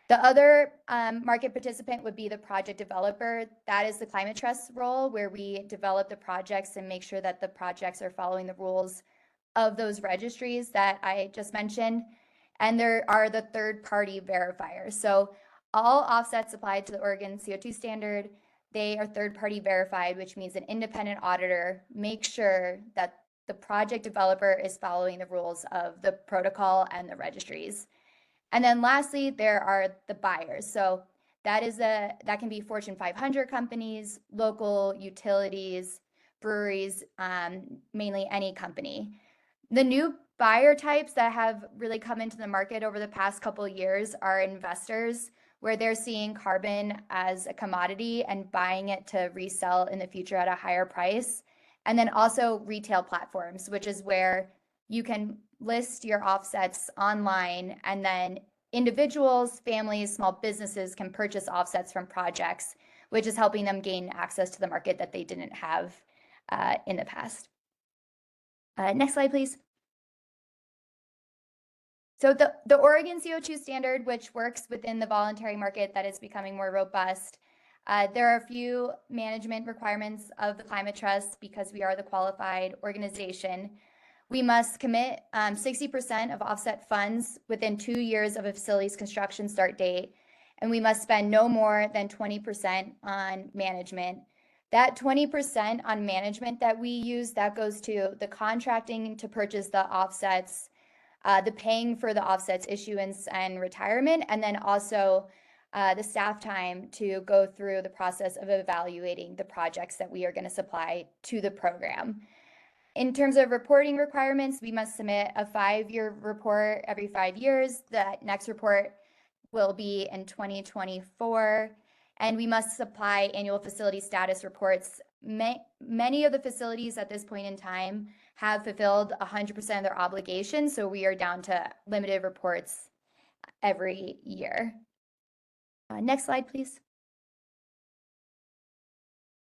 The other market participant would be the project developer. That is the Climate Trust role, where we develop the projects and make sure that the projects are following the rules of those registries that I just mentioned. And there are the third-party verifiers. So all offsets applied to the Oregon CO2 standard, they are third-party verified, which means an independent auditor makes sure that the project developer is following the rules of the protocol and the registries. And then lastly, there are the buyers. So that can be Fortune 500 companies, local utilities, breweries, mainly any company. The new buyer types that have really come into the market over the past couple of years are investors, where they're seeing carbon as a commodity and buying it to resell in the future at a higher price. And then also retail platforms, which is where you can list your offsets online, and then individuals, families, small businesses can purchase offsets from projects, which is helping them gain access to the market that they didn't have in the past. Next slide, please. So the Oregon CO2 standard, which works within the voluntary market that is becoming more robust, there are a few management requirements of the Climate Trust because we are the qualified organization. We must commit 60% of offset funds within 2 years of a facility's construction start date, and we must spend no more than 20% on management. That 20% on management that we use, that goes to the contracting to purchase the offsets, the paying for the offsets issuance and retirement, and then also the staff time to go through the process of evaluating the projects that we are going to supply to the program. In terms of reporting requirements, we must submit a 5-year report every 5 years. That next report will be in 2024. And we must supply annual facility status reports many of the facilities at this point in time have fulfilled 100% of their obligations, so we are down to limited reports every year. Next slide, please.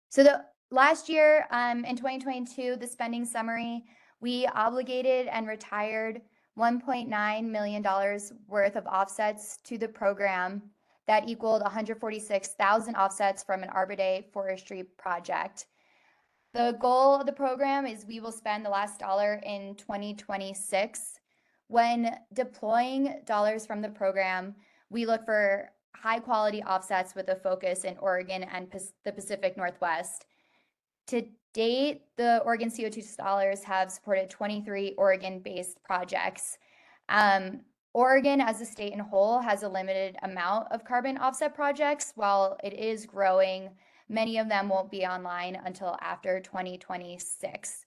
So the last year, in 2022, the spending summary, we obligated and retired $1.9 million worth of offsets to the program. That equaled 146,000 offsets from an Arbor Day forestry project. The goal of the program is we will spend the last dollar in 2026. When deploying dollars from the program, we look for high quality offsets with a focus in Oregon and the Pacific Northwest. To date, the Oregon CO2 dollars have supported 23 Oregon-based projects. Oregon as a state and whole has a limited amount of carbon offset projects. While it is growing, many of them won't be online until after 2026.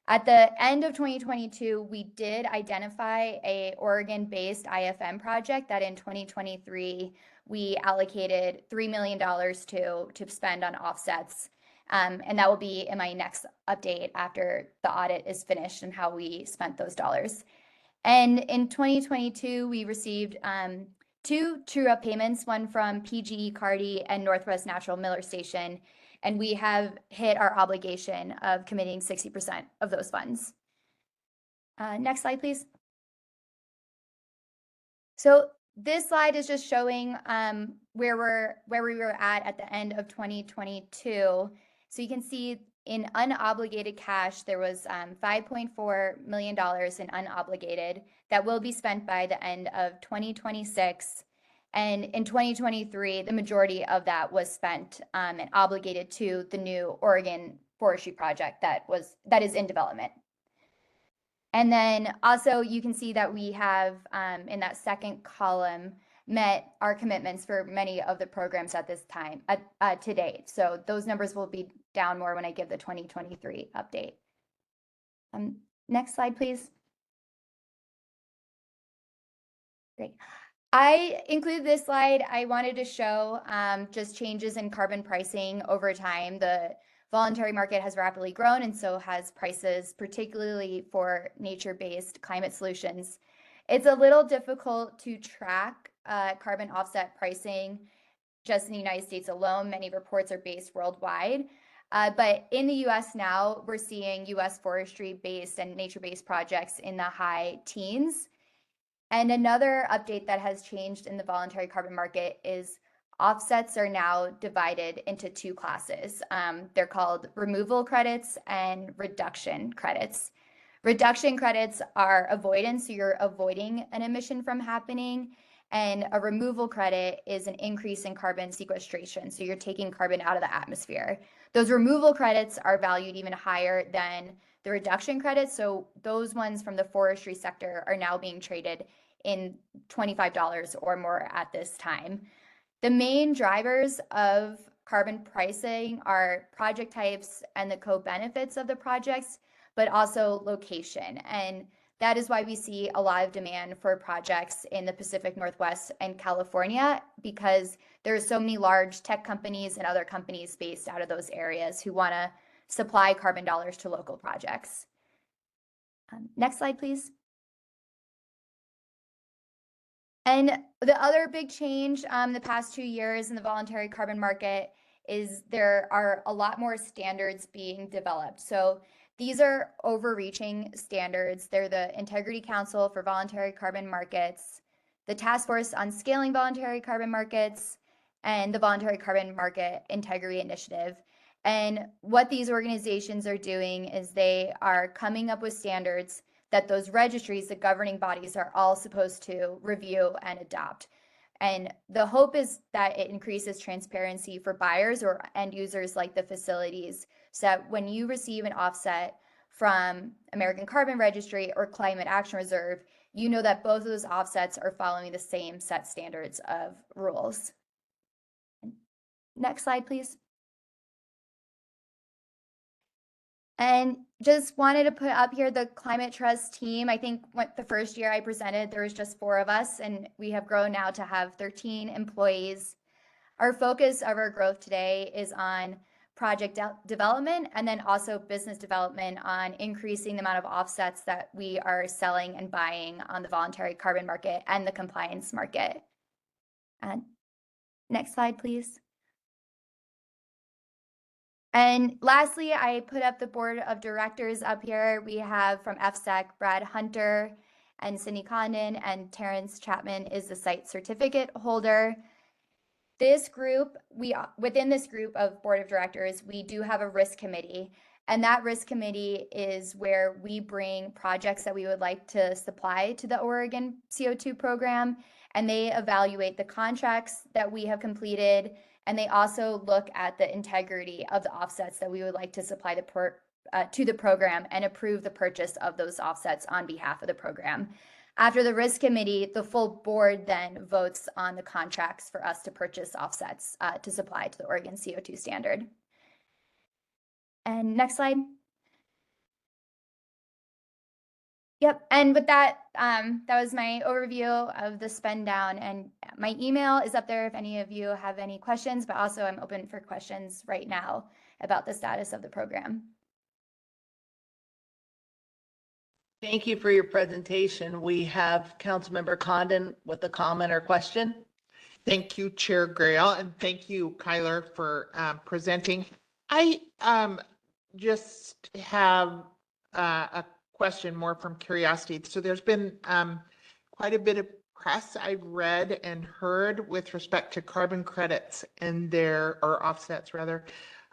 At the end of 2022, we did identify a Oregon-based IFM project that in 2023, we allocated $3 million to spend on offsets. And that will be in my next update after the audit is finished and how we spent those dollars. And in 2022, we received 2 true-up payments, one from PGE Carty and Northwest Natural Miller Station, and we have hit our obligation of committing 60% of those funds. Next slide, please. So this slide is just showing where we were at the end of 2022. So you can see in unobligated cash, there was $5.4 million in unobligated that will be spent by the end of 2026. And in 2023, the majority of that was spent and obligated to the new Oregon forestry project that is in development. And then also you can see that we have in that second column met our commitments for many of the programs at this time to date. So those numbers will be down more when I give the 2023 update. Next slide, please. Great. I included this slide. I wanted to show just changes in carbon pricing over time. The voluntary market has rapidly grown, and so has prices, particularly for nature-based climate solutions. It's a little difficult to track carbon offset pricing just in the United States alone. Many reports are based worldwide. But in the US now, we're seeing US forestry-based and nature-based projects in the high teens. And another update that has changed in the voluntary carbon market is offsets are now divided into 2 classes. They're called removal credits and reduction credits. Reduction credits are avoidance, so you're avoiding an emission from happening. And a removal credit is an increase in carbon sequestration, so you're taking carbon out of the atmosphere. Those removal credits are valued even higher than the reduction credits, so those ones from the forestry sector are now being traded in $25 or more at this time. The main drivers of carbon pricing are project types and the co-benefits of the projects, but also location. And that is why we see a lot of demand for projects in the Pacific Northwest and California, because there are so many large tech companies and other companies based out of those areas who want to supply carbon dollars to local projects. Next slide, please. And the other big change the past 2 years in the voluntary carbon market is there are a lot more standards being developed. So these are overreaching standards. They're the Integrity Council for Voluntary Carbon Markets, the Task Force on Scaling Voluntary Carbon Markets, and the Voluntary Carbon Market Integrity Initiative. And what these organizations are doing is they are coming up with standards that those registries, the governing bodies, are all supposed to review and adopt. And the hope is that it increases transparency for buyers or end users like the facilities, so that when you receive an offset from American Carbon Registry or Climate Action Reserve, you know that both of those offsets are following the same set standards of rules. Next slide, please. And just wanted to put up here the Climate Trust team. I think the first year I presented, there was just 4 of us, and we have grown now to have 13 employees. Our focus of our growth today is on project development, and then also business development on increasing the amount of offsets that we are selling and buying on the voluntary carbon market and the compliance market. And next slide, please. And lastly, I put up the board of directors up here. We have from FSEC, Brad Hunter and Cindy Condon, and Terrence Chapman is the site certificate holder. This group, within this group of board of directors, we do have a risk committee. And that risk committee is where we bring projects that we would like to supply to the Oregon CO2 program. And they evaluate the contracts that we have completed. And they also look at the integrity of the offsets that we would like to supply to the program and approve the purchase of those offsets on behalf of the program. After the risk committee, the full board then votes on the contracts for us to purchase offsets to supply to the Oregon CO2 standard. And next slide. Yep, and with that, that was my overview of the spend down, and my email is up there if any of you have any questions, but also I'm open for questions right now about the status of the program. Thank you for your presentation. We have Councilmember Condon with a comment or question. Thank you, Chair Grail, and thank you, Kyler, for presenting. I just have a question more from curiosity. So there's been quite a bit of press I've read and heard with respect to carbon credits and or offsets rather,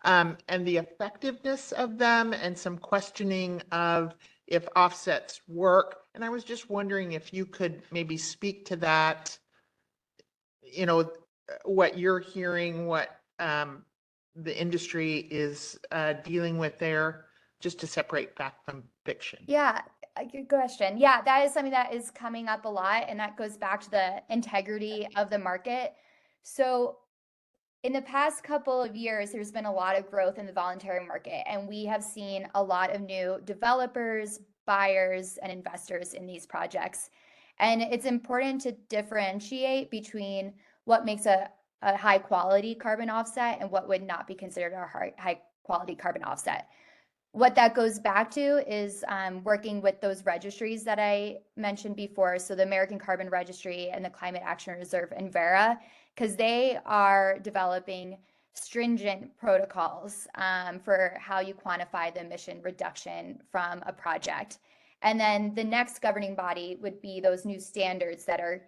and the effectiveness of them and some questioning of if offsets work. And I was just wondering if you could maybe speak to that, you know, what you're hearing, what the industry is dealing with there, just to separate fact from fiction. Yeah, a good question. Yeah, that is something that is coming up a lot, and that goes back to the integrity of the market. So in the past couple of years, there's been a lot of growth in the voluntary market, and we have seen a lot of new developers, buyers, and investors in these projects. And it's important to differentiate between what makes a high quality carbon offset and what would not be considered a high quality carbon offset. What that goes back to is working with those registries that I mentioned before. So the American Carbon Registry and the Climate Action Reserve and Verra, because they are developing stringent protocols for how you quantify the emission reduction from a project. And then the next governing body would be those new standards that are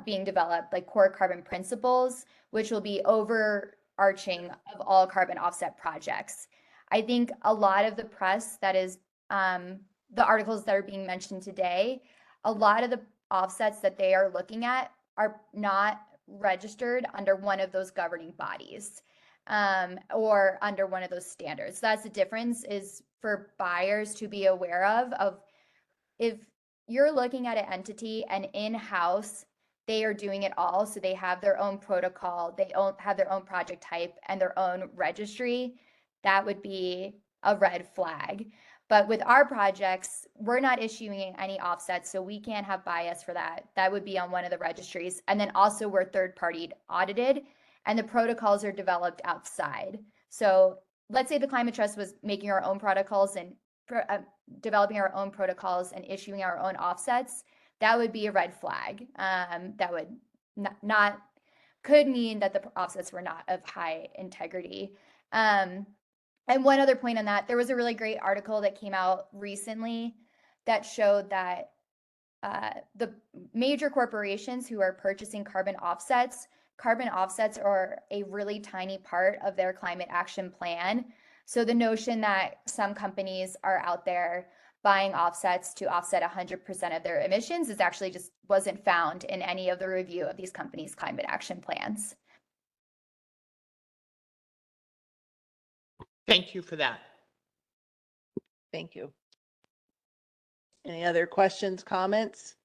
being developed, like core carbon principles, which will be overarching of all carbon offset projects. I think a lot of the press that is the articles that are being mentioned today, a lot of the offsets that they are looking at are not registered under one of those governing bodies or under one of those standards. So that's the difference, is for buyers to be aware of if you're looking at an entity and in-house, they are doing it all. So they have their own protocol, they have their own project type and their own registry. That would be a red flag. But with our projects, we're not issuing any offsets, so we can't have bias for that. That would be on one of the registries. And then also we're third-party audited, and the protocols are developed outside. So let's say the Climate Trust was making our own protocols and developing our own protocols and issuing our own offsets. That would be a red flag. That would could mean that the offsets were not of high integrity. And one other point on that, there was a really great article that came out recently that showed that the major corporations who are purchasing carbon offsets are a really tiny part of their climate action plan. So the notion that some companies are out there buying offsets to offset 100% of their emissions is actually just wasn't found in any of the review of these companies' climate action plans. Thank you for that. Thank you. Any other questions, comments?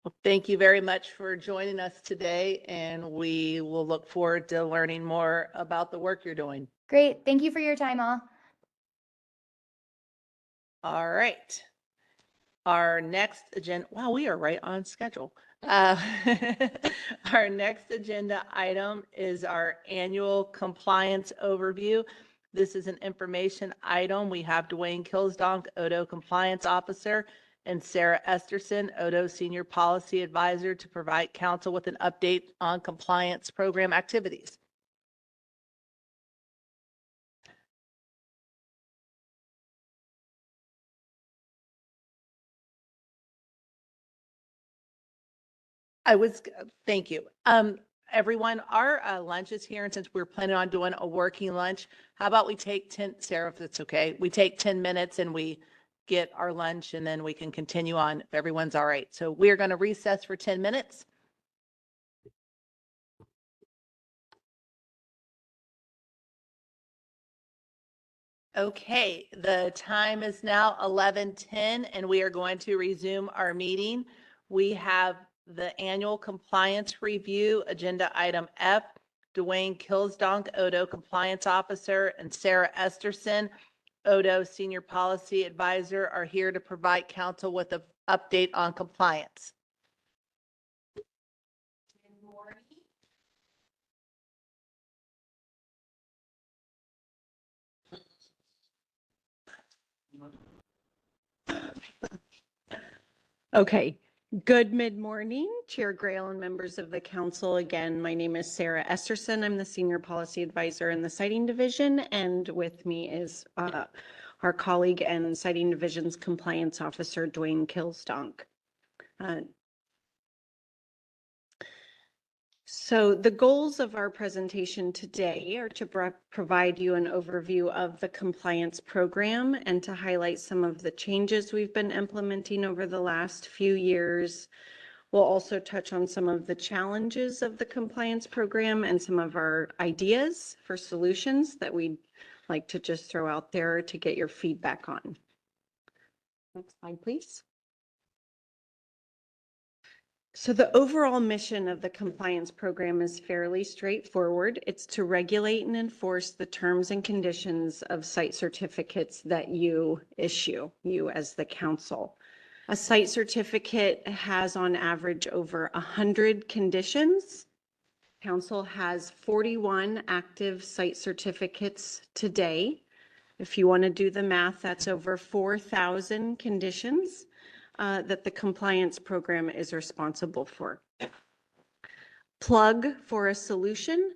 Well, thank you very much for joining us today, and we will look forward to learning more about the work you're doing. Great. Thank you for your time, all. All right. Our next agenda, wow, we are right on schedule. Uh, Our next agenda item is our annual compliance overview. This is an information item. We have Dwayne Kilsdonk, Odo Compliance Officer, and Sarah Esterson, Odo Senior Policy Advisor, to provide council with an update on compliance program activities. Thank you. Everyone, our lunch is here, and since we're planning on doing a working lunch, how about we take 10, Sarah, if it's okay, we take 10 minutes and we get our lunch and then we can continue on if everyone's all right. So we're going to recess for 10 minutes. Okay, the time is now 11:10 and we are going to resume our meeting. We have the annual compliance review, agenda item F. Dwayne Kilsdonk, Odo Compliance Officer, and Sarah Esterson, Odo Senior Policy Advisor, are here to provide council with an update on compliance. Good morning. Okay. Good mid-morning, Chair Grail and members of the council. Again, my name is Sarah Esterson. I'm the Senior Policy Advisor in the Siting Division, and with me is our colleague and Siting Division's Compliance Officer, Dwayne Kilsdonk. So the goals of our presentation today are to provide you an overview of the compliance program and to highlight some of the changes we've been implementing over the last few years. We'll also touch on some of the challenges of the compliance program and some of our ideas for solutions that we'd like to just throw out there to get your feedback on. Next slide, please. So the overall mission of the compliance program is fairly straightforward. It's to regulate and enforce the terms and conditions of site certificates that you issue, you as the council. A site certificate has on average over 100 conditions. Council has 41 active site certificates today. If you want to do the math, that's over 4,000 conditions that the compliance program is responsible for. Plug for a solution.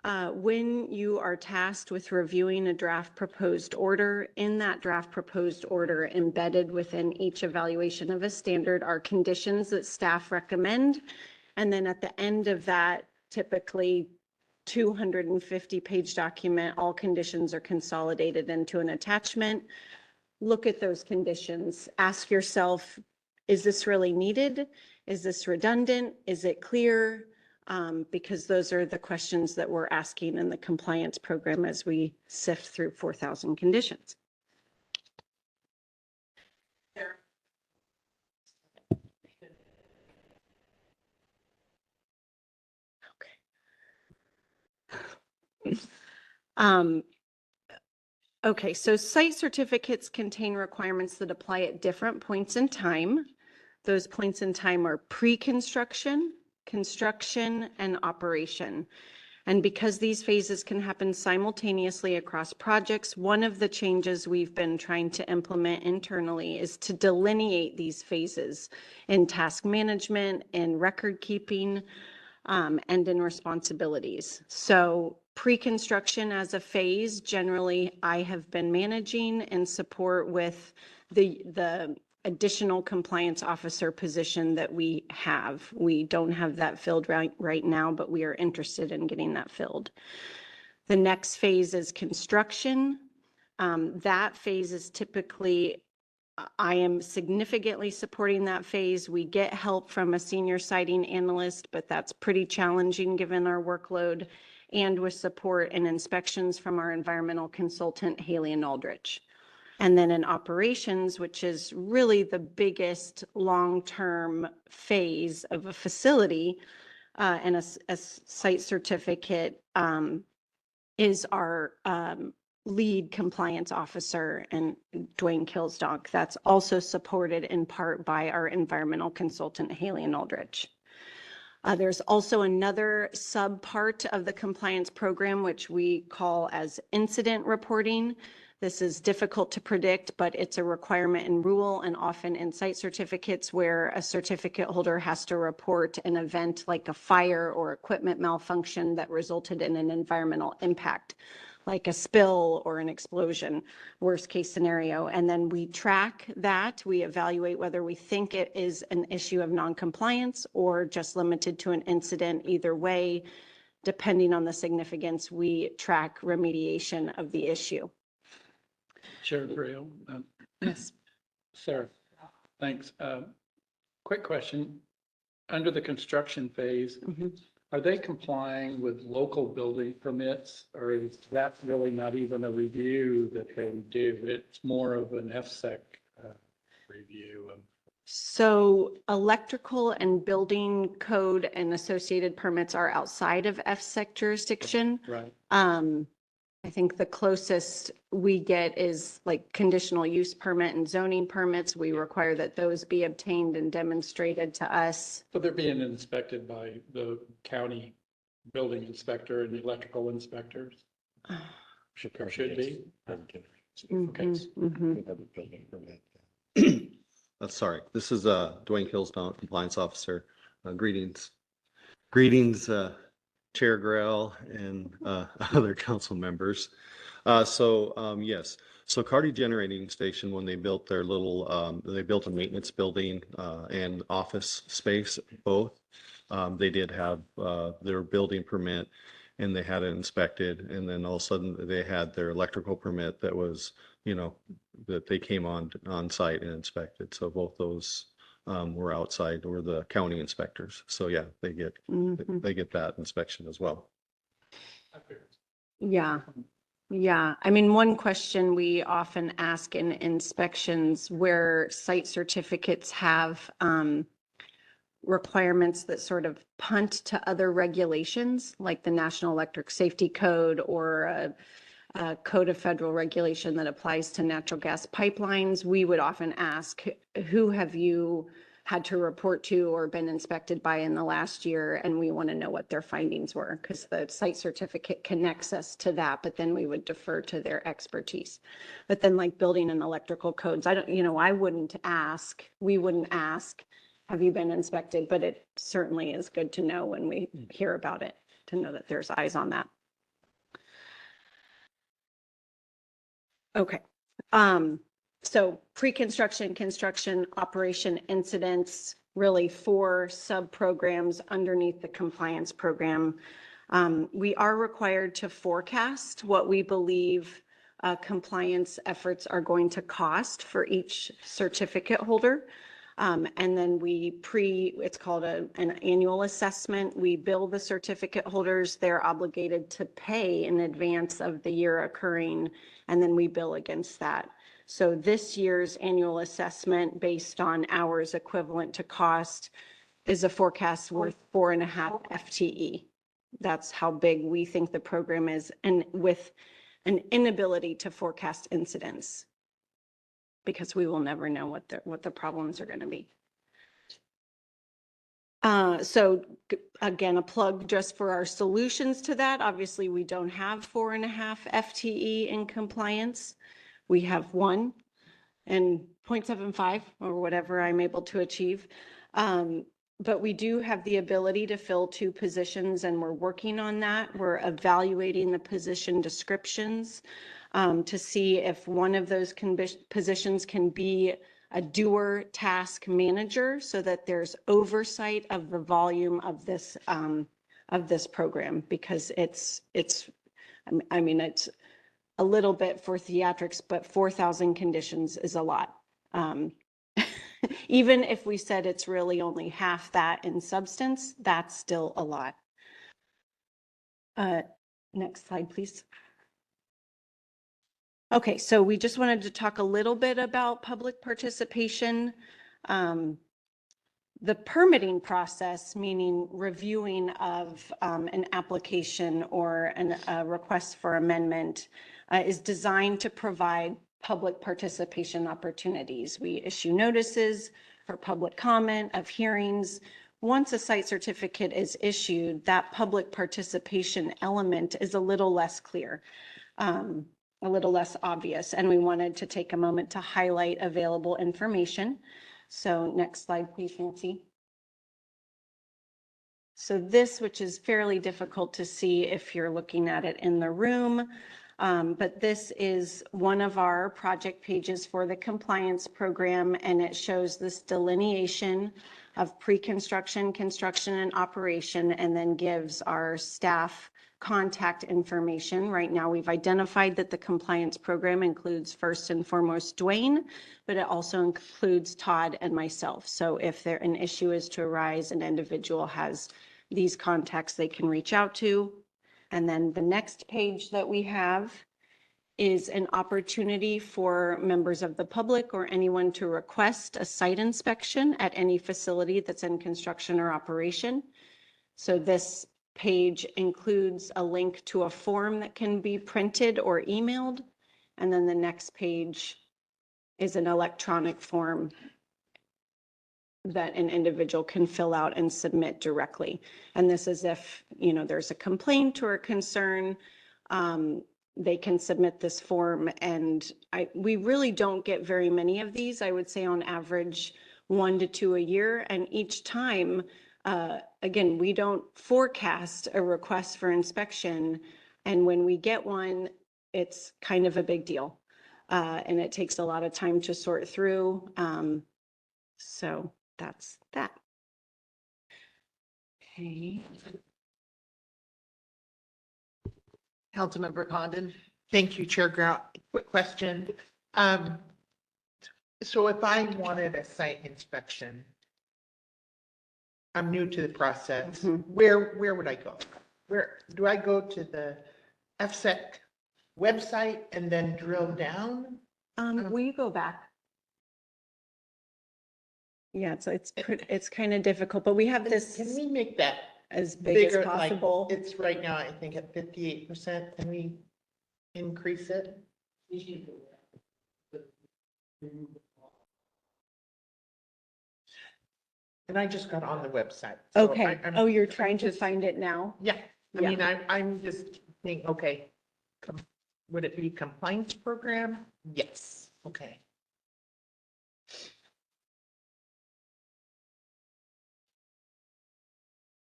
When you are tasked with reviewing a draft proposed order, in that draft proposed order, embedded within each evaluation of a standard, are conditions that staff recommend. And then at the end of that, typically 250-page document, all conditions are consolidated into an attachment. Look at those conditions. Ask yourself, is this really needed? Is this redundant? Is it clear? Because those are the questions that we're asking in the compliance program as we sift through 4,000 conditions. Okay. Okay, so site certificates contain requirements that apply at different points in time. Those points in time are pre-construction, construction, and operation. And because these phases can happen simultaneously across projects, one of the changes we've been trying to implement internally is to delineate these phases in task management, in record keeping, and in responsibilities. So pre-construction as a phase, generally I have been managing in support with the additional compliance officer position that we have. We don't have that filled right now, but we are interested in getting that filled. The next phase is construction. That phase is typically, I am significantly supporting that phase. We get help from a senior siting analyst, but that's pretty challenging given our workload, and with support and inspections from our environmental consultant, Haley and Aldrich. And then in operations, which is really the biggest long-term phase of a facility, and a site certificate is our lead compliance officer, and Dwayne Kilsdonk. That's also supported in part by our environmental consultant, Haley and Aldrich. There's also another subpart of the compliance program, which we call as incident reporting. This is difficult to predict, but it's a requirement in rule and often in site certificates where a certificate holder has to report an event like a fire or equipment malfunction that resulted in an environmental impact, like a spill or an explosion, worst case scenario. And then we track that. We evaluate whether we think it is an issue of noncompliance or just limited to an incident. Either way, depending on the significance, we track remediation of the issue. Chair Grill. Yes. Sarah, thanks. Quick question. Under the construction phase, are they complying with local building permits, or is that really not even a review that they do? It's more of an FSEC review. So electrical and building code and associated permits are outside of FSEC jurisdiction. Right. I think the closest we get is like conditional use permit and zoning permits. We require that those be obtained and demonstrated to us. So they're being inspected by the county building inspector and the electrical inspectors? Should be. Okay. Sorry, this is Dwayne Hillsbaum, Compliance Officer. Greetings. Greetings, Chair Grail and other council members. Yes, so Carty Generating Station, when they built their little, they built a maintenance building and office space, both. They did have their building permit and they had it inspected. And then all of a sudden they had their electrical permit that was, that they came on site and inspected. So both those were outside, or the county inspectors. So yeah, they get that inspection as well. Yeah. Yeah. I mean, one question we often ask in inspections where site certificates have requirements that sort of punt to other regulations, like the National Electric Safety Code or a code of federal regulation that applies to natural gas pipelines, we would often ask, who have you had to report to or been inspected by in the last year? And we want to know what their findings were, because the site certificate connects us to that, but then we would defer to their expertise. But then like building and electrical codes, I wouldn't ask, we wouldn't ask, have you been inspected? But it certainly is good to know when we hear about it, to know that there's eyes on that. Okay. So pre-construction, construction, operation, incidents, really 4 sub-programs underneath the compliance program. We are required to forecast what we believe compliance efforts are going to cost for each certificate holder. And then it's called an annual assessment. We bill the certificate holders. They're obligated to pay in advance of the year occurring, and then we bill against that. So this year's annual assessment based on hours equivalent to cost is a forecast worth 4.5 FTE. That's how big we think the program is, and with an inability to forecast incidents, because we will never know what the problems are going to be. So again, a plug just for our solutions to that. Obviously, we don't have 4.5 FTE in compliance. We have 1 and 0.75 or whatever I'm able to achieve. But we do have the ability to fill 2 positions, and we're working on that. We're evaluating the position descriptions to see if one of those positions can be a doer task manager, so that there's oversight of the volume of this program, because it's a little bit for theatrics, but 4,000 conditions is a lot. Even if we said it's really only half that in substance, that's still a lot. Next slide, please. Okay, so we just wanted to talk a little bit about public participation. The permitting process, meaning reviewing of an application or a request for amendment, is designed to provide public participation opportunities. We issue notices for public comment of hearings. once a site certificate is issued, that public participation element is a little less clear, a little less obvious. And we wanted to take a moment to highlight available information. So next slide, please, Nancy. So this, which is fairly difficult to see if you're looking at it in the room, but this is one of our project pages for the compliance program, and it shows this delineation of pre-construction, construction, and operation, and then gives our staff contact information. Right now, we've identified that the compliance program includes first and foremost Dwayne, but it also includes Todd and myself. So if there an issue is to arise, an individual has these contacts they can reach out to. And then the next page that we have is an opportunity for members of the public or anyone to request a site inspection at any facility that's in construction or operation. So this page includes a link to a form that can be printed or emailed. And then the next page is an electronic form that an individual can fill out and submit directly. And this is if, you know, there's a complaint or a concern, they can submit this form. And we really don't get very many of these. I would say on average 1 to 2 a year. And each time, again, we don't forecast a request for inspection. And when we get one, it's kind of a big deal. And it takes a lot of time to sort through. So that's that. Okay. Councilmember Condon. Thank you, Chair Grout. Quick question. So if I wanted a site inspection, I'm new to the process. Where would I go? Where do I go to the FSEC website and then drill down? Will you go back? Yeah, so it's kind of difficult, but we have this. Can we make that as big bigger? as possible? Like, it's right now, I think at 58%. Can we increase it? And I just got on the website. So Okay. I'm You're trying to find it now? Yeah, I Yeah. mean, I'm just thinking, okay, would it be compliance program? Yes, okay.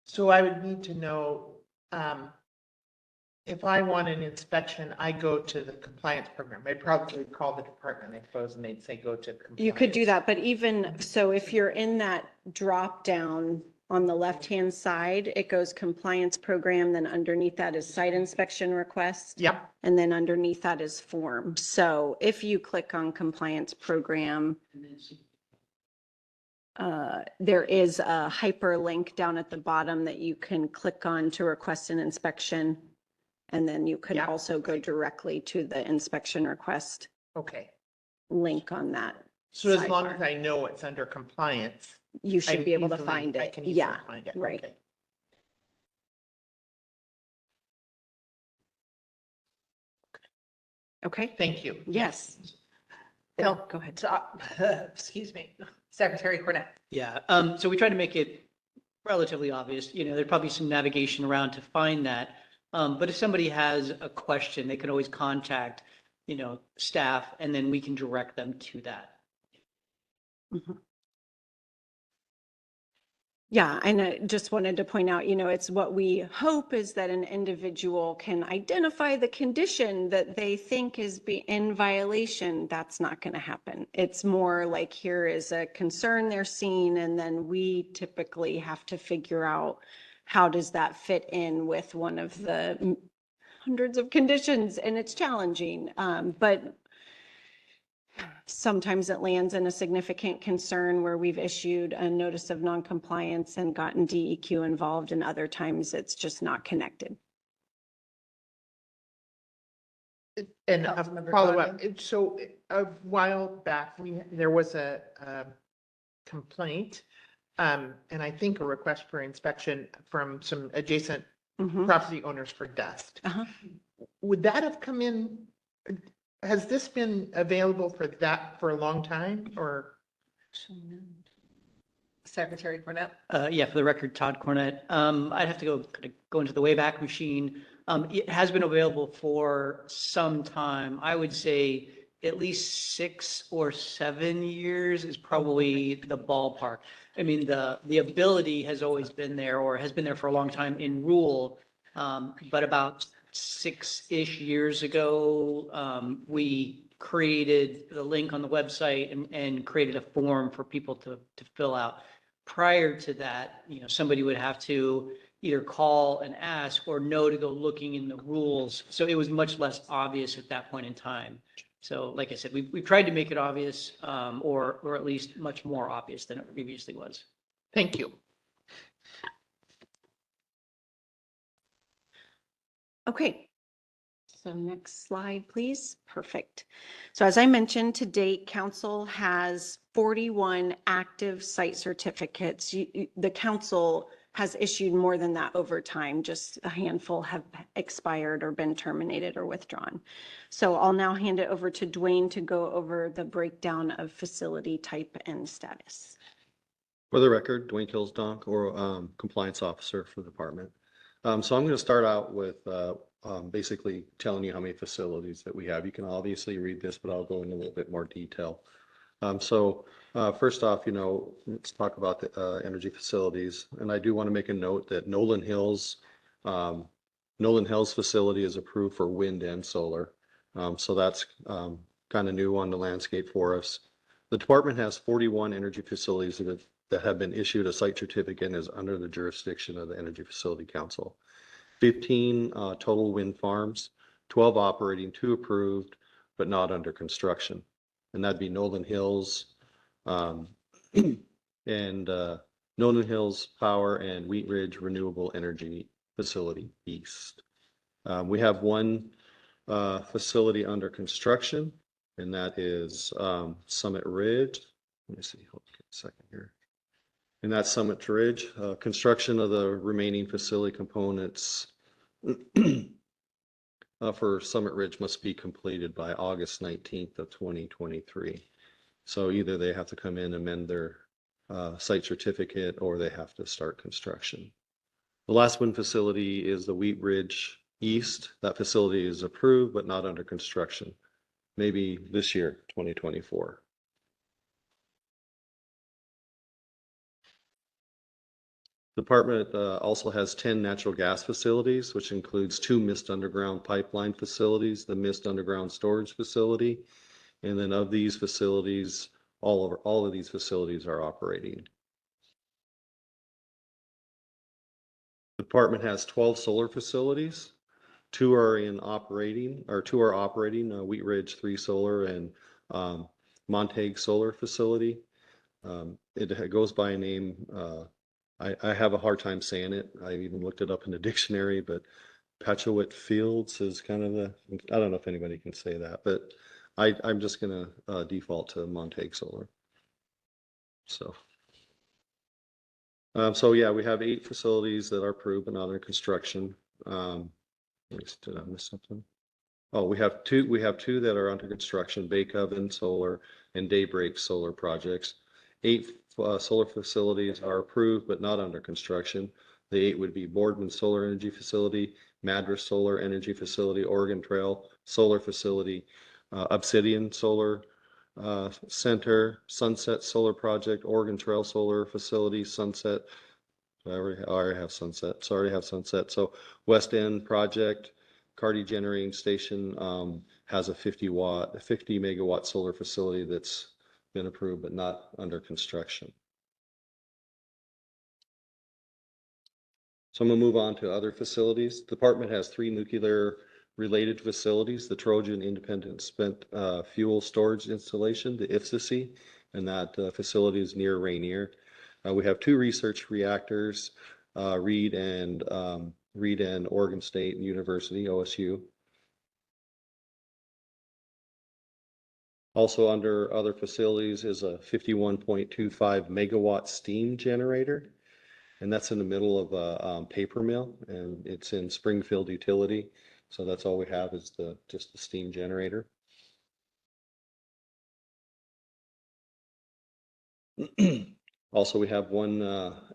So I would need to know, if I want an inspection, I go to the compliance program. I'd probably call the department, I suppose, and they'd say, go to compliance. You could do that, but even so, if you're in that drop down on the left-hand side, it goes compliance program, then underneath that is site inspection request. Yep. And then underneath that is form. So if you click on compliance program, there is a hyperlink down at the bottom that you can click on to request an inspection. And then you can also go directly to the inspection request. Okay. Link on that. So as long sidebar. as I know it's under compliance. You should be able to easily- find I it. can easily Yeah, find it. right. Okay. Okay. Thank you. Yes. Bill, Go ahead. excuse me, Secretary Cornett. Yeah, so we try to make it relatively obvious, you know, there'd probably some navigation around to find that. But if somebody has a question, they can always contact, you know, staff, and then we can direct them to that. Yeah, and I just wanted to point out, you know, it's what we hope is that an individual can identify the condition that they think is in violation. That's not going to happen. It's more like here is a concern they're seeing, and then we typically have to figure out how does that fit in with one of the hundreds of conditions, and it's challenging. But sometimes it lands in a significant concern where we've issued a notice of noncompliance and gotten DEQ involved, and other times it's just not connected. And a follow-up, so a while back, there was a complaint, and I think a request for inspection from some adjacent property owners for dust. Would that have come in? Has this been available for a long time, or? Secretary Cornett? Yeah, for the record, Todd Cornett. I'd have to go into the Wayback Machine. It has been available for some time. I would say at least 6 or 7 years is probably the ballpark. I mean, the ability has always been there, or has been there for a long time in rule. But about 6-ish years ago, we created the link on the website and created a form for people to fill out. Prior to that, somebody would have to either call and ask or know to go looking in the rules. So it was much less obvious at that point in time. So like I said, we've tried to make it obvious, or at least much more obvious than it previously was. Thank you. Okay. So next slide, please. Perfect. So as I mentioned, to date, council has 41 active site certificates. The council has issued more than that over time. Just a handful have expired or been terminated or withdrawn. So I'll now hand it over to Dwayne to go over the breakdown of facility type and status. For the record, Dwayne Kilsdonk, or Compliance Officer for the department. So I'm going to start out with basically telling you how many facilities that we have. You can obviously read this, but I'll go into a little bit more detail. First off, let's talk about the energy facilities. And I do want to make a note that Nolan Hills facility is approved for wind and solar. So that's kind of new on the landscape for us. The department has 41 energy facilities that have been issued a site certificate and is under the jurisdiction of the Energy Facility Council. 15 total wind farms, 12 operating, 2 approved, but not under construction. And that'd be Nolan Hills and Nolan Hills Power and Wheat Ridge Renewable Energy Facility East. We have one facility under construction, and that is Summit Ridge. Let me see, hold on a second here. And that's Summit Ridge. Construction of the remaining facility components for Summit Ridge must be completed by August 19th of 2023. So either they have to come in and amend their site certificate, or they have to start construction. The last one facility is the Wheat Ridge East. That facility is approved but not under construction. Maybe this year, 2024. The department also has 10 natural gas facilities, which includes 2 Mist underground pipeline facilities, the Mist underground storage facility, and then of these facilities, all of these facilities are operating. The department has 12 solar facilities. 2 are operating, Wheat Ridge 3 Solar and Montague Solar Facility. It goes by a name, I have a hard time saying it. I even looked it up in the dictionary, but Patchouli Fields is kind of I don't know if anybody can say that, but I'm just going to default to Montague Solar. So yeah, we have 8 facilities that are approved but not under construction. Did I miss something? Oh, we have two that are under construction: Bay Coven Solar and Daybreak Solar projects. 8 solar facilities are approved but not under construction. The 8 would be Boardman Solar Energy Facility, Madras Solar Energy Facility, Oregon Trail Solar Facility, Obsidian Solar Center, Sunset Solar Project, Oregon Trail Solar Facility, Sunset. I already have Sunset. So West End Project, Carty Generating Station has a 50 megawatt solar facility that's been approved but not under construction. So I'm going to move on to other facilities. The department has 3 nuclear related facilities: the Trojan Independent Spent Fuel Storage Installation, the IFSIC, and that facility is near Rainier. We have 2 research reactors, Reed and Oregon State University, OSU. Also under other facilities is a 51.25 megawatt steam generator. And that's in the middle of a paper mill, and it's in Springfield Utility. So that's all we have is just the steam generator. Also, we have one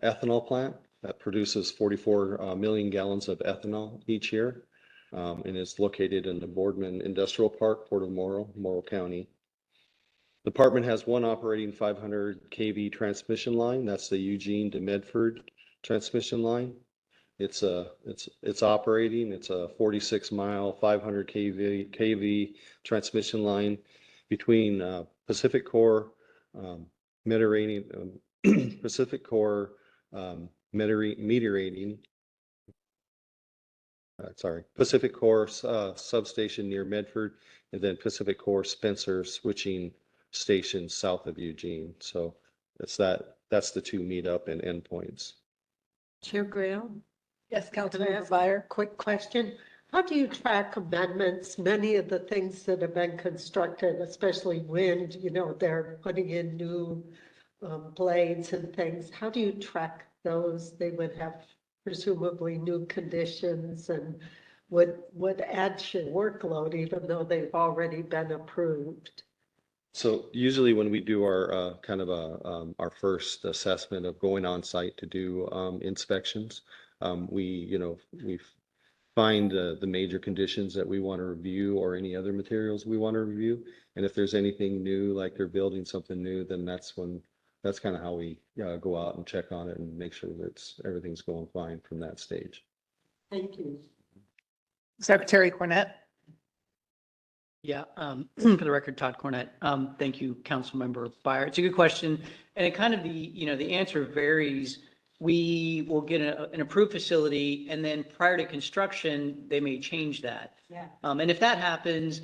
ethanol plant that produces 44 million gallons of ethanol each year. And it's located in the Boardman Industrial Park, Port of Morrow County. The department has one operating 500 kV transmission line. That's the Eugene to Medford transmission line. It's operating. It's a 46-mile, 500 kV transmission line between Pacific Core, Mediterranean, Pacific Core, Pacific Core substation near Medford, and then Pacific Core Spencer switching station south of Eugene. So that's the two meetup and endpoints. Chair Graham? Yes, Can I Councilmember ask Byer. a quick question? How do you track amendments? Many of the things that have been constructed, especially wind, they're putting in new blades and things. How do you track those? They would have presumably new conditions and would add to your workload even though they've already been approved. So usually when we do our kind of our first assessment of going on site to do inspections, we find the major conditions that we want to review or any other materials we want to review. And if there's anything new, like they're building something new, then that's kind of how we go out and check on it and make sure that everything's going fine from that stage. Thank you. Secretary Cornett. Yeah, for the record, Todd Cornett. Thank you, Councilmember Byer. It's a good question. And it kind of the answer varies. We will get an approved facility and then prior to construction, they may change that. Yeah. And if that happens,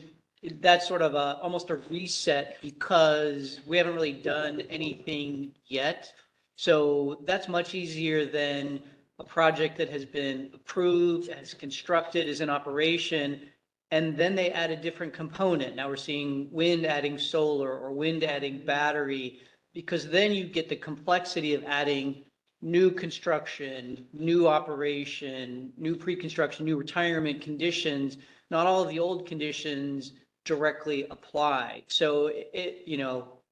that's sort of almost a reset because we haven't really done anything yet. So that's much easier than a project that has been approved, has constructed, is in operation, and then they add a different component. Now we're seeing wind adding solar or wind adding battery, because then you get the complexity of adding new construction, new operation, new pre-construction, new retirement conditions. Not all of the old conditions directly apply. So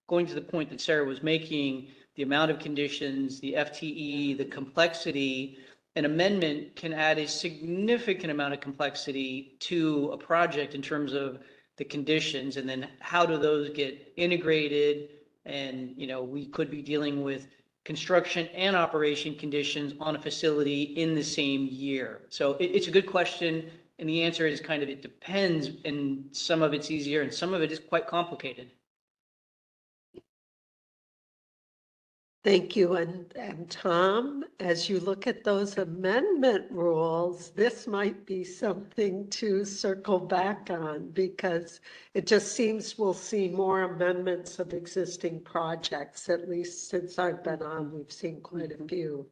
going to the point that Sarah was making, the amount of conditions, the FTE, the complexity, an amendment can add a significant amount of complexity to a project in terms of the conditions, and then how do those get integrated? And, we could be dealing with construction and operation conditions on a facility in the same year. So it's a good question. And the answer is kind of, it depends, and some of it's easier and some of it is quite complicated. Thank you. And Tom, as you look at those amendment rules, this might be something to circle back on because it just seems we'll see more amendments of existing projects. At least since I've been on, we've seen quite a few.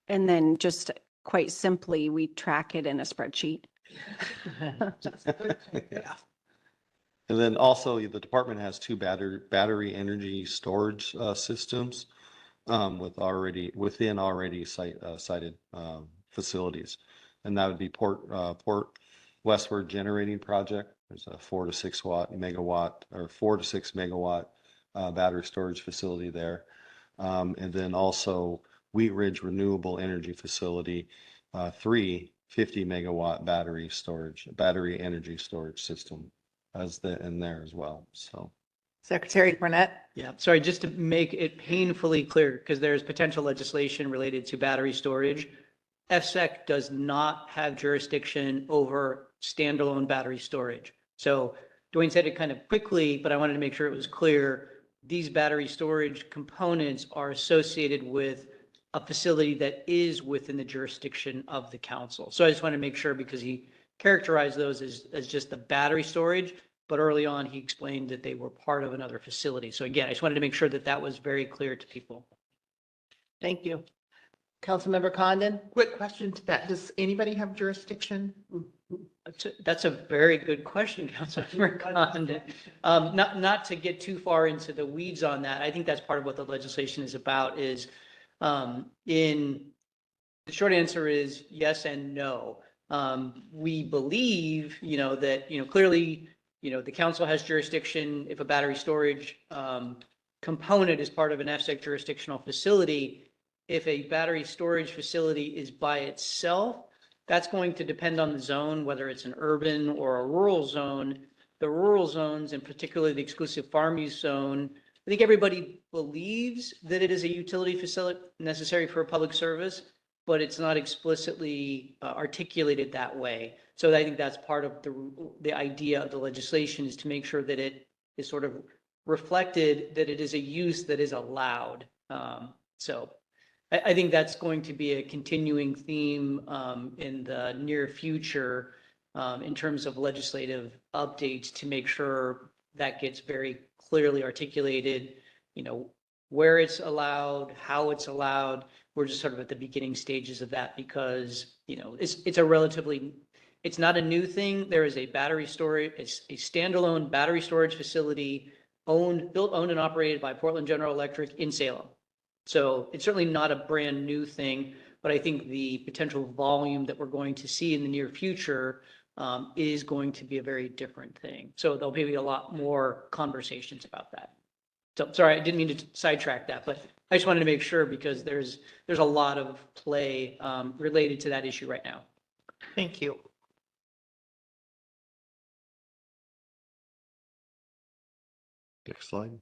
And then just quite simply, we track it in a spreadsheet. Yeah. And then also the department has two battery energy storage systems within already cited facilities. And that would be Port Westward Generating Project. There's a 4 to 6 megawatt battery storage facility there. And then also Wheat Ridge Renewable Energy Facility, 3 50 megawatt battery energy storage system in there as well. So Secretary Cornett. Yeah, sorry, just to make it painfully clear, because there's potential legislation related to battery storage. FSEC does not have jurisdiction over standalone battery storage. So Dwayne said it kind of quickly, but I wanted to make sure it was clear. These battery storage components are associated with a facility that is within the jurisdiction of the council. So I just want to make sure, because he characterized those as just the battery storage, but early on he explained that they were part of another facility. So again, I just wanted to make sure that was very clear to people. Thank you. Councilmember Condon. Quick question to that. Does anybody have jurisdiction? That's a very good question, Councilmember Condon. Not to get too far into the weeds on that. I think that's part of what the legislation is about. The short answer is yes and no. We believe, that, clearly, the council has jurisdiction if a battery storage component is part of an FSEC jurisdictional facility. If a battery storage facility is by itself, that's going to depend on the zone, whether it's an urban or a rural zone. The rural zones, and particularly the exclusive farm use zone, I think everybody believes that it is a utility facility necessary for a public service, but it's not explicitly articulated that way. So I think that's part of the idea of the legislation, is to make sure that it is sort of reflected that it is a use that is allowed. So I think that's going to be a continuing theme in the near future in terms of legislative updates, to make sure that gets very clearly articulated, where it's allowed, how it's allowed. We're just sort of at the beginning stages of that, because, it's not a new thing. There is a battery storage, it's a standalone battery storage facility owned and operated by Portland General Electric in Salem. So it's certainly not a brand new thing, but I think the potential volume that we're going to see in the near future is going to be a very different thing. So there'll be a lot more conversations about that. So sorry, I didn't mean to sidetrack that, but I just wanted to make sure, because there's a lot of play related to that issue right now. Thank you. Next slide.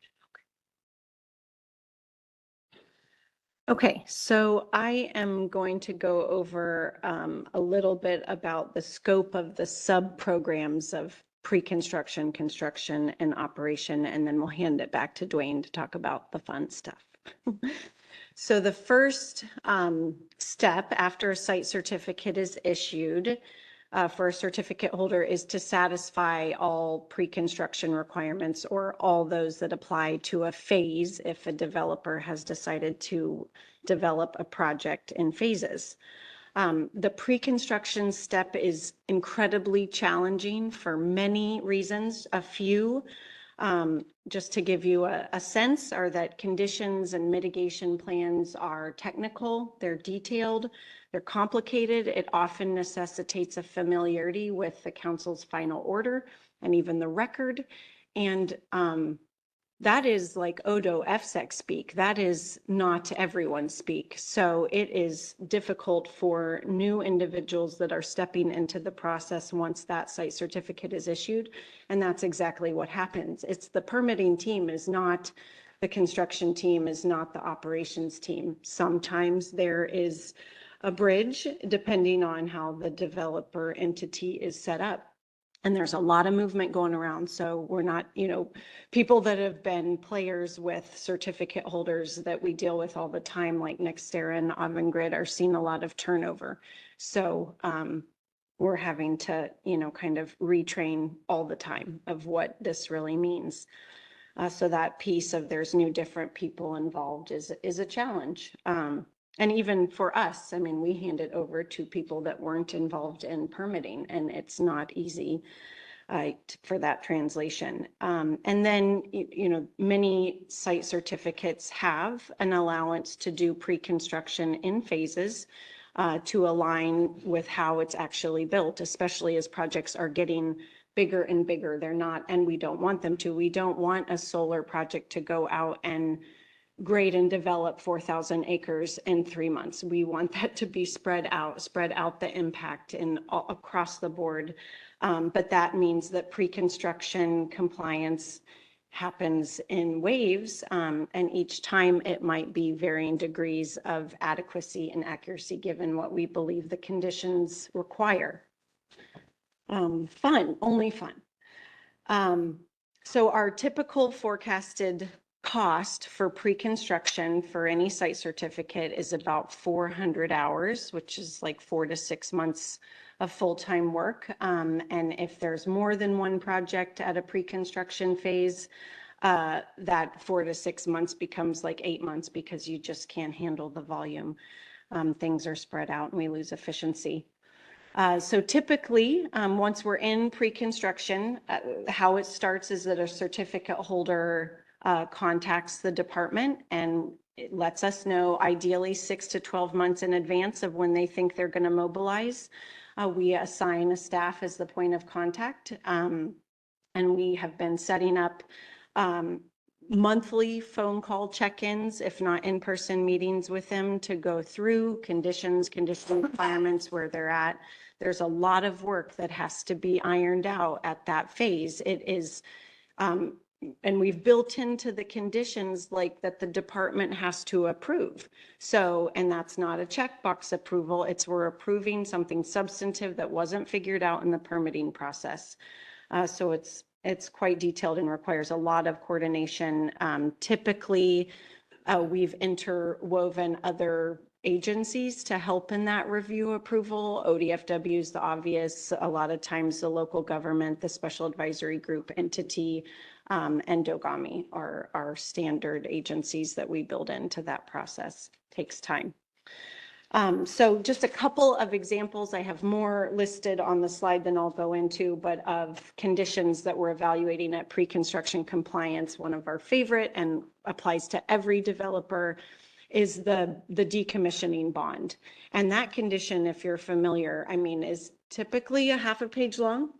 Okay, so I am going to go over a little bit about the scope of the sub-programs of pre-construction, construction, and operation, and then we'll hand it back to Dwayne to talk about the fun stuff. So the first step after a site certificate is issued for a certificate holder is to satisfy all pre-construction requirements, or all those that apply to a phase if a developer has decided to develop a project in phases. The pre-construction step is incredibly challenging for many reasons. A few, just to give you a sense, are that conditions and mitigation plans are technical, they're detailed, they're complicated. It often necessitates a familiarity with the council's final order and even the record. And that is like Odo FSEC speak. That is not everyone speak. So it is difficult for new individuals that are stepping into the process once that site certificate is issued. And that's exactly what happens. It's the permitting team is not the construction team, is not the operations team. Sometimes there is a bridge depending on how the developer entity is set up. And there's a lot of movement going around. So we're not, people that have been players with certificate holders that we deal with all the time, like NextEra and Avangrid, are seeing a lot of turnover. So we're having to, kind of retrain all the time of what this really means. So that piece of there's new different people involved is a challenge. And even for us, I mean, we hand it over to people that weren't involved in permitting, and it's not easy for that translation. And then, many site certificates have an allowance to do pre-construction in phases to align with how it's actually built, especially as projects are getting bigger and bigger. They're not, and we don't want them to. We don't want a solar project to go out and grade and develop 4,000 acres in 3 months. We want that to be spread out the impact across the board. But that means that pre-construction compliance happens in waves, and each time it might be varying degrees of adequacy and accuracy given what we believe the conditions require. Only fun. So our typical forecasted cost for pre-construction for any site certificate is about 400 hours, which is like 4 to 6 months of full-time work. And if there's more than one project at a pre-construction phase, that 4 to 6 months becomes like 8 months, because you just can't handle the volume. Things are spread out and we lose efficiency. So typically, once we're in pre-construction, how it starts is that a certificate holder contacts the department and it lets us know ideally 6 to 12 months in advance of when they think they're going to mobilize. We assign a staff as the point of contact, and we have been setting up monthly phone call check-ins, if not in-person meetings with them to go through conditions, condition requirements, where they're at. There's a lot of work that has to be ironed out at that phase. It is, and we've built into the conditions like that the department has to approve. So, and that's not a checkbox approval. It's we're approving something substantive that wasn't figured out in the permitting process. So it's quite detailed and requires a lot of coordination. Typically, we've interwoven other agencies to help in that review approval. ODFW is the obvious. A lot of times the local government, the special advisory group entity, and Dogami are standard agencies that we build into that process. Takes time. So just a couple of examples. I have more listed on the slide than I'll go into, but of conditions that we're evaluating at pre-construction compliance. One of our favorite and applies to every developer is the decommissioning bond. And that condition, if you're familiar, I mean, is typically a half a page long.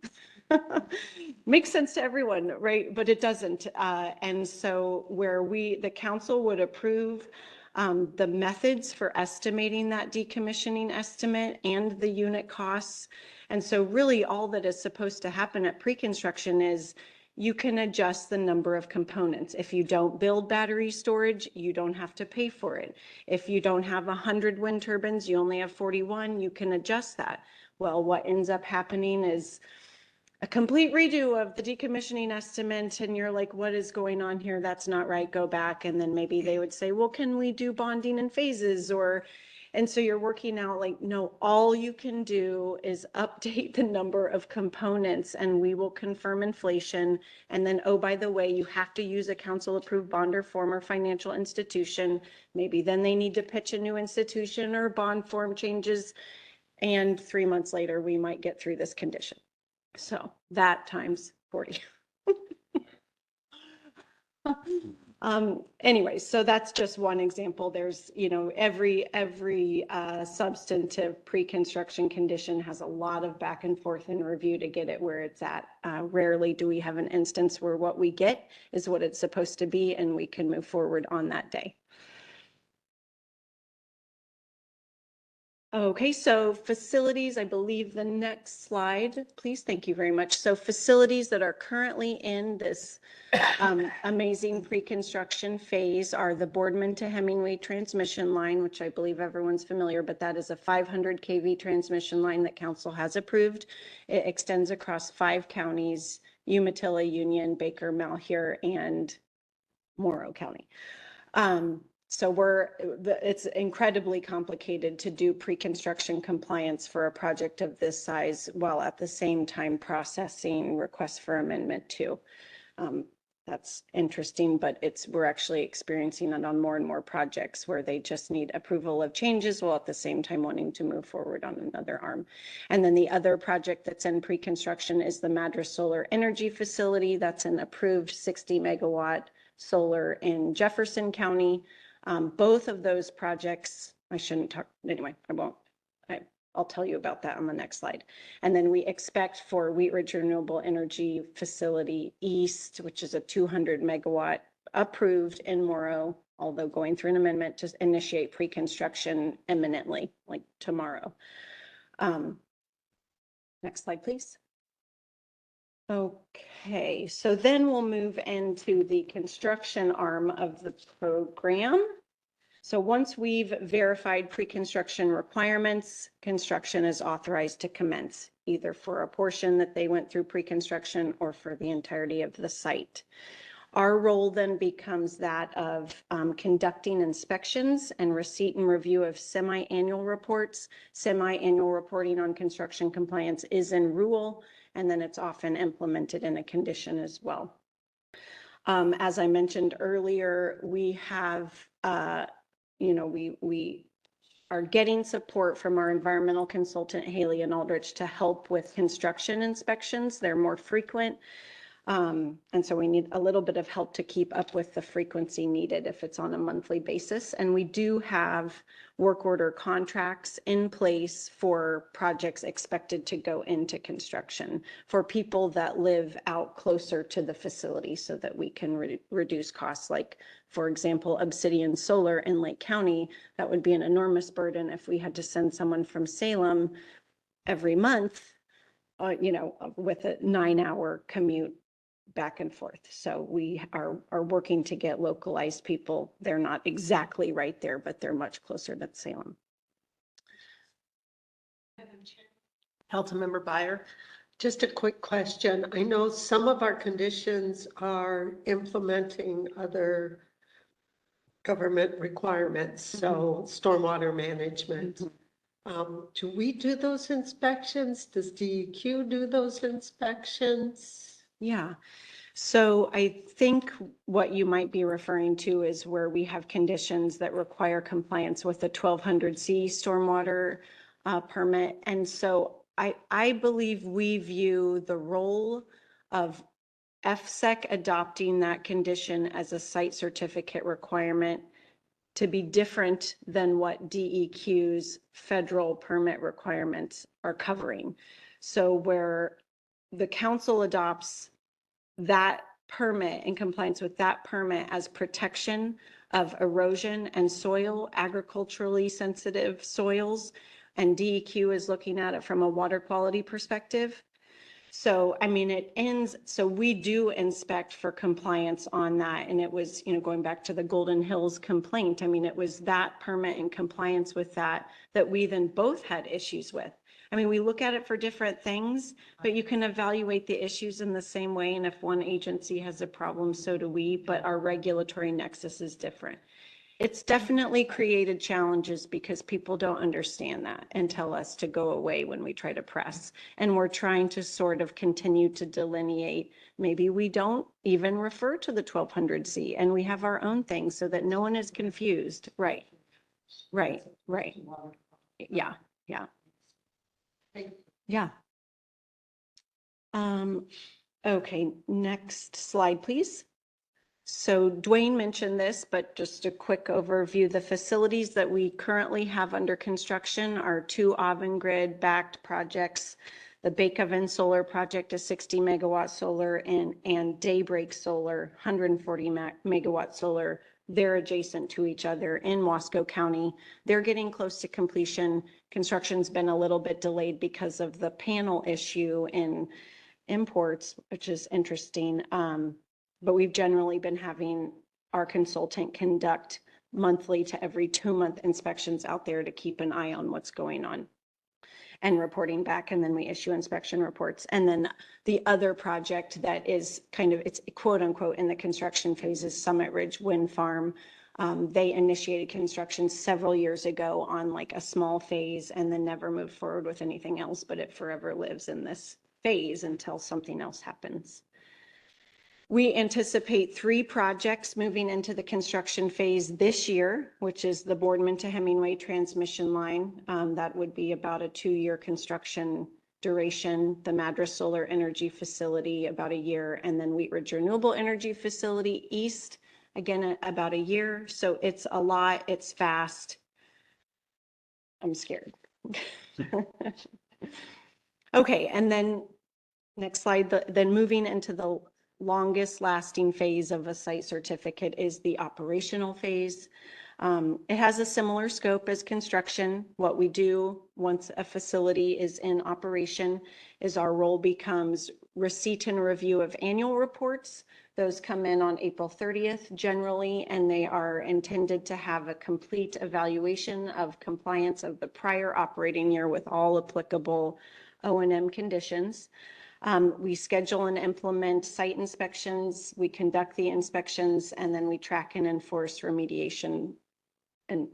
Makes sense to everyone, right? But it doesn't. And so where the council would approve the methods for estimating that decommissioning estimate and the unit costs. And so really all that is supposed to happen at pre-construction is you can adjust the number of components. If you don't build battery storage, you don't have to pay for it. If you don't have 100 wind turbines, you only have 41, you can adjust that. Well, what ends up happening is a complete redo of the decommissioning estimate, and you're like, what is going on here? That's not right, go back. And then maybe they would say, well, can we do bonding in phases? And so you're working out like, no, all you can do is update the number of components and we will confirm inflation. And then, oh, by the way, you have to use a council approved bond or form or financial institution. Maybe then they need to pitch a new institution or bond form changes. And 3 months later, we might get through this condition. So that times 40. Anyway, so that's just one example. There's, every substantive pre-construction condition has a lot of back and forth and review to get it where it's at. Rarely do we have an instance where what we get is what it's supposed to be and we can move forward on that day. Okay, so facilities, I believe the next slide, please. Thank you very much. So facilities that are currently in this amazing pre-construction phase are the Boardman to Hemingway transmission line, which I believe everyone's familiar, but that is a 500 kV transmission line that council has approved. It extends across 5 counties, Umatilla, Union, Baker, Malheur, and Morrow County. So it's incredibly complicated to do pre-construction compliance for a project of this size while at the same time processing requests for amendment too. That's interesting, but we're actually experiencing it on more and more projects where they just need approval of changes while at the same time wanting to move forward on another arm. And then the other project that's in pre-construction is the Madras Solar Energy Facility. That's an approved 60 megawatt solar in Jefferson County. Both of those projects, I shouldn't talk, anyway, I won't. I'll tell you about that on the next slide. And then we expect for Wheat Ridge Renewable Energy Facility East, which is a 200 megawatt approved in Morrow, although going through an amendment to initiate pre-construction imminently, like tomorrow. Next slide, please. Okay, so then we'll move into the construction arm of the program. So once we've verified pre-construction requirements, construction is authorized to commence, either for a portion that they went through pre-construction or for the entirety of the site. Our role then becomes that of conducting inspections and receipt and review of semi-annual reports. Semi-annual reporting on construction compliance is in rule, and then it's often implemented in a condition as well. As I mentioned earlier, we have, we are getting support from our environmental consultant, Haley and Aldrich, to help with construction inspections. They're more frequent. And so we need a little bit of help to keep up with the frequency needed if it's on a monthly basis. And we do have work order contracts in place for projects expected to go into construction for people that live out closer to the facility so that we can reduce costs. Like, for example, Obsidian Solar in Lake County, that would be an enormous burden if we had to send someone from Salem every month, with a 9-hour commute back and forth. So we are working to get localized people. They're not exactly right there, but they're much closer to Salem. Councilmember Byer. Just a quick question. I know some of our conditions are implementing other government requirements, so stormwater management. Do we do those inspections? Does DEQ do those inspections? Yeah. So I think what you might be referring to is where we have conditions that require compliance with the 1200C stormwater permit. And so I believe we view the role of FSEC adopting that condition as a site certificate requirement to be different than what DEQ's federal permit requirements are covering. So where the council adopts that permit in compliance with that permit as protection of erosion and soil, agriculturally sensitive soils, and DEQ is looking at it from a water quality perspective. So, I mean, it ends, so we do inspect for compliance on that. And it was, going back to the Golden Hills complaint, I mean, it was that permit in compliance with that we then both had issues with. I mean, we look at it for different things, but you can evaluate the issues in the same way. And if one agency has a problem, so do we, but our regulatory nexus is different. It's definitely created challenges because people don't understand that and tell us to go away when we try to press. And we're trying to sort of continue to delineate. Maybe we don't even refer to the 1200C and we have our own thing so that no one is confused. Right. Yeah. Yeah. Okay, next slide, please. So Dwayne mentioned this, but just a quick overview. The facilities that we currently have under construction are 2 Avangrid backed projects. The Bakeoven Solar Project is 60 megawatt solar and Daybreak Solar, 140 megawatt solar. They're adjacent to each other in Wasco County. They're getting close to completion. Construction's been a little bit delayed because of the panel issue in imports, which is interesting. But we've generally been having our consultant conduct monthly to every 2-month inspections out there to keep an eye on what's going on and reporting back. And then we issue inspection reports. And then the other project that is it's quote unquote in the construction phase is Summit Ridge Wind Farm. They initiated construction several years ago on like a small phase and then never moved forward with anything else, but it forever lives in this phase until something else happens. We anticipate 3 projects moving into the construction phase this year, which is the Boardman to Hemingway transmission line. That would be about a 2-year construction duration. The Madras Solar Energy Facility, about a year. And then Wheat Ridge Renewable Energy Facility East, again, about a year. So it's a lot, it's fast. I'm scared. Okay, and then next slide, then moving into the longest lasting phase of a site certificate is the operational phase. It has a similar scope as construction. What we do once a facility is in operation is our role becomes receipt and review of annual reports. Those come in on April 30th generally, and they are intended to have a complete evaluation of compliance of the prior operating year with all applicable O&M conditions. We schedule and implement site inspections, we conduct the inspections, and then we track and enforce remediation and,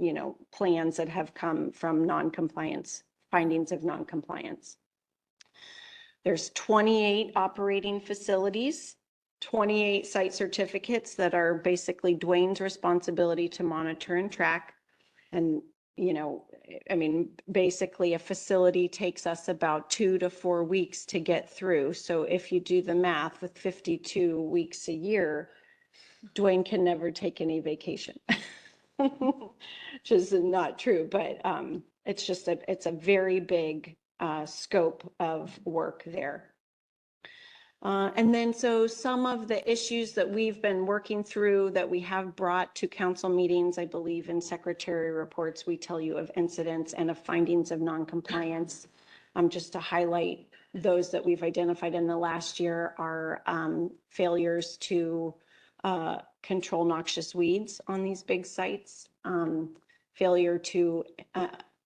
plans that have come from non-compliance, findings of non-compliance. There's 28 operating facilities, 28 site certificates that are basically Dwayne's responsibility to monitor and track. And you know, I mean, basically a facility takes us about 2 to 4 weeks to get through. So if you do the math with 52 weeks a year, Dwayne can never take any vacation. Which is not true, but it's just it's a very big scope of work there. And then so some of the issues that we've been working through that we have brought to council meetings, I believe in secretary reports, we tell you of incidents and of findings of noncompliance. Just to highlight those that we've identified in the last year are failures to control noxious weeds on these big sites, failure to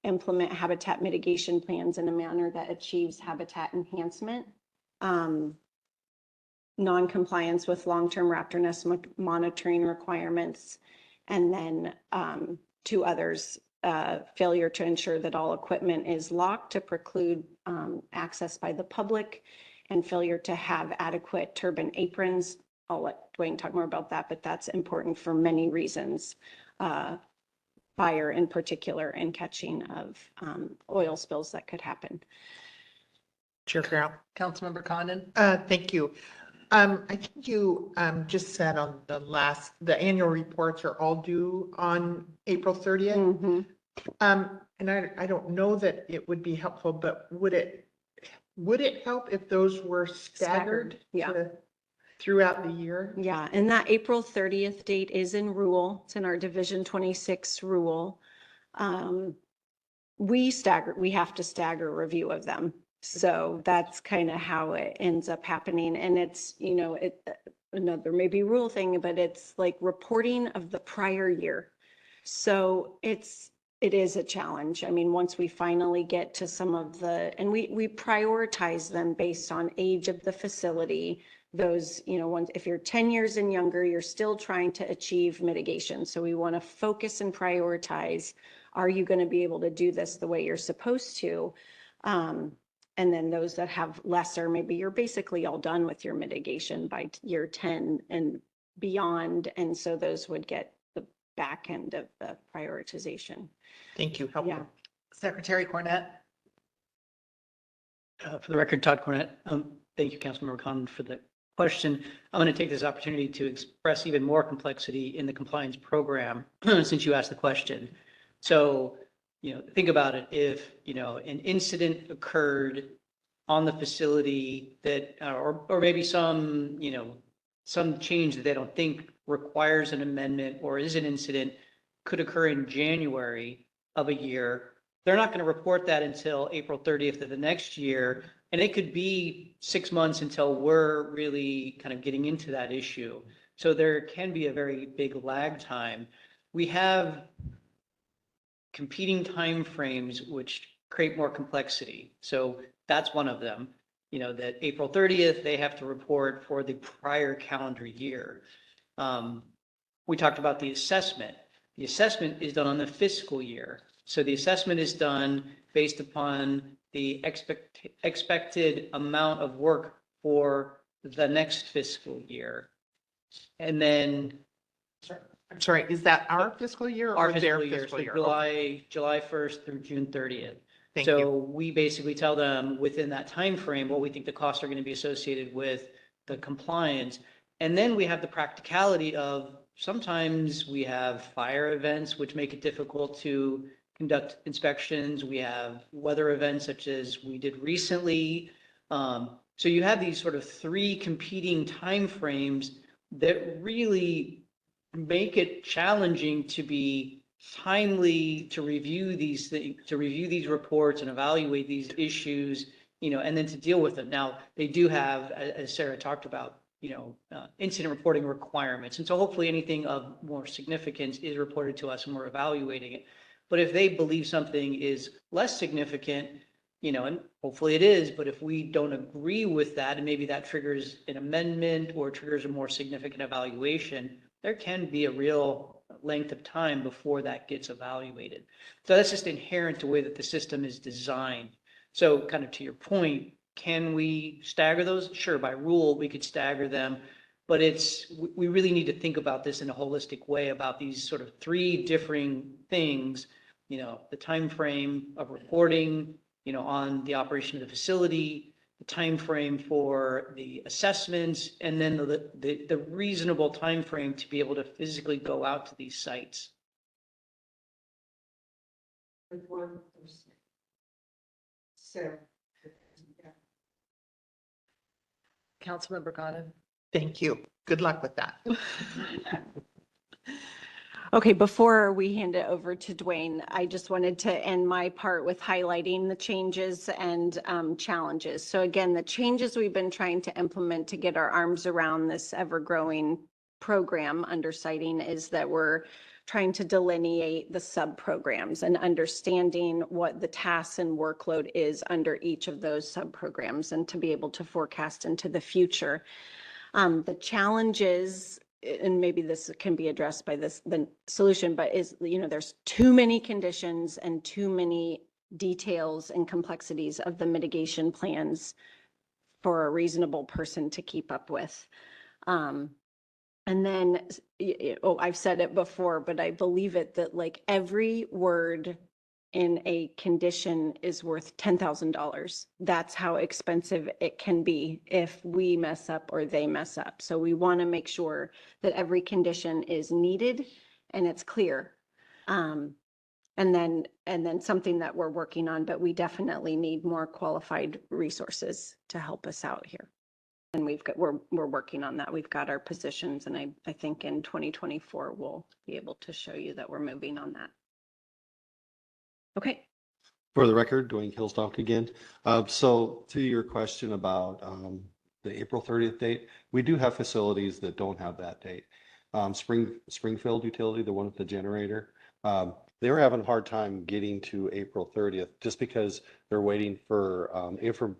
implement habitat mitigation plans in a manner that achieves habitat enhancement, non-compliance with long-term raptor nest monitoring requirements, and then two others, failure to ensure that all equipment is locked to preclude access by the public, and failure to have adequate turbine aprons. I'll let Dwayne talk more about that, but that's important for many reasons. Fire in particular, and catching of oil spills that could happen. Chair Carroll. Councilmember Condon? Thank you. I think you just said on the annual reports are all due on April 30th. Mm-hmm. And I don't know that it would be helpful, but would it help if those were staggered Yeah. Throughout the year? Yeah, and that April 30th date is in rule. It's in our Division 26 rule. We have to stagger review of them. So that's kind of how it ends up happening. And it's, you know, another maybe rule thing, but it's like reporting of the prior year. So it is a challenge. I mean, once we finally get to some of and we prioritize them based on age of the facility. Those, you know, if you're 10 years and younger, you're still trying to achieve mitigation. So we want to focus and prioritize, are you going to be able to do this the way you're supposed to? And then those that have lesser, maybe you're basically all done with your mitigation by year 10 and beyond. And so those would get the back end of the prioritization. Thank you. Helpful. Yeah. Secretary Cornett? For the record, Todd Cornett. Thank you, Councilmember Condon, for the question. I'm going to take this opportunity to express even more complexity in the compliance program since you asked the question. So, you know, think about it. If, you know, an incident occurred on the facility that, or maybe some, you know, some change that they don't think requires an amendment or is an incident could occur in January of a year, they're not going to report that until April 30th of the next year. And it could be 6 months until we're really kind of getting into that issue. So there can be a very big lag time. We have competing timeframes which create more complexity. So that's one of them, you know, that April 30th, they have to report for the prior calendar year. We talked about the assessment. The assessment is done on the fiscal year. So the assessment is done based upon the expected amount of work for the next fiscal year. And then I'm sorry, is that our fiscal year or their fiscal so year? July 1st through June 30th. Thank So you. we basically tell them within that time frame what we think the costs are going to be associated with the compliance. And then we have the practicality of sometimes we have fire events which make it difficult to conduct inspections. We have weather events such as we did recently. So you have these sort of three competing timeframes that really make it challenging to be timely to review these things, to review these reports and evaluate these issues, you know, and then to deal with them. Now, they do have, as Sarah talked about, you know, incident reporting requirements. And so hopefully anything of more significance is reported to us and we're evaluating it. But if they believe something is less significant, you know, and hopefully it is, but if we don't agree with that, and maybe that triggers an amendment or triggers a more significant evaluation, there can be a real length of time before that gets evaluated. So that's just inherent to the way that the system is designed. So kind of to your point, can we stagger those? Sure, by rule, we could stagger them, but we really need to think about this in a holistic way about these sort of three differing things the time frame of reporting, on the operation of the facility, the time frame for the assessments, and then the reasonable time frame to be able to physically go out to these sites. Councilmember Condon? Thank you. Good luck with that. Okay, before we hand it over to Dwayne, I just wanted to end my part with highlighting the changes and challenges. So again, the changes we've been trying to implement to get our arms around this ever-growing program under siting is that we're trying to delineate the sub-programs and understanding what the tasks and workload is under each of those sub-programs and to be able to forecast into the future. The challenges, and maybe this can be addressed by the solution, but is, there's too many conditions and too many details and complexities of the mitigation plans for a reasonable person to keep up with. And then, I've said it before, but I believe it that like every word in a condition is worth $10,000. That's how expensive it can be if we mess up or they mess up. So we want to make sure that every condition is needed and it's clear. And then something that we're working on, but we definitely need more qualified resources to help us out here. And we're working on that. We've got our positions, and I think in 2024 we'll be able to show you that we're moving on that. Okay. For the record, Dwayne Hillstock again. So to your question about the April 30th date, we do have facilities that don't have that date. Springfield Utility, the one with the generator, they were having a hard time getting to April 30th just because they're waiting for information.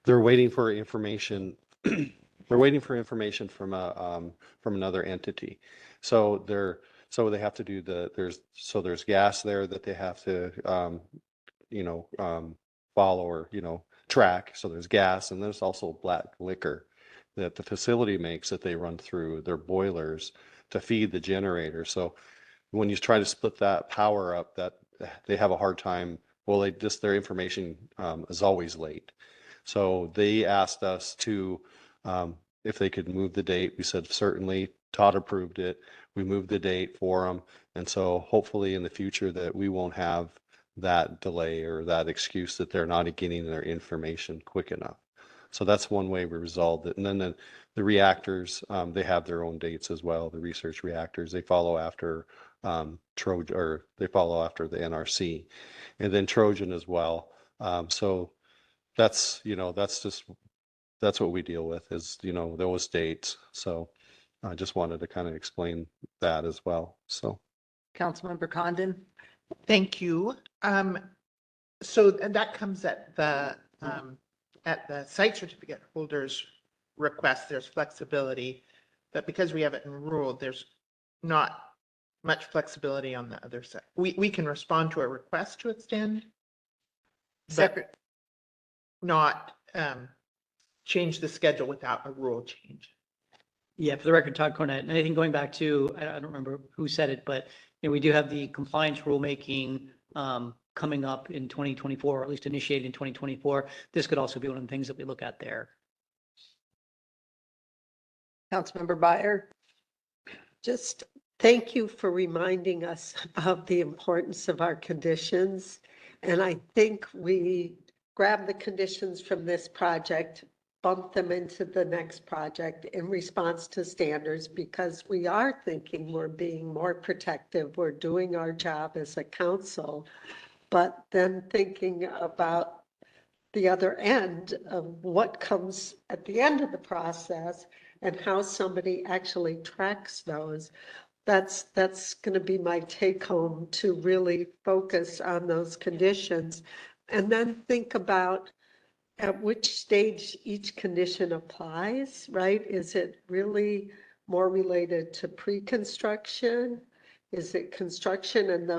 They're waiting for information from another entity. So they have to do there's gas there that they have to follow or track. So there's gas, and there's also black liquor that the facility makes that they run through their boilers to feed the generator. So when you try to split that power up, that they have a hard time. Well, their information is always late. So they asked us to, if they could move the date. We said certainly. Todd approved it. We moved the date for them. And so hopefully in the future that we won't have that delay or that excuse that they're not getting their information quick enough. So that's one way we resolved it. And then the reactors, they have their own dates as well. The research reactors, they follow after Trojan, or they follow after the NRC, and then Trojan as well. So that's what we deal with is, those dates. So I just wanted to kind of explain that as well. So. Councilmember Condon? Thank you. So that comes at the site certificate holders request. There's flexibility, but because we have it in rural, there's not much flexibility on the other side. We can respond to a request to extend, but not change the schedule without a rule change. Yeah, for the record, Todd Cornett, and I think going back to, I don't remember who said it, but we do have the compliance rulemaking coming up in 2024, or at least initiated in 2024. This could also be one of the things that we look at there. Councilmember Byer? Just thank you for reminding us of the importance of our conditions. And I think we grab the conditions from this project, bump them into the next project in response to standards, because we are thinking we're being more protective. We're doing our job as a council, but then thinking about the other end of what comes at the end of the process and how somebody actually tracks those. That's going to be my take home, to really focus on those conditions and then think about at which stage each condition applies, right? Is it really more related to pre-construction? Is it construction? And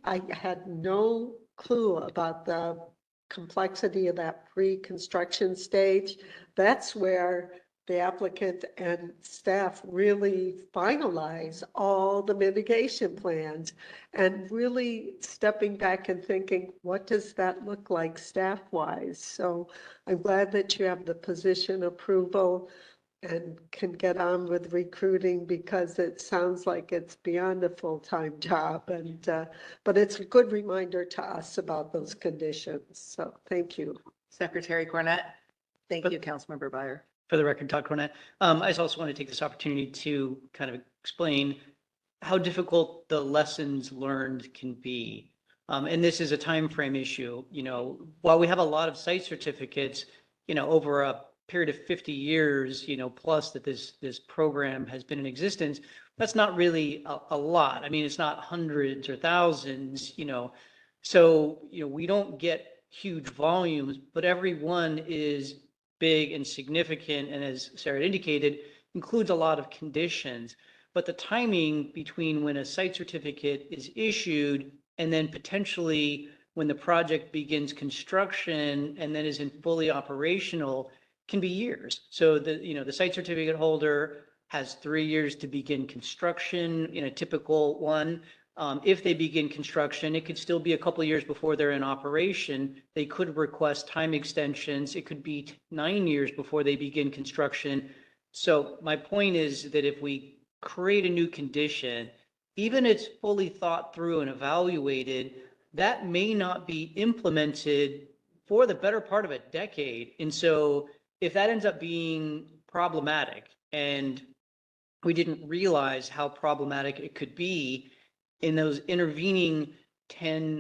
I had no clue about the complexity of that pre-construction stage. That's where the applicant and staff really finalize all the mitigation plans and really stepping back and thinking, what does that look like staff-wise? So I'm glad that you have the position approval and can get on with recruiting because it sounds like it's beyond a full-time job. And but it's a good reminder to us about those conditions. So thank you. Secretary Cornett. Thank you, Councilmember Byer. For the record, Todd Cornett. I just also want to take this opportunity to kind of explain how difficult the lessons learned can be. And this is a time frame issue. You know, while we have a lot of site certificates, you know, over a period of 50 years, you know, plus that this program has been in existence, that's not really a lot. I mean, it's not hundreds or thousands, you know. So, you know, we don't get huge volumes, but every one is big and significant, and as Sarah indicated, includes a lot of conditions. But the timing between when a site certificate is issued and then potentially when the project begins construction and then is in fully operational can be years. So the site certificate holder has 3 years to begin construction in a typical one. If they begin construction, it could still be a couple of years before they're in operation. They could request time extensions. It could be 9 years before they begin construction. So my point is that if we create a new condition, even if it's fully thought through and evaluated, that may not be implemented for the better part of a decade. And so if that ends up being problematic and we didn't realize how problematic it could be in those intervening 10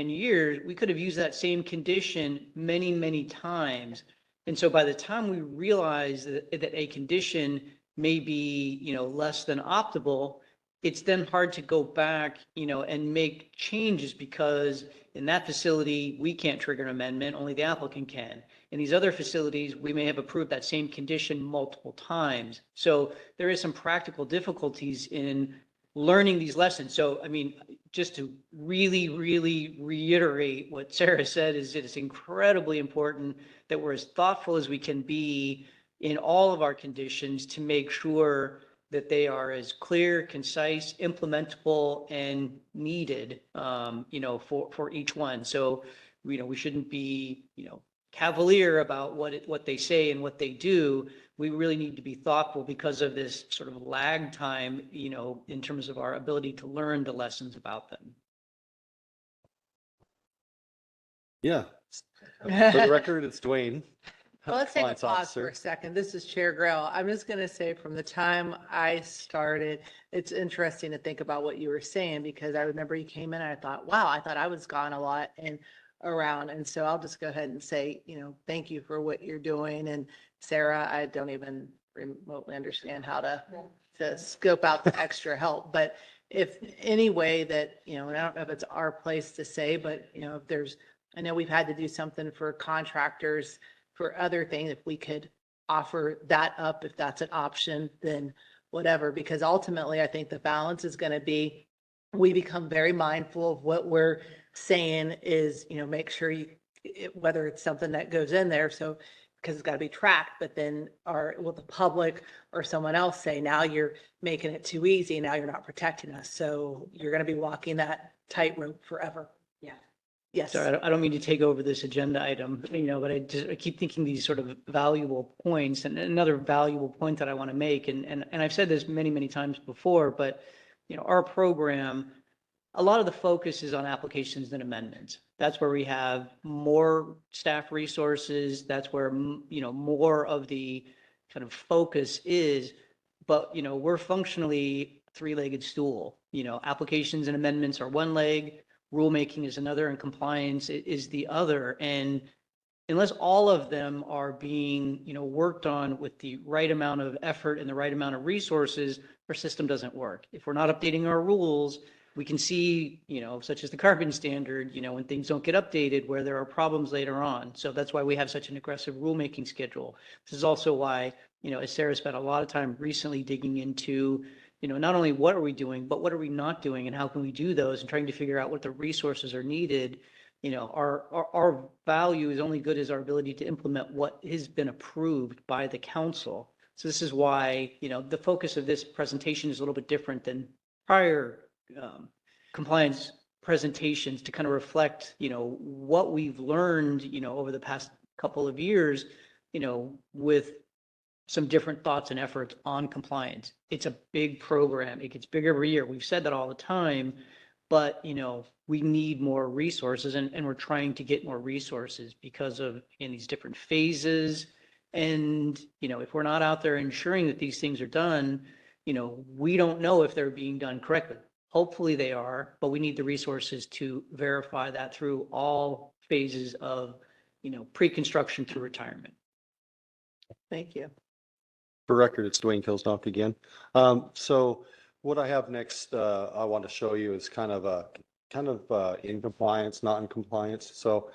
years, we could have used that same condition many, many times. And so by the time we realize that a condition may be, you know, less than optimal, it's then hard to go back, you know, and make changes because in that facility, we can't trigger an amendment, only the applicant can. In these other facilities, we may have approved that same condition multiple times. So there is some practical difficulties in learning these lessons. So, I mean, just to really, really reiterate what Sarah said is it is incredibly important that we're as thoughtful as we can be in all of our conditions to make sure that they are as clear, concise, implementable, and needed, you know, for each one. So, you know, we shouldn't be, you know, cavalier about what they say and what they do. We really need to be thoughtful because of this sort of lag time, you know, in terms of our ability to learn the lessons about them. Yeah. For the record, it's Dwayne. Well, let's take a Compliance pause for Officer. a second. This is Chair Grell. I'm just going to say from the time I started, it's interesting to think about what you were saying because I remember you came in and I thought, wow, I thought I was gone a lot and around. And so I'll just go ahead and say, you know, thank you for what you're doing. And Sarah, I don't even remotely understand how to scope out the extra help. But if any way that, you know, and I don't know if it's our place to say, but, you know, if there's, I know we've had to do something for contractors for other things, if we could offer that up, if that's an option, then whatever, because ultimately I think the balance is going to be, we become very mindful of what we're saying is, you know, make sure whether it's something that goes in there. So, because it's got to be tracked, but then will the public or someone else say, now you're making it too easy. Now you're not protecting us. So you're going to be walking that tightrope forever. Yeah. Yes. Sorry, I don't mean to take over this agenda item, you know, but I keep thinking these sort of valuable points. And another valuable point that I want to make, and I've said this many, many times before, but, you know, our program, a lot of the focus is on applications and amendments. That's where we have more staff resources. That's where, you know, more of the kind of focus is. But, you know, we're functionally a three-legged stool. You know, applications and amendments are one leg, rulemaking is another, and compliance is the other. And unless all of them are being, you know, worked on with the right amount of effort and the right amount of resources, our system doesn't work. If we're not updating our rules, we can see, you know, such as the carbon standard, you know, when things don't get updated, where there are problems later on. So that's why we have such an aggressive rulemaking schedule. This is also why, you know, as Sarah spent a lot of time recently digging into, you know, not only what are we doing, but what are we not doing and how can we do those, and trying to figure out what the resources are needed. You know, our value is only good as our ability to implement what has been approved by the council. So this is why, the focus of this presentation is a little bit different than prior compliance presentations to kind of reflect, what we've learned, over the past couple of years, with some different thoughts and efforts on compliance. It's a big program. It gets bigger every year. We've said that all the time, but, we need more resources and we're trying to get more resources because of in these different phases. And, if we're not out there ensuring that these things are done, we don't know if they're being done correctly. Hopefully they are, but we need the resources to verify that through all phases of, pre-construction through retirement. Thank you. For record, it's Dwayne Kilsnock again. So what I have next, I want to show you is kind of in compliance, not in compliance. So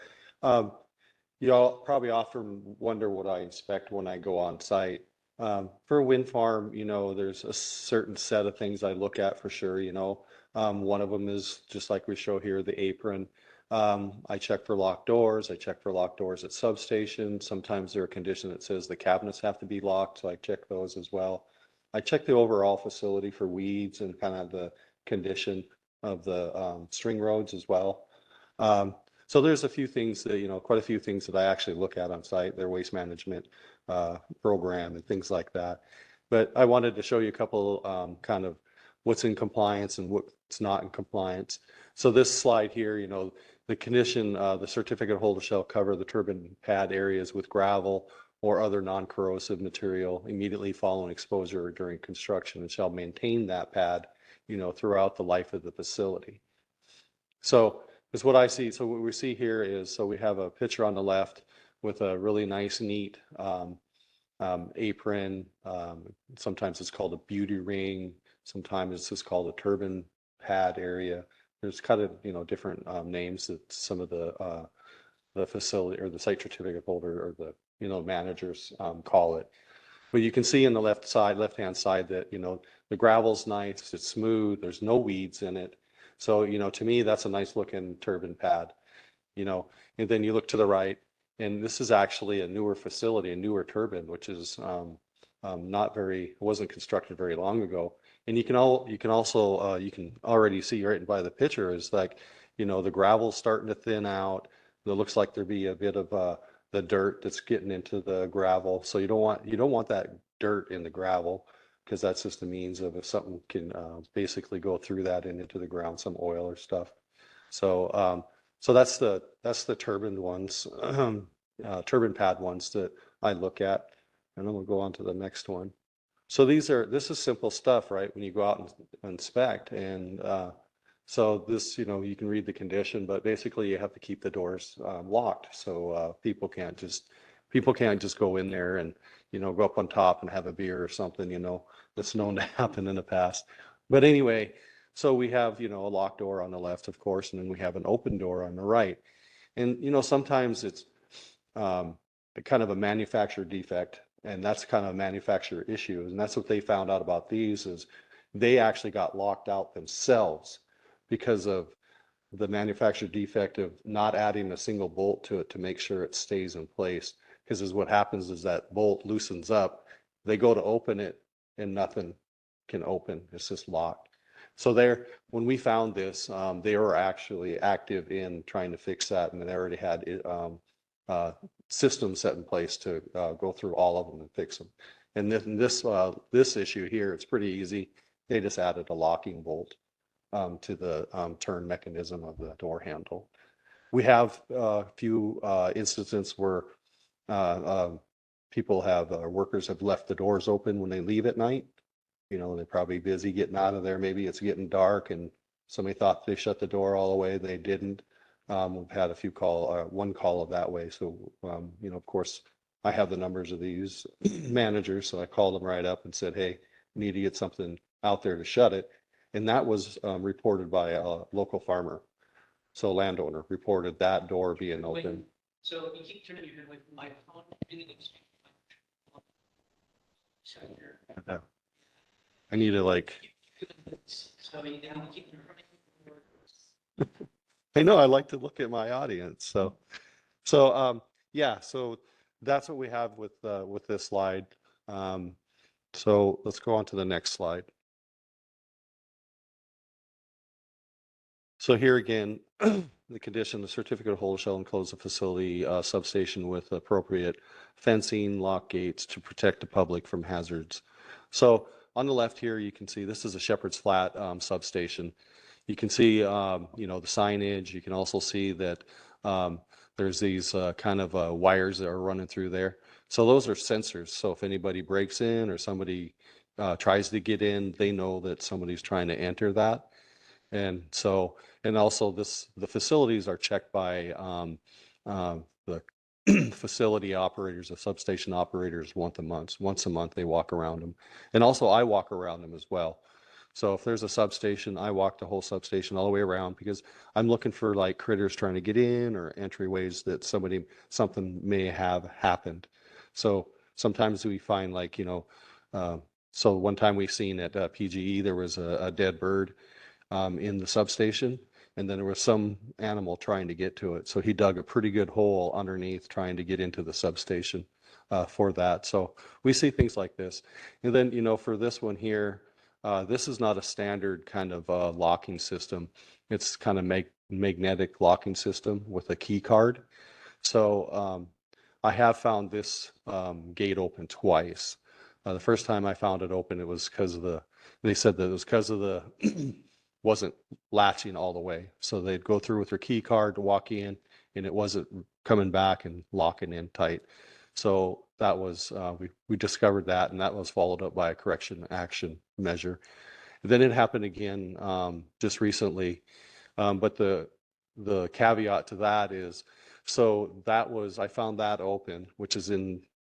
you all probably often wonder what I inspect when I go on site. For a wind farm, there's a certain set of things I look at for sure, one of them is just like we show here, the apron. I check for locked doors. I check for locked doors at substations. Sometimes there are conditions that says the cabinets have to be locked, so I check those as well. I check the overall facility for weeds and kind of the condition of the string roads as well. So there's a few things that, quite a few things that I actually look at on site, their waste management program and things like that. But I wanted to show you a couple kind of what's in compliance and what's not in compliance. So this slide here, the condition, the certificate holder shall cover the turbine pad areas with gravel or other non-corrosive material immediately following exposure or during construction and shall maintain that pad, throughout the life of the facility. So is what I see. So what we see here is, so we have a picture on the left with a really nice, neat apron. Sometimes it's called a beauty ring. Sometimes it's just called a turbine pad area. There's kind of, different names that some of the facility or the site certificate holder or the, managers call it. But you can see in the left-hand side that, the gravel's nice, it's smooth, there's no weeds in it. So, to me, that's a nice looking turbine pad, and then you look to the right, and this is actually a newer facility, a newer turbine, which is wasn't constructed very long ago. And you can also you can already see right by the picture is like, the gravel's starting to thin out. It looks like there'd be a bit of the dirt that's getting into the gravel. So you don't want that dirt in the gravel, because that's just a means of if something can basically go through that and into the ground, some oil or stuff. So so that's the turbine ones, turbine pad ones that I look at, and then we'll go on to the next one. So this is simple stuff, right? When you go out and inspect, and so this, you can read the condition, but basically you have to keep the doors locked, so people can't just go in there and go up on top and have a beer or something, that's known to happen in the past. But anyway, so we have a locked door on the left, of course, and then we have an open door on the right. And sometimes it's kind of a manufacturer defect, and that's kind of a manufacturer issue. And that's what they found out about these, is they actually got locked out themselves because of the manufacturer defect of not adding a single bolt to it to make sure it stays in place. Because what happens is that bolt loosens up, they go to open it and nothing can open, it's just locked. So when we found this, they were actually active in trying to fix that, and they already had systems set in place to go through all of them and fix them. And then this issue here, it's pretty easy. They just added a locking bolt to the turn mechanism of the door handle. We have a few instances where workers have left the doors open when they leave at night. They're probably busy getting out of there. Maybe it's getting dark and somebody thought they shut the door all the way. They didn't. We've had one call of that way. So, of course, I have the numbers of these managers. So I called them right up and said, hey, we need to get something out there to shut it. And that was reported by a local farmer. So a landowner reported that door being open. So you keep turning your head away from my phone. I need to I know, I like to look at my audience. So yeah, so that's what we have with this slide. So let's go on to the next slide. So here again, the condition, the certificate holder shall enclose the facility substation with appropriate fencing, lock gates to protect the public from hazards. So on the left here, you can see this is a Shepherd's Flat substation. You can see, you know, the signage. You can also see that there's these kind of wires that are running through there. So those are sensors. So if anybody breaks in or somebody tries to get in, they know that somebody's trying to enter that. And so, and also the facilities are checked by the facility operators, the substation operators once a month. Once a month, they walk around them. And also I walk around them as well. So if there's a substation, I walk the whole substation all the way around because I'm looking for like critters trying to get in or entryways that something may have happened. So sometimes we find like, you know, so one time we've seen at PGE, there was a dead bird in the substation, and then there was some animal trying to get to it. So he dug a pretty good hole underneath trying to get into the substation for that. So we see things like this. And then, you know, for this one here, this is not a standard kind of locking system. It's kind of magnetic locking system with a key card. So I have found this gate open twice. The first time I found it open, it was because of they said that it was because of the wasn't latching all the way. So they'd go through with their key card to walk in, and it wasn't coming back and locking in tight. So that was, we discovered that, and that was followed up by a correction action measure. Then it happened again just recently. But the caveat to that is, so that was, I found that open, which is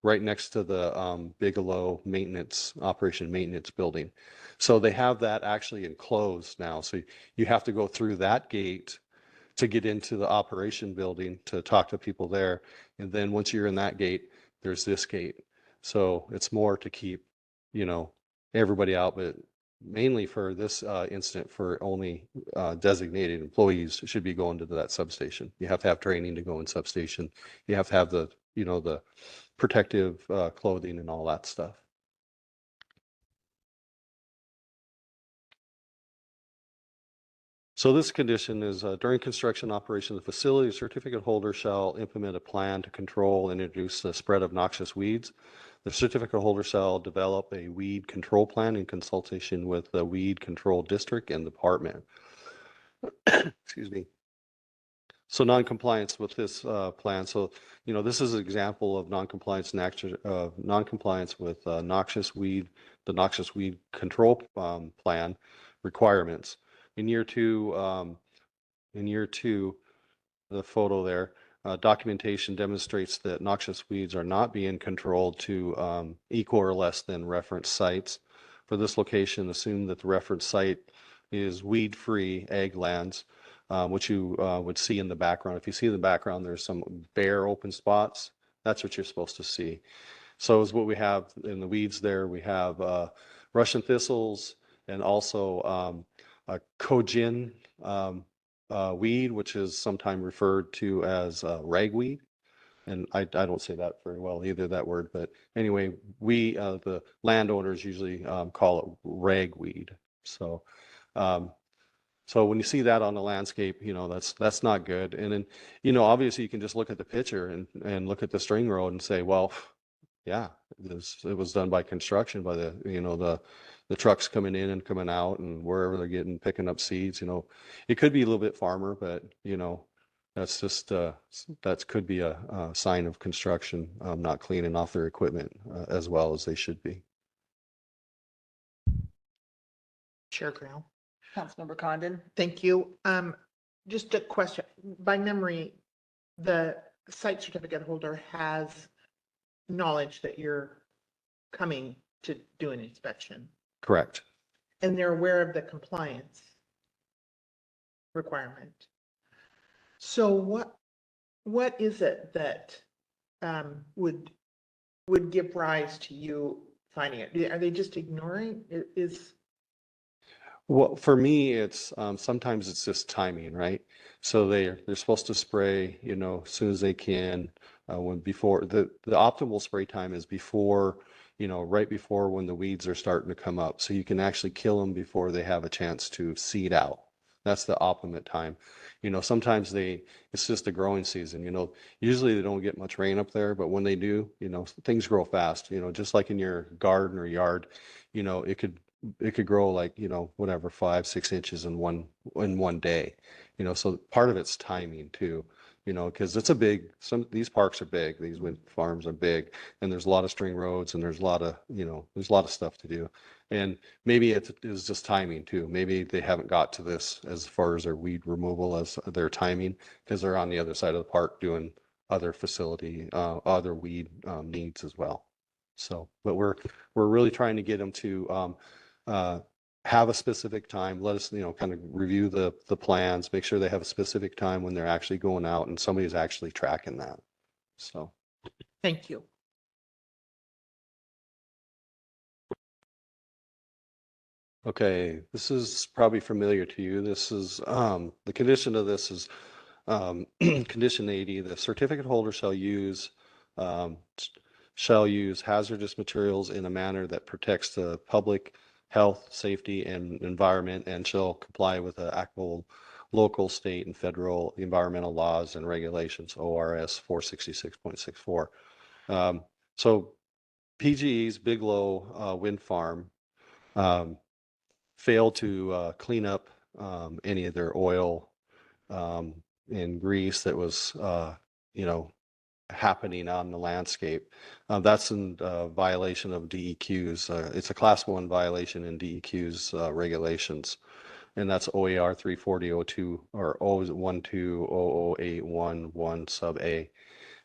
right next to the Bigelow operation maintenance building. So they have that actually enclosed now. So you have to go through that gate to get into the operation building to talk to people there. And then once you're in that gate, there's this gate. So it's more to keep, you know, everybody out, but mainly for this incident, for only designated employees should be going to that substation. You have to have training to go in substation. You have to have the, you know, the protective clothing and all that stuff. So this condition is during construction operation of the facility, the certificate holder shall implement a plan to control and reduce the spread of noxious weeds. The certificate holder shall develop a weed control plan in consultation with the weed control district and department. Excuse me. So non-compliance with this plan. So, you know, this is an example of non-compliance with noxious weed, the noxious weed control plan requirements. In year two, the photo there, documentation demonstrates that noxious weeds are not being controlled to equal or less than reference sites. For this location, assume that the reference site is weed-free ag lands, which you would see in the background. If you see in the background, there's some bare open spots. That's what you're supposed to see. So is what we have in the weeds there. We have Russian thistles and also a Cogin weed, which is sometimes referred to as ragweed. And I don't say that very well either, that word. But anyway, the landowners usually call it ragweed. So so when you see that on the landscape, you know, that's not good. And then, you know, obviously you can just look at the picture and look at the string road and say, well, yeah, it was done by construction, by the, you know, the trucks coming in and coming out and wherever they're picking up seeds. You know, it could be a little bit farmer, but you know, that's just that could be a sign of construction not cleaning off their equipment as well as they should be. Chair Graham. Councilmember Condon? Thank you. Just a question. By memory, the site certificate holder has knowledge that you're coming to do an inspection, Correct. and they're aware of the compliance requirement. So what is it that would give rise to you finding it? Are they just ignoring? Well, for me, it's sometimes it's just timing, right? So they're supposed to spray, you know, as soon as they can. When before the optimal spray time is before right before when the weeds are starting to come up. So you can actually kill them before they have a chance to seed out. That's the optimate time. Sometimes it's just a growing season. Usually they don't get much rain up there, but when they do, things grow fast. Just like in your garden or yard, it could grow like, whatever, 5-6 inches in one day. So part of it's timing too. Because it's these parks are big, these wind farms are big, and there's a lot of string roads, and there's a lot of stuff to do. And maybe it is just timing too. Maybe they haven't got to this as far as their weed removal as their timing, because they're on the other side of the park doing other other weed needs as well. So, but we're really trying to get them to have a specific time. Let us, kind of review the plans, make sure they have a specific time when they're actually going out and somebody's actually tracking that. So. Thank you. Okay, this is probably familiar to you. This is, the condition of this is, condition 80, the certificate holder shall use hazardous materials in a manner that protects the public health, safety, and environment, and shall comply with the applicable local, state, and federal environmental laws and regulations, ORS 466.64. So PGE's Bigelow Wind Farm failed to clean up any of their oil and grease that was, happening on the landscape. That's in violation of DEQ's. It's a class 1 violation in DEQ's regulations. And that's OER 34002 or 012008111 sub A.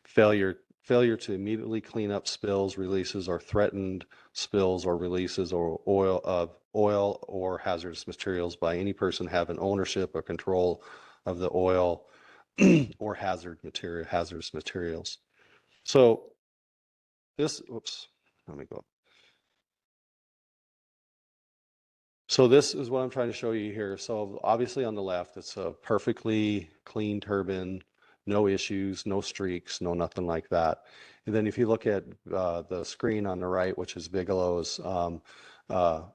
Failure to immediately clean up spills, releases, or threatened spills or releases or oil or hazardous materials by any person having ownership or control of the oil or hazardous materials. So let me go. So this is what I'm trying to show you here. So obviously on the left, it's a perfectly clean turbine, no issues, no streaks, no nothing like that. And then if you look at the screen on the right, which is Bigelow's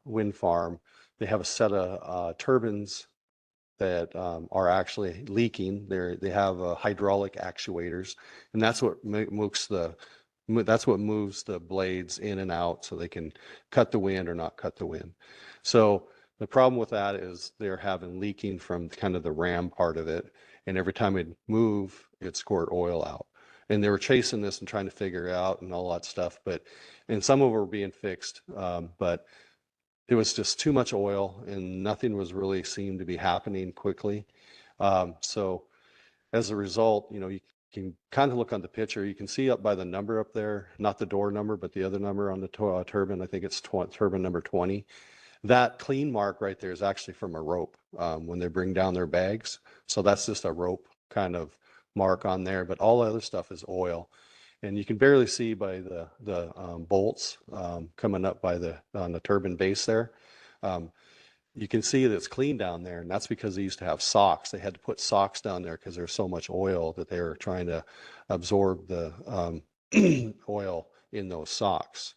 wind farm, they have a set of turbines that are actually leaking. They have hydraulic actuators, and that's what moves the blades in and out so they can cut the wind or not cut the wind. So the problem with that is they're having leaking from kind of the ram part of it, and every time it move, it squirt oil out. And they were chasing this and trying to figure it out and all that stuff, and some of them were being fixed, but it was just too much oil and nothing was really seemed to be happening quickly. So as a result, you can kind of look on the picture. You can see up by the number up there, not the door number, but the other number on the turbine. I think it's turbine number 20. That clean mark right there is actually from a rope when they bring down their bags. So that's just a rope kind of mark on there, but all the other stuff is oil. And you can barely see by the bolts coming up on the turbine base there. You can see that it's clean down there, and that's because they used to have socks. They had to put socks down there because there's so much oil that they were trying to absorb the oil in those socks.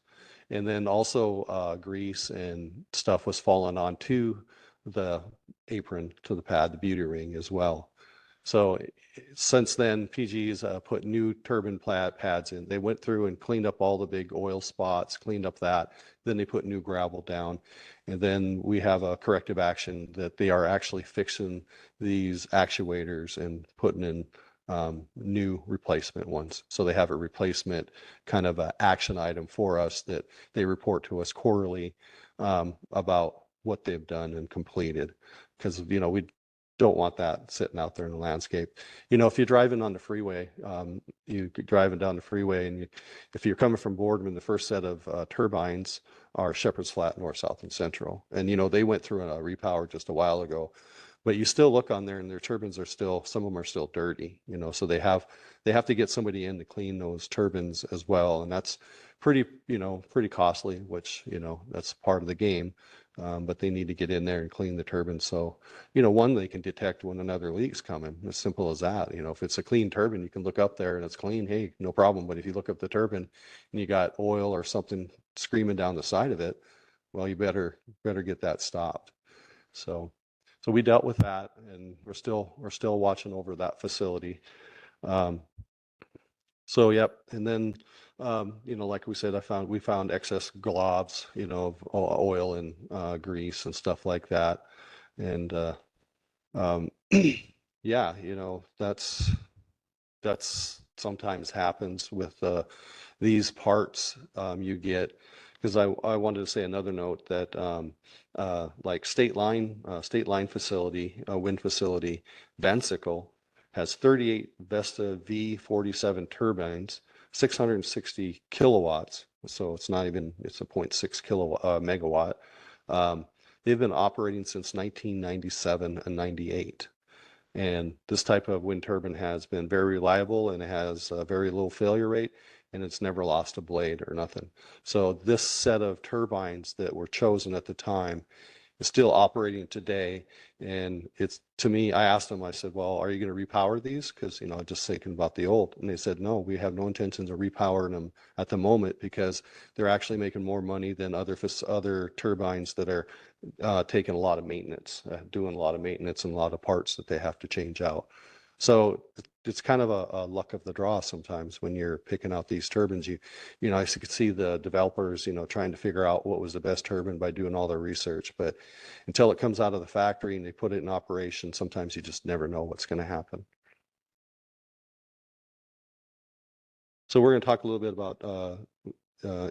And then also grease and stuff was falling onto the apron, to the pad, the beauty ring as well. So since then, PG's put new turbine pads in. They went through and cleaned up all the big oil spots, cleaned up that. Then they put new gravel down. And then we have a corrective action that they are actually fixing these actuators and putting in new replacement ones. So they have a replacement kind of a action item for us that they report to us quarterly about what they've done and completed. Because, we don't want that sitting out there in the landscape. If you're driving on the freeway, you're driving down the freeway, and if you're coming from Boardman, the first set of turbines are Shepherd's Flat, North, South, and Central. And, they went through a repower just a while ago. But you still look on there and their turbines are still, some of them are still dirty, so they have to get somebody in to clean those turbines as well. And that's pretty costly, which, that's part of the game. But they need to get in there and clean the turbine. So, one, they can detect when another leak's coming, as simple as that. If it's a clean turbine, you can look up there and it's clean, hey, no problem. But if you look up the turbine and you got oil or something screaming down the side of it, well, you better get that stopped. So we dealt with that, and we're still watching over that facility. So yep, and then like we said, we found excess globs, of oil and grease and stuff like that, and yeah, that's sometimes happens with these parts you get. Because I wanted to say another note that like State Line facility, wind facility, Vansicle, has 38 Vesta V47 turbines, 660 kilowatts. So it's a 0.6 megawatt. They've been operating since 1997 and 98. And this type of wind turbine has been very reliable, and it has a very low failure rate, and it's never lost a blade or nothing. So this set of turbines that were chosen at the time is still operating today. And it's, to me, I asked them, I said, well, are you going to repower these? Because, just thinking about the old. And they said, no, we have no intentions of repowering them at the moment, because they're actually making more money than other turbines that are taking a lot of maintenance, doing a lot of maintenance and a lot of parts that they have to change out. So it's kind of a luck of the draw sometimes when you're picking out these turbines. I could see the developers, trying to figure out what was the best turbine by doing all their research. But until it comes out of the factory and they put it in operation, sometimes you just never know what's going to happen. So we're going to talk a little bit about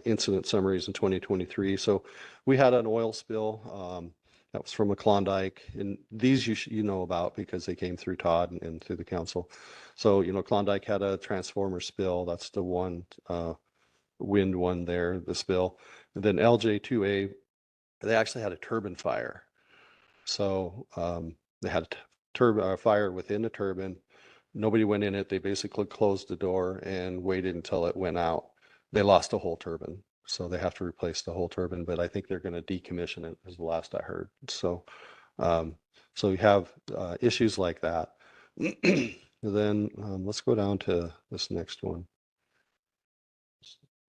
incident summaries in 2023. So we had an oil spill that was from a Klondike, and these you know about because they came through Todd and through the council. So Klondike had a transformer spill. That's the one wind one there, the spill. And then LJ2A, they actually had a turbine fire. So they had a fire within the turbine. Nobody went in it. They basically closed the door and waited until it went out. They lost a whole turbine, so they have to replace the whole turbine, but I think they're going to decommission it, is the last I heard. So you have issues like that. Then let's go down to this next one.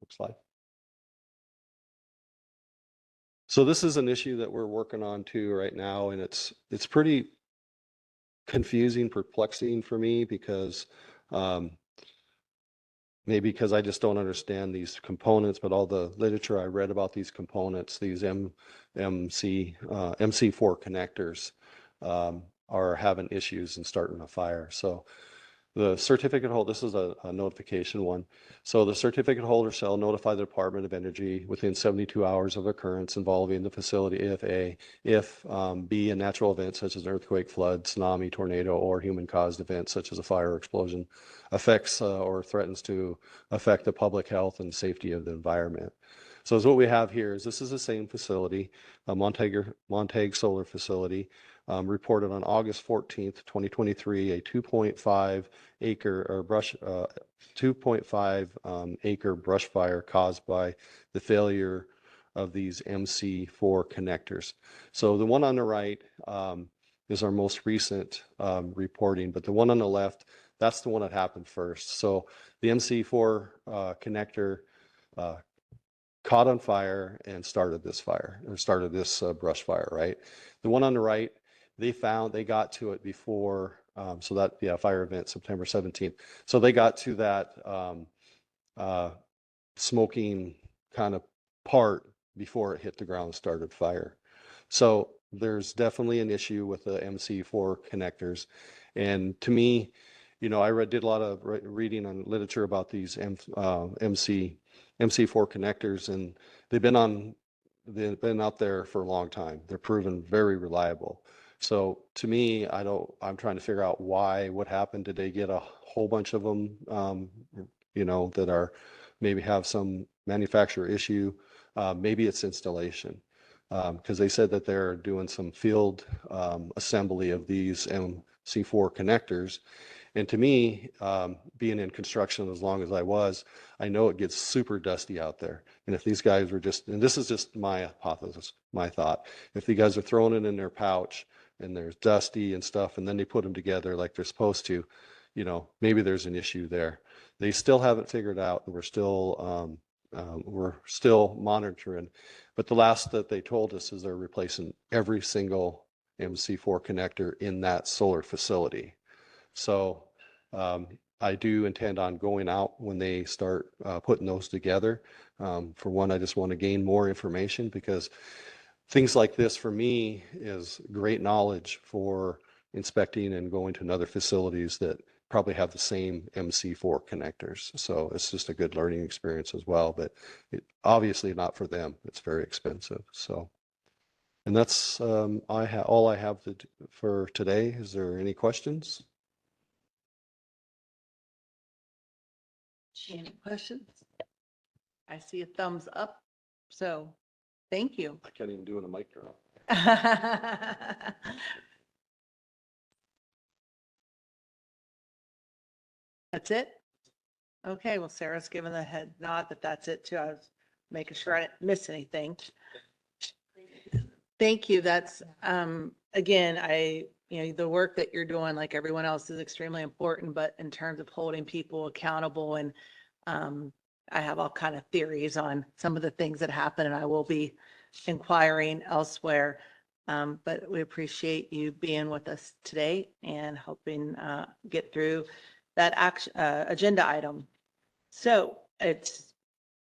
Next slide. So this is an issue that we're working on too right now, and it's pretty confusing, perplexing for me, because maybe because I just don't understand these components, but all the literature I read about these components, these MC4 connectors, are having issues and starting a fire. So the certificate holder, this is a notification one. So the certificate holder shall notify the Department of Energy within 72 hours of occurrence involving the facility if B, a natural event such as an earthquake, flood, tsunami, tornado, or human-caused event such as a fire or explosion affects or threatens to affect the public health and safety of the environment. So what we have here is this is the same facility, a Montague Solar Facility, reported on August 14th, 2023, a 2.5 acre brush fire caused by the failure of these MC4 connectors. So the one on the right is our most recent reporting, but the one on the left, that's the one that happened first. So the MC4 connector caught on fire and started this fire, or started this brush fire, right? The one on the right, they got to it before, so that, yeah, fire event September 17th. So they got to that smoking kind of part before it hit the ground and started fire. So there's definitely an issue with the MC4 connectors. And to me, I did a lot of reading on literature about these MC4 connectors, and they've been out there for a long time. They're proven very reliable. So to me, I'm trying to figure out what happened. Did they get a whole bunch of them, that are maybe have some manufacturer issue? Maybe it's installation, because they said that they're doing some field assembly of these MC4 connectors. And to me, being in construction as long as I was, I know it gets super dusty out there. And if these guys were and this is just my hypothesis, my thought, if the guys are throwing it in their pouch and there's dusty and stuff, and then they put them together like they're supposed to, maybe there's an issue there. They still haven't figured out. We're still We're still monitoring, but the last that they told us is they're replacing every single MC4 connector in that solar facility. So I do intend on going out when they start putting those together. For one, I just want to gain more information because things like this for me is great knowledge for inspecting and going to other facilities that probably have the same MC4 connectors. So it's just a good learning experience as well, but obviously not for them. It's very expensive. So, and that's all I have for today. Is there any questions? Any questions? I see a thumbs up, so thank you. I can't even do it a mic drop. That's it? Okay, well, Sarah's given the head nod that that's it too. I was making sure I didn't miss anything. Thank you. That's, again, the work that you're doing, like everyone else, is extremely important, but in terms of holding people accountable, and I have all kind of theories on some of the things that happen, and I will be inquiring elsewhere. But we appreciate you being with us today and helping get through that agenda item. So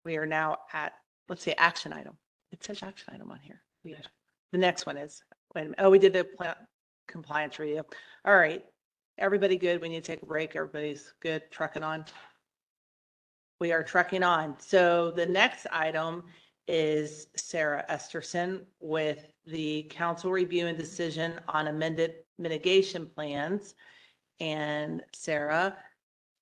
we are now at, let's say, action item. It says action item on here. The next one is, we did the plant compliance review. All right, everybody good? We need to take a break. Everybody's good, trucking on? We are trucking on. So the next item is Sarah Esterson with the council review and decision on amended mitigation plans. And Sarah,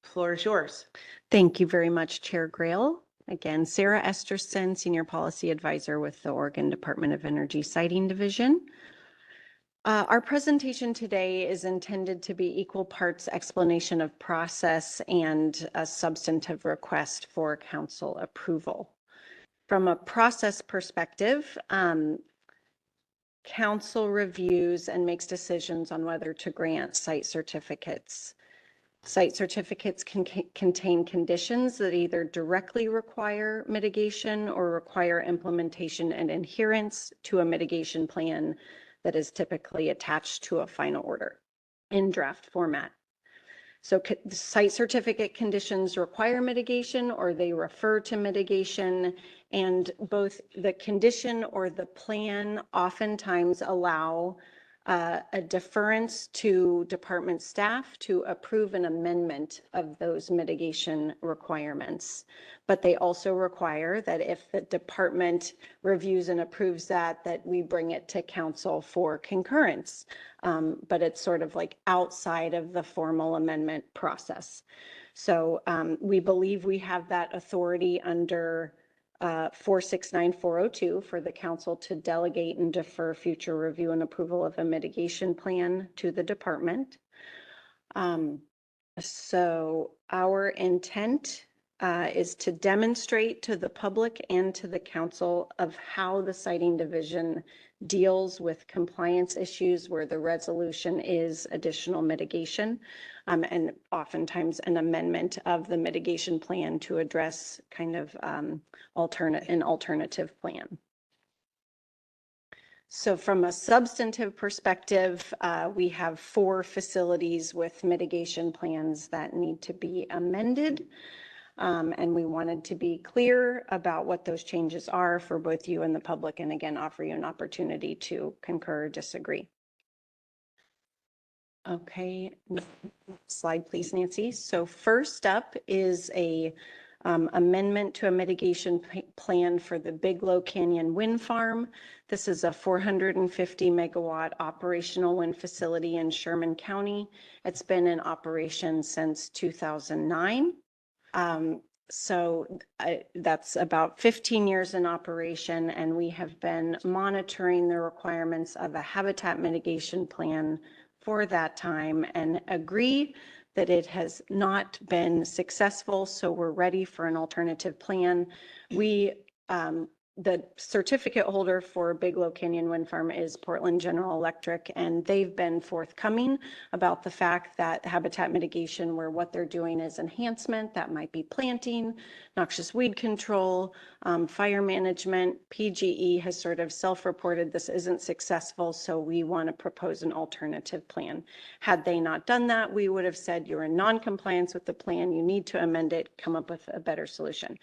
floor is yours. Thank you very much, Chair Grail. Again, Sarah Esterson, Senior Policy Advisor with the Oregon Department of Energy Siting Division. Our presentation today is intended to be equal parts explanation of process and a substantive request for council approval. From a process perspective, council reviews and makes decisions on whether to grant site certificates. Site certificates can contain conditions that either directly require mitigation or require implementation and adherence to a mitigation plan that is typically attached to a final order in draft format. So site certificate conditions require mitigation or they refer to mitigation, and both the condition or the plan oftentimes allow a deference to department staff to approve an amendment of those mitigation requirements. But they also require that if the department reviews and approves that we bring it to council for concurrence. But it's sort of like outside of the formal amendment process. So we believe we have that authority under 469402 for the council to delegate and defer future review and approval of a mitigation plan to the department. So our intent is to demonstrate to the public and to the council of how the siting division deals with compliance issues where the resolution is additional mitigation, and oftentimes an amendment of the mitigation plan to address kind of an alternative plan. So from a substantive perspective, we have 4 facilities with mitigation plans that need to be amended. And we wanted to be clear about what those changes are for both you and the public, and again, offer you an opportunity to concur or disagree. Okay, slide please, Nancy. So first up is a amendment to a mitigation plan for the Bigelow Canyon Wind Farm. This is a 450 megawatt operational wind facility in Sherman County. It's been in operation since 2009. So that's about 15 years in operation, and we have been monitoring the requirements of a habitat mitigation plan for that time and agree that it has not been successful. So we're ready for an alternative plan. We the certificate holder for Bigelow Canyon Wind Farm is Portland General Electric, and they've been forthcoming about the fact that habitat mitigation, where what they're doing is enhancement, that might be planting, noxious weed control, fire management. PGE has sort of self-reported this isn't successful, so we want to propose an alternative plan. Had they not done that, we would have said you're in non-compliance with the plan, you need to amend it, come up with a better solution.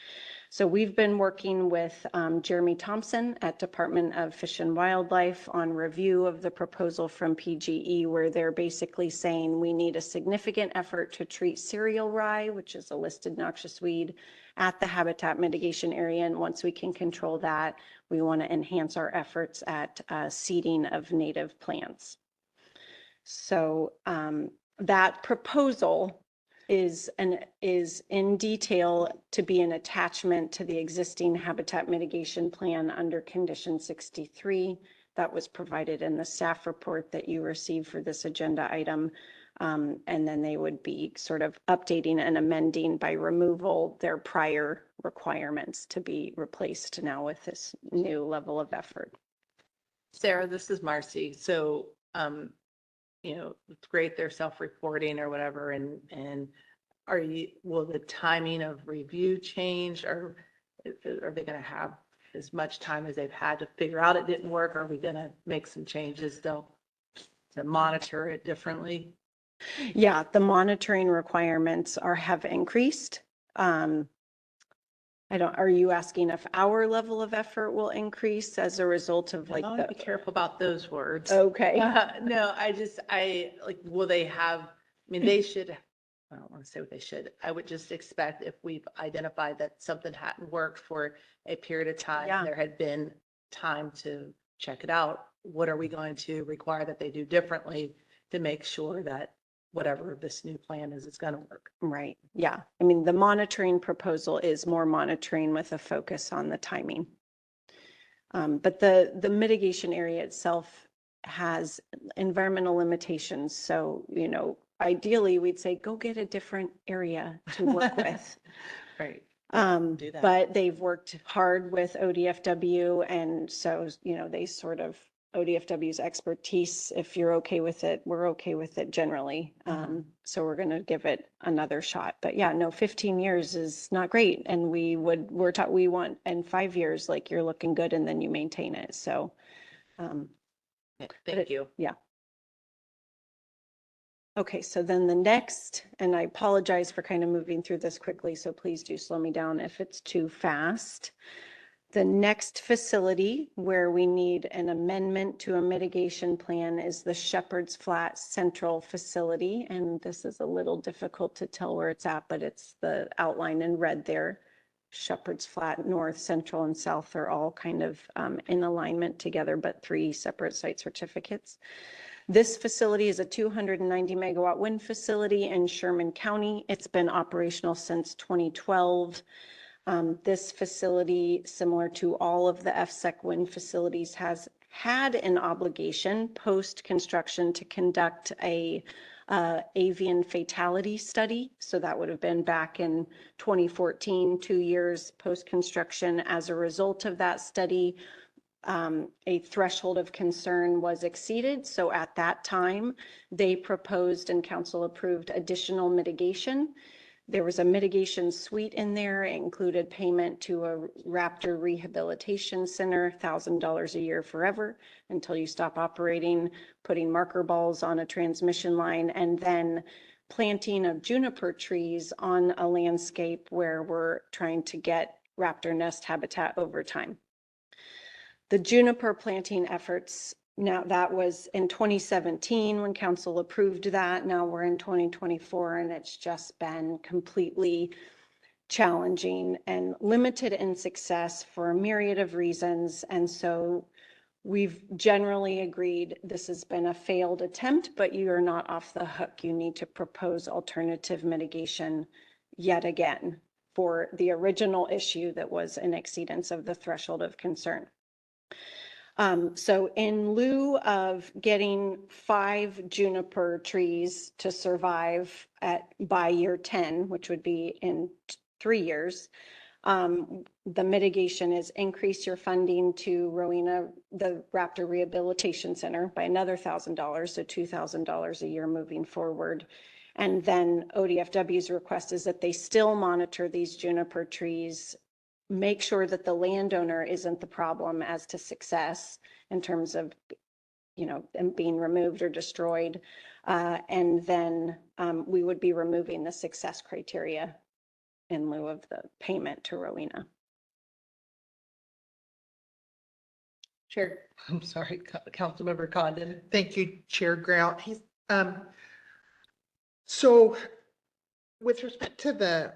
So we've been working with Jeremy Thompson at Department of Fish and Wildlife on review of the proposal from PGE, where they're basically saying we need a significant effort to treat cereal rye, which is a listed noxious weed, at the habitat mitigation area. And once we can control that, we want to enhance our efforts at seeding of native plants. So that proposal is in detail to be an attachment to the existing habitat mitigation plan under condition 63 that was provided in the staff report that you received for this agenda item. And then they would be sort of updating and amending by removal their prior requirements to be replaced now with this new level of effort. Sarah, this is Marcy. So, it's great they're self-reporting or whatever, and will the timing of review change, or are they going to have as much time as they've had to figure out it didn't work? Or are we going to make some changes though to monitor it differently? Yeah, the monitoring requirements have increased. Are you asking if our level of effort will increase as a result of I want to be careful about those words. Okay. No, will they have, they should, I don't want to say what they should. I would just expect if we've identified that something hadn't worked for a period of time, Yeah. there had been time to check it out. What are we going to require that they do differently to make sure that whatever this new plan is, it's going to work? Right. Yeah. The monitoring proposal is more monitoring with a focus on the timing. But the mitigation area itself has environmental limitations. So, ideally we'd say, go get a different area to work with. Right. Do that. But they've worked hard with ODFW. And so, they sort of, ODFW's expertise, if you're okay with it, we're okay with it generally. So we're going to give it another shot. But yeah, no, 15 years is not great. And we want, in 5 years, like you're looking good and then you maintain it. So, Thank you. yeah. Okay, so then the next, and I apologize for kind of moving through this quickly, so please do slow me down if it's too fast. The next facility where we need an amendment to a mitigation plan is the Shepherd's Flat Central Facility. And this is a little difficult to tell where it's at, but it's the outline in red there. Shepherd's Flat, North, Central, and South are all kind of in alignment together, but 3 separate site certificates. This facility is a 290 megawatt wind facility in Sherman County. It's been operational since 2012. This facility, similar to all of the FSEC wind facilities, has had an obligation post-construction to conduct a avian fatality study. So that would have been back in 2014, 2 years post-construction. As a result of that study, a threshold of concern was exceeded. So at that time, they proposed and council approved additional mitigation. There was a mitigation suite in there. It included payment to a Raptor Rehabilitation Center, $1,000 a year forever until you stop operating, putting marker balls on a transmission line, and then planting of juniper trees on a landscape where we're trying to get raptor nest habitat over time. The juniper planting efforts, now that was in 2017 when council approved that. Now we're in 2024 and it's just been completely challenging and limited in success for a myriad of reasons. And so we've generally agreed this has been a failed attempt, but you are not off the hook. You need to propose alternative mitigation yet again for the original issue that was an exceedance of the threshold of concern. So in lieu of getting 5 juniper trees to survive by year 10, which would be in 3 years, The mitigation is increase your funding to Rowena, the Raptor Rehabilitation Center by another $1,000, so $2,000 a year moving forward. And then ODFW's request is that they still monitor these juniper trees, make sure that the landowner isn't the problem as to success in terms of, them being removed or destroyed. And then we would be removing the success criteria in lieu of the payment to Rowena. Chair, I'm sorry, Councilmember Condon. Thank you, Chair Grout. So with respect to the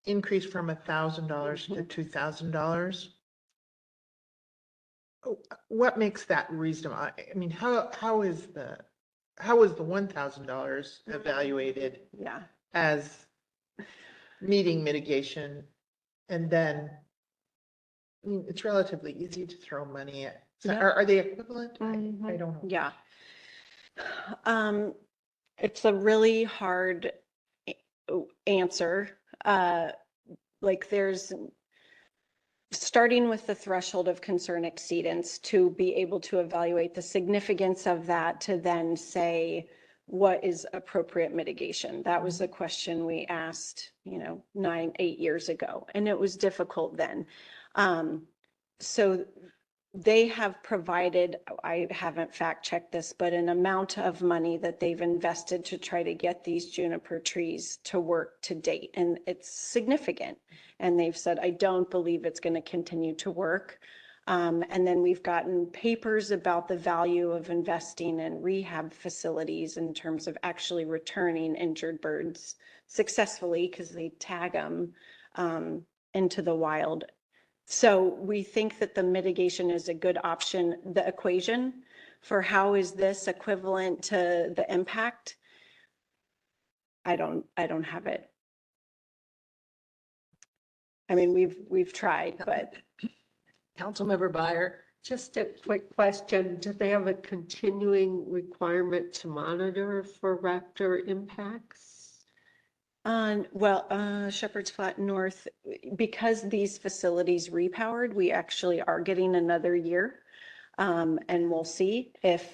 increase from $1,000 to $2,000, what makes that reasonable? I mean, how is the $1,000 evaluated Yeah. as meeting mitigation? And then, I mean, it's relatively easy to throw money at. So Yeah. are they equivalent? I don't know. Yeah. It's a really hard answer. Like there's starting with the threshold of concern exceedance to be able to evaluate the significance of that to then say what is appropriate mitigation. That was the question we asked, 8 years ago, and it was difficult then. So they have provided, I haven't fact checked this, but an amount of money that they've invested to try to get these juniper trees to work to date. And it's significant. And they've said, I don't believe it's going to continue to work. And then we've gotten papers about the value of investing in rehab facilities in terms of actually returning injured birds successfully because they tag them into the wild. So we think that the mitigation is a good option. The equation for how is this equivalent to the impact? I don't have it. I mean, we've tried, but. Councilmember Byer. Just a quick question. Do they have a continuing requirement to monitor for raptor impacts? Shepherd's Flat North, because these facilities repowered, we actually are getting another year. And we'll see if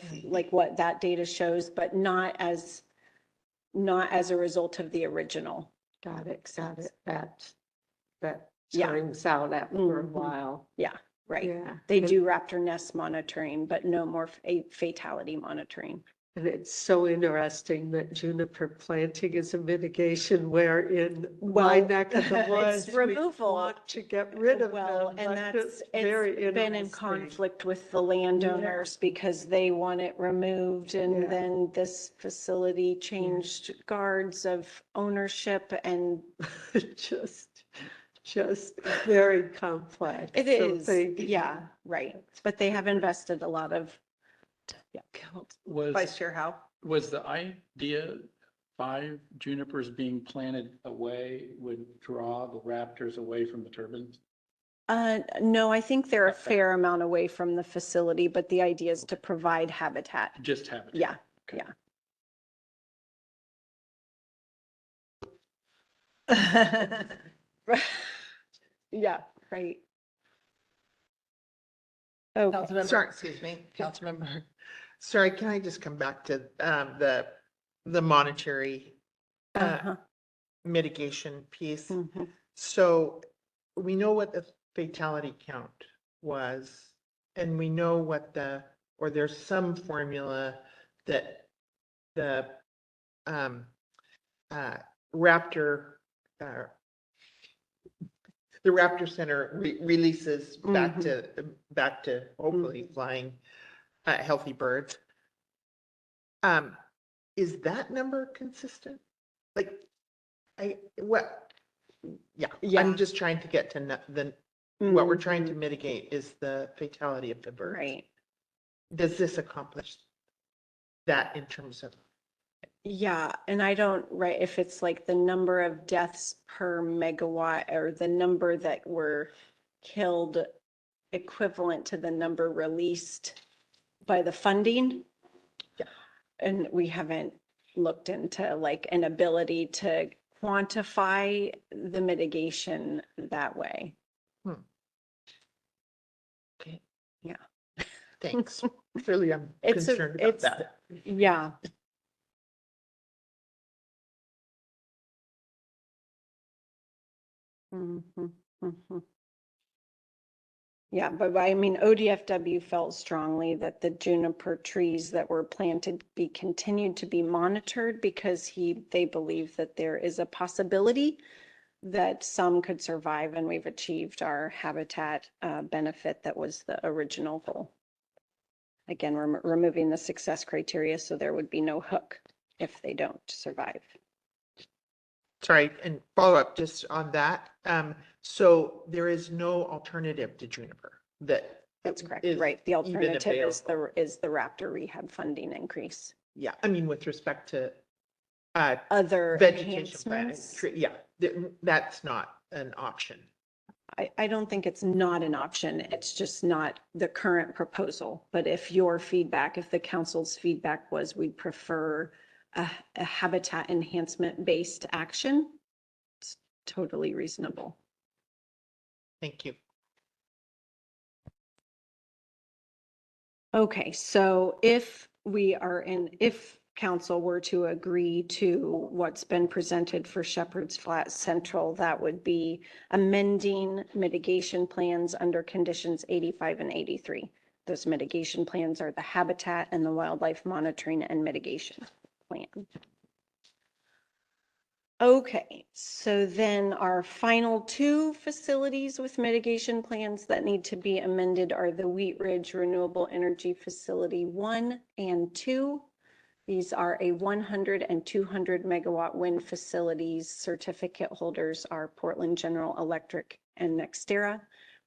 what that data shows, but not as a result of the original. Got it. That Yeah. times out after a Mhm. while. Yeah, right. Yeah. They And- do raptor nest monitoring, but no more fatality monitoring. And it's so interesting that juniper planting is a mitigation where in my Well, neck of the it's woods, we removal. want to get rid of Well, them. and but that's, it's very it's been in interesting. conflict with the landowners because they want it removed. And Yeah. then this facility changed guards of ownership and Just very complex. it So is, thank you. yeah, right. But they have invested a lot of, Vice Chair Howe. Was the idea 5 junipers being planted away would draw the raptors away from the turbines? No, I think they're a Okay. fair amount away from the facility, but the idea is to provide habitat. Just habitat? Yeah, Okay. yeah. Yeah, right. Okay. Sorry, excuse me, Councilmember. Sorry, can I just come back to the monetary Uh-huh. mitigation piece? Mhm. So we know what the fatality count was, and we know what there's some formula that the Raptor, the Raptor Center releases back to hopefully flying healthy birds. Is that number consistent? Yeah. I'm just trying to get to what we're trying to mitigate is the fatality of the birds. Right. Does this accomplish that in terms of? Yeah, and I don't, right, if it's like the number of deaths per megawatt or the number that were killed equivalent to the number released by the funding. Yeah. And we haven't looked into like an ability to quantify the mitigation that way. Okay. Yeah. Thanks. Clearly, I'm It's concerned about that. Yeah. Mhm, mhm. Yeah, but I mean, ODFW felt strongly that the juniper trees that were planted be continued to be monitored because they believe that there is a possibility that some could survive, and we've achieved our habitat benefit that was the original goal. Again, we're removing the success criteria, so there would be no hook if they don't survive. Sorry, and follow up just on that. So there is no alternative to juniper that. That's correct, is right? The even alternative available. is the Raptor rehab funding increase. Yeah, I mean, with respect to Other vegetation plan, enhancements? yeah, that's not an option. I don't think it's not an option. It's just not the current proposal. But if your feedback, if the council's feedback was we'd prefer a habitat enhancement based action, it's totally reasonable. Thank you. Okay, so if council were to agree to what's been presented for Shepherd's Flat Central, that would be amending mitigation plans under conditions 85 and 83. Those mitigation plans are the habitat and the wildlife monitoring and mitigation plan. Okay, so then our final two facilities with mitigation plans that need to be amended are the Wheat Ridge Renewable Energy Facility 1 and 2. These are a 100 and 200 megawatt wind facilities. Certificate holders are Portland General Electric and NextEra,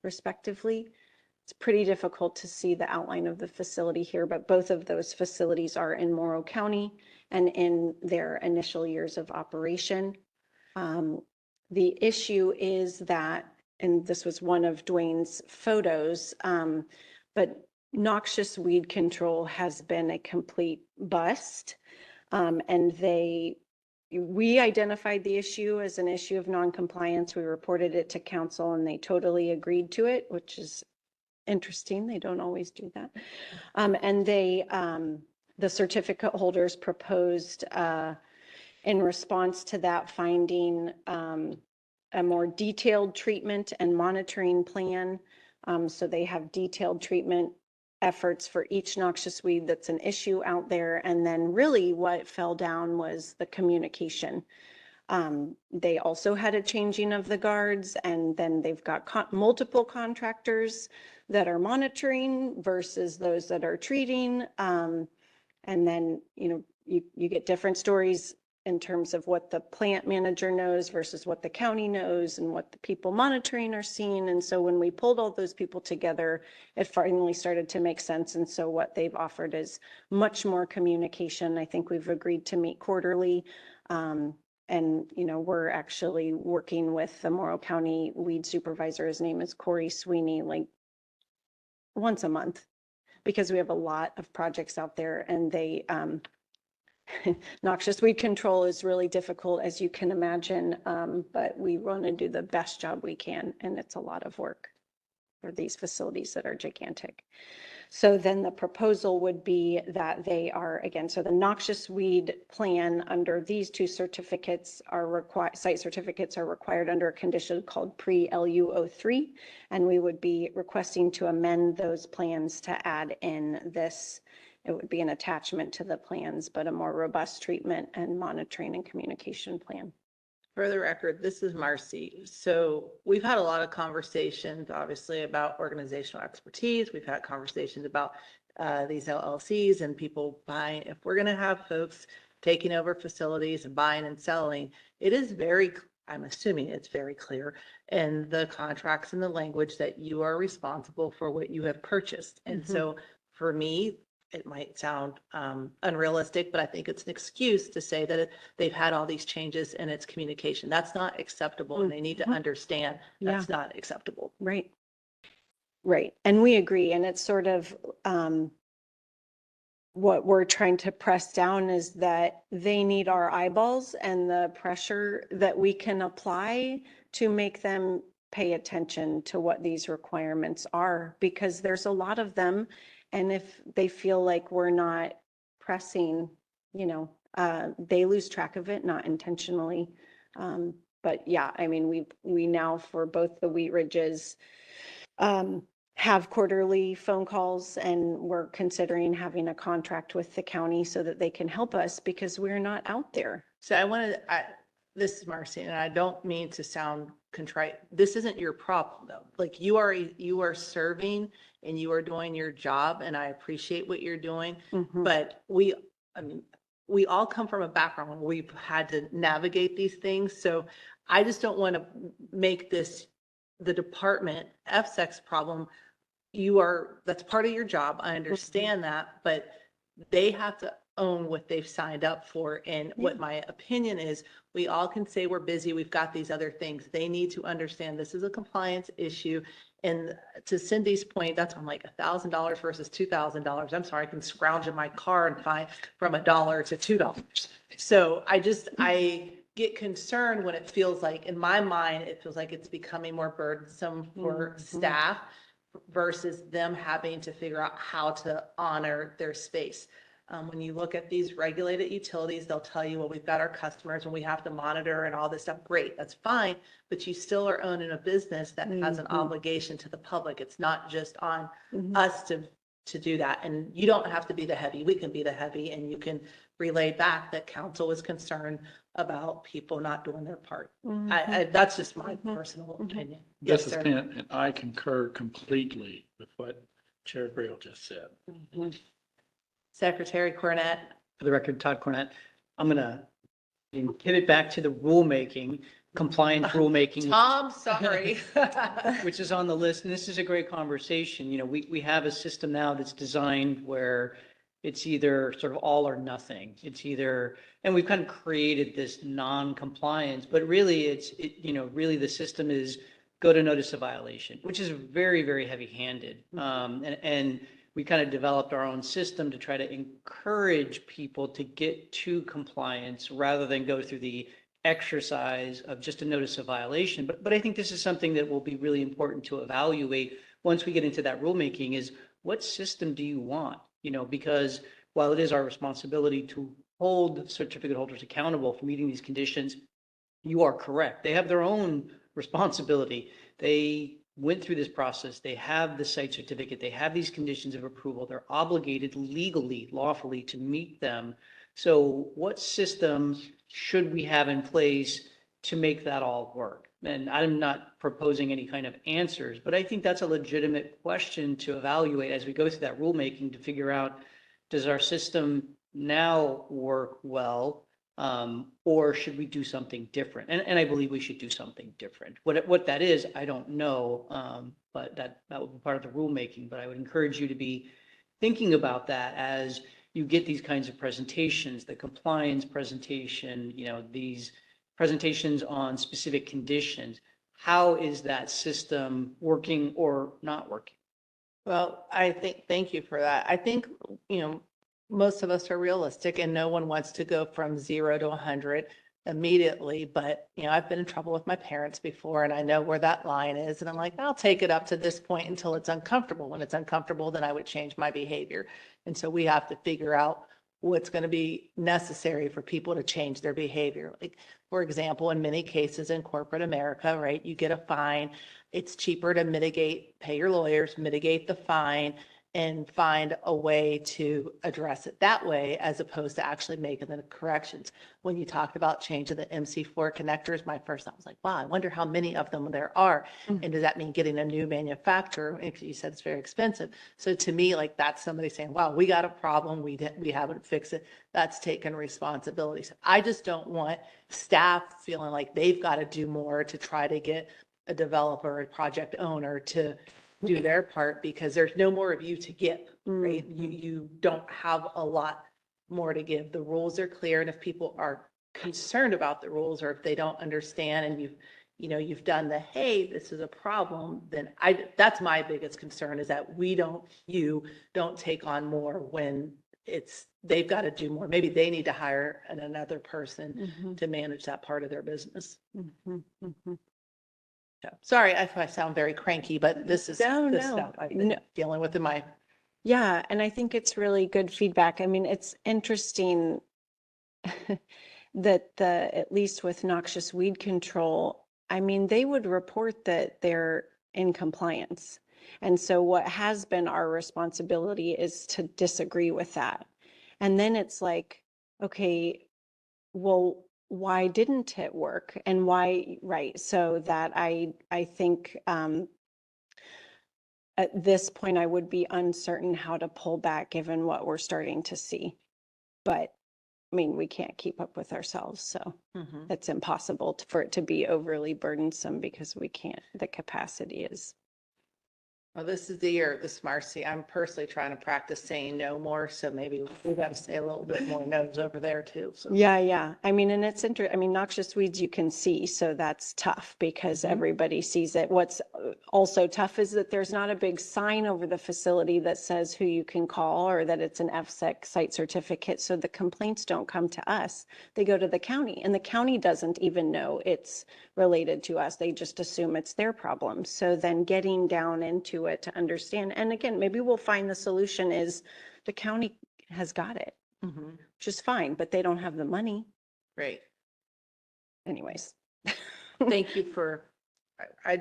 respectively. It's pretty difficult to see the outline of the facility here, but both of those facilities are in Morrow County and in their initial years of operation. The issue is that, and this was one of Dwayne's photos, but noxious weed control has been a complete bust. And we identified the issue as an issue of noncompliance. We reported it to council and they totally agreed to it, which is interesting. They don't always do that. And the certificate holders proposed in response to that finding a more detailed treatment and monitoring plan. So they have detailed treatment efforts for each noxious weed that's an issue out there. And then really what fell down was the communication. They also had a changing of the guards, and then they've got multiple contractors that are monitoring versus those that are treating. And then, you get different stories in terms of what the plant manager knows versus what the county knows and what the people monitoring are seeing. And so when we pulled all those people together, it finally started to make sense. And so what they've offered is much more communication. I think we've agreed to meet quarterly. And, we're actually working with the Morrow County weed supervisor. His name is Corey Sweeney, like once a month, because we have a lot of projects out there, and they, noxious weed control is really difficult, as you can imagine, but we want to do the best job we can, and it's a lot of work for these facilities that are gigantic. So then the proposal would be that they are, again, so the noxious weed plan under these two certificates are required, site certificates are required under a condition called pre-LU03, and we would be requesting to amend those plans to add in this. It would be an attachment to the plans, but a more robust treatment and monitoring and communication plan. For the record, this is Marcy. So we've had a lot of conversations, obviously, about organizational expertise. We've had conversations about these LLCs and people buying. If we're going to have folks taking over facilities and buying and selling, it is I'm assuming it's very clear in the contracts and the language that you are responsible for what you have purchased. And so for me, it might sound unrealistic, but I think it's an excuse to say that they've had all these changes and it's communication. That's not acceptable, and they need to understand that's not acceptable. Right. And we agree. And it's sort of, what we're trying to press down is that they need our eyeballs and the pressure that we can apply to make them pay attention to what these requirements are, because there's a lot of them. And if they feel like we're not pressing, they lose track of it, not intentionally. But yeah, I mean, we now for both the Wheat Ridges, have quarterly phone calls, and we're considering having a contract with the county so that they can help us because we're not out there. So this is Marcy, and I don't mean to sound contrite. This isn't your problem though. Like you are serving and you are doing your job, and I appreciate what you're doing. But we all come from a background where we've had to navigate these things. So I just don't want to make this the department FSEC's problem. That's part of your job. I understand that, but they have to own what they've signed up for. And what my opinion is, we all can say we're busy, we've got these other things. They need to understand this is a compliance issue. And to Cindy's point, that's on like $1,000 versus $2,000. I'm sorry, I can scrounge in my car and find from $1 to $2. So I get concerned when it feels like, in my mind, it feels like it's becoming more burdensome for staff versus them having to figure out how to honor their space. When you look at these regulated utilities, they'll tell you, well, we've got our customers and we have to monitor and all this stuff. Great, that's fine. But you still are owning a business that has an obligation to the public. It's not just on us to do that. And you don't have to be the heavy. We can be the heavy, and you can relay back that council is concerned about people not doing their part. That's just my personal opinion. Yes, This is sir. Kent, and I concur completely with what Chair Grail just said. Secretary Cornett. For the record, Todd Cornett, I'm going to pivot back to the rulemaking, compliance rulemaking. Tom, sorry. Which is on the list. And this is a great conversation. We have a system now that's designed where it's either sort of all or nothing. It's either, and we've kind of created this non-compliance, but really really the system is go to notice of violation, which is very, very heavy-handed. And we kind of developed our own system to try to encourage people to get to compliance rather than go through the exercise of just a notice of violation. But I think this is something that will be really important to evaluate once we get into that rulemaking is what system do you want? Because while it is our responsibility to hold certificate holders accountable for meeting these conditions, you are correct. They have their own responsibility. They went through this process. They have the site certificate. They have these conditions of approval. They're obligated legally, lawfully to meet them. So what system should we have in place to make that all work? And I'm not proposing any kind of answers, but I think that's a legitimate question to evaluate as we go through that rulemaking to figure out, does our system now work well? Or should we do something different? And I believe we should do something different. What that is, I don't know, but that would be part of the rulemaking. But I would encourage you to be thinking about that as you get these kinds of presentations, the compliance presentation, these presentations on specific conditions. How is that system working or not working? Well, thank you for that. I think, most of us are realistic and no one wants to go from 0 to 100 immediately. But, I've been in trouble with my parents before and I know where that line is. And I'm like, I'll take it up to this point until it's uncomfortable. When it's uncomfortable, then I would change my behavior. And so we have to figure out what's going to be necessary for people to change their behavior. Like, for example, in many cases in corporate America, right, you get a fine. It's cheaper to pay your lawyers, mitigate the fine, and find a way to address it that way, as opposed to actually making the corrections. When you talked about changing the MC4 connectors, my first thought was like, wow, I wonder how many of them there are. And does that mean getting a new manufacturer? And you said it's very expensive. So to me, like, that's somebody saying, wow, we got a problem. We haven't fixed it. That's taken responsibility. So I just don't want staff feeling like they've got to do more to try to get a developer, a project owner to do their part, because there's no more of you to give, right? You don't have a lot more to give. The rules are clear. And if people are concerned about the rules, or if they don't understand and you've done the, hey, this is a problem, then that's my biggest concern, is that you don't take on more when they've got to do more. Maybe they need to hire another person Mhm, to manage that part of their business. mhm, mhm. Yeah. Sorry if I sound very cranky, but this is No, the no, stuff I've been no. dealing with in my, Yeah, and I think it's really good feedback. I mean, it's interesting that at least with noxious weed control, I mean, they would report that they're in compliance. And so what has been our responsibility is to disagree with that. And then it's like, okay, well, why didn't it work? And why, right? So that I think at this point, I would be uncertain how to pull back given what we're starting to see. But I mean, we can't keep up with ourselves, so it's impossible for it to be overly burdensome because we can't, the capacity is. well, this is the year, this Marcy, I'm personally trying to practice saying no more. So maybe we've got to say a little bit more no's over there too. So. Yeah, yeah. I mean, and it's I mean, noxious weeds you can see, so that's tough because everybody sees it. What's also tough is that there's not a big sign over the facility that says who you can call or that it's an FSEC site certificate. So the complaints don't come to us. They go to the county, and the county doesn't even know it's related to us. They just assume it's their problem. So then getting down into it to understand, and again, maybe we'll find the solution is the county has got it. Which is fine, but they don't have the money. Great. Anyways. Thank you for, I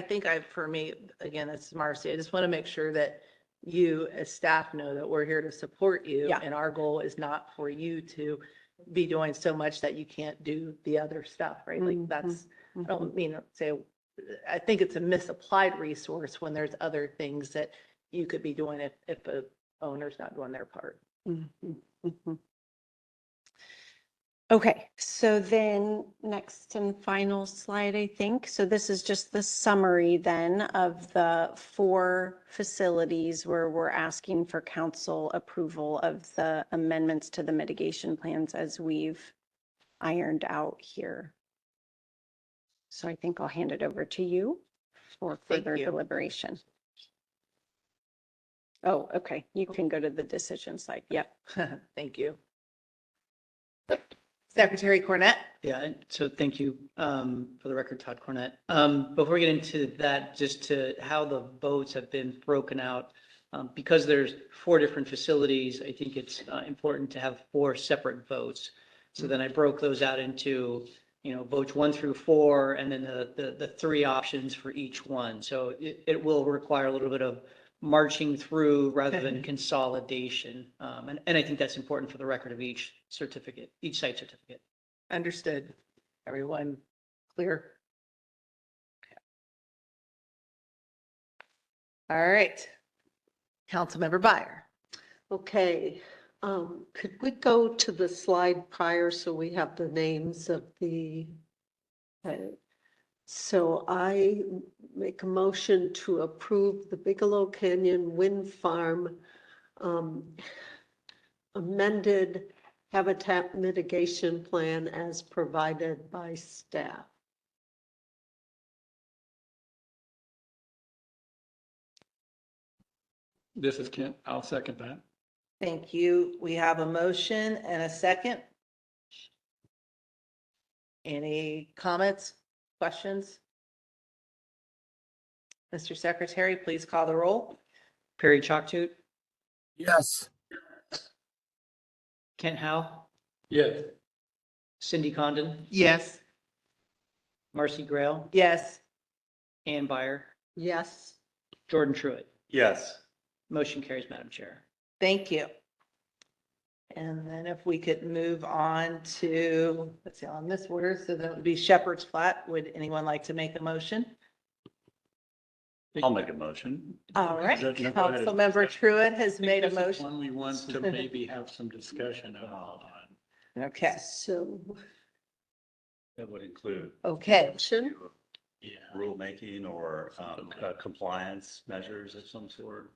think for me, again, this is Marcy, I just want to make sure that you as staff know that we're here to support you. Yeah. And our goal is not for you to be doing so much that you can't do the other stuff, right? Like that's, I don't mean to say, I think it's a misapplied resource when there's other things that you could be doing if a owner's not doing their part. Okay, so then next and final slide, I think. So this is just the summary then of the 4 facilities where we're asking for council approval of the amendments to the mitigation plans as we've ironed out here. So I think I'll hand it over to you for Thank further you. deliberation. Oh, okay. You can go to the decision slide. Yep. Thank you. Secretary Cornett? Yeah, and so thank you for the record, Todd Cornett. Before we get into that, just to how the votes have been broken out, because there's 4 different facilities, I think it's important to have 4 separate votes. So then I broke those out into, votes 1 through 4, and then the 3 options for each one. So it will require a little bit of marching through rather than consolidation. And I think that's important for the record of each certificate, each site certificate. Understood. Everyone clear? All right. Councilmember Byer. Okay, could we go to the slide prior so we have the names of the, so I make a motion to approve the Bigelow Canyon Wind Farm amended habitat mitigation plan as provided by staff. This is Kent. I'll second that. Thank you. We have a motion and a second. Any comments, questions? Mr. Secretary, please call the roll. Perry Chalktoot, Yes. Kent Howe, Yes. Cindy Condon, Yes. Marcy Grail, Yes. Ann Byer, Yes. Jordan Truitt. Yes. Motion carries, Madam Chair. Thank you. And then if we could move on to, let's see, on this order, so that would be Shepherd's Flat. Would anyone like to make a motion? I'll make a motion. All right, No, go ahead. Councilmember Truitt has made a This is motion. one we want to maybe have some discussion about. Okay, So, That would include okay. motion, Yeah. rulemaking or compliance measures of some sort.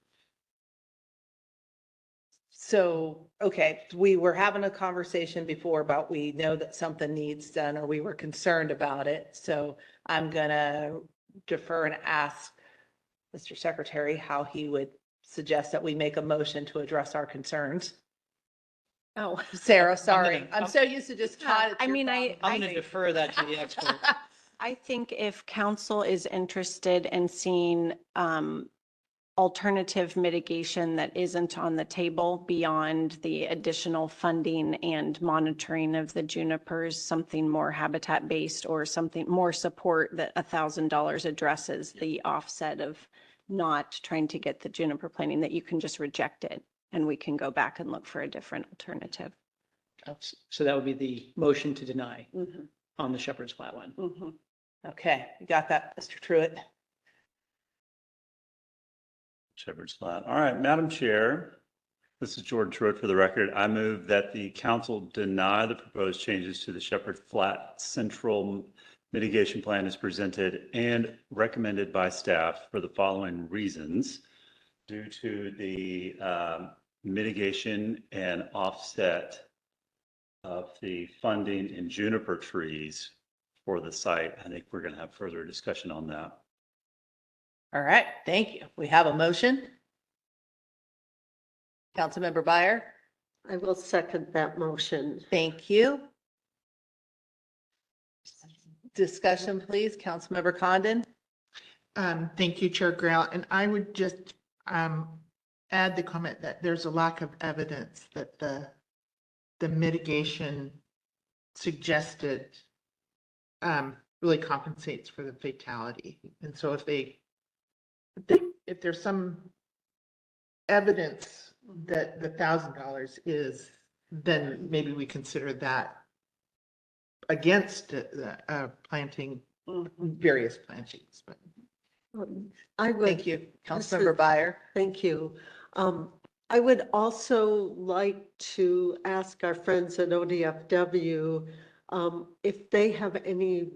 So, okay, we were having a conversation before about we know that something needs done or we were concerned about it. So I'm gonna defer and ask Mr. Secretary how he would suggest that we make a motion to address our concerns. Oh. Sarah, sorry. gonna- I'm so used to just Todd. it's I your mean, problem. I'm going to defer that to the expert. I think if council is interested in seeing alternative mitigation that isn't on the table beyond the additional funding and monitoring of the junipers, something more habitat based or something more support, that $1,000 addresses the offset of not trying to get the juniper planting, that you can just reject it and we can go back and look for a different alternative. So that would be the motion to deny Mhm, on the Shepherd's Flat one. mhm. Okay, you got that, Mr. Truitt? Shepherd's Flat. All right, Madam Chair, this is Jordan Truitt for the record. I move that the council deny the proposed changes to the Shepherd Flat Central Mitigation Plan as presented and recommended by staff for the following reasons. Due to the mitigation and offset of the funding in juniper trees for the site. I think we're going to have further discussion on that. All right, thank you. We have a motion. Councilmember Byer, I will second that motion. thank you. Discussion, please. Councilmember Condon? Thank you, Chair Grail. And I would just add the comment that there's a lack of evidence that the mitigation suggested really compensates for the fatality. And so if there's some evidence that the $1,000 is, then maybe we consider that against planting various plantings. But I would. Thank you. Councilmember Byer? Thank you. I would also like to ask our friends at ODFW if they have any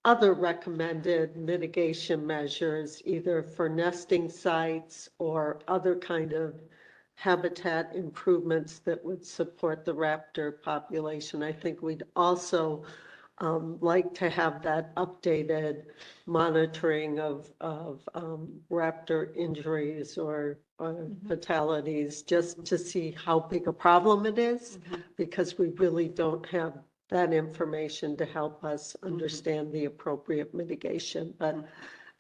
other recommended mitigation measures, either for nesting sites or other kind of habitat improvements that would support the raptor population. I think we'd also like to have that updated monitoring of raptor injuries or fatalities, just to see how big a problem it is, because we really don't have that information to help us understand the appropriate mitigation. But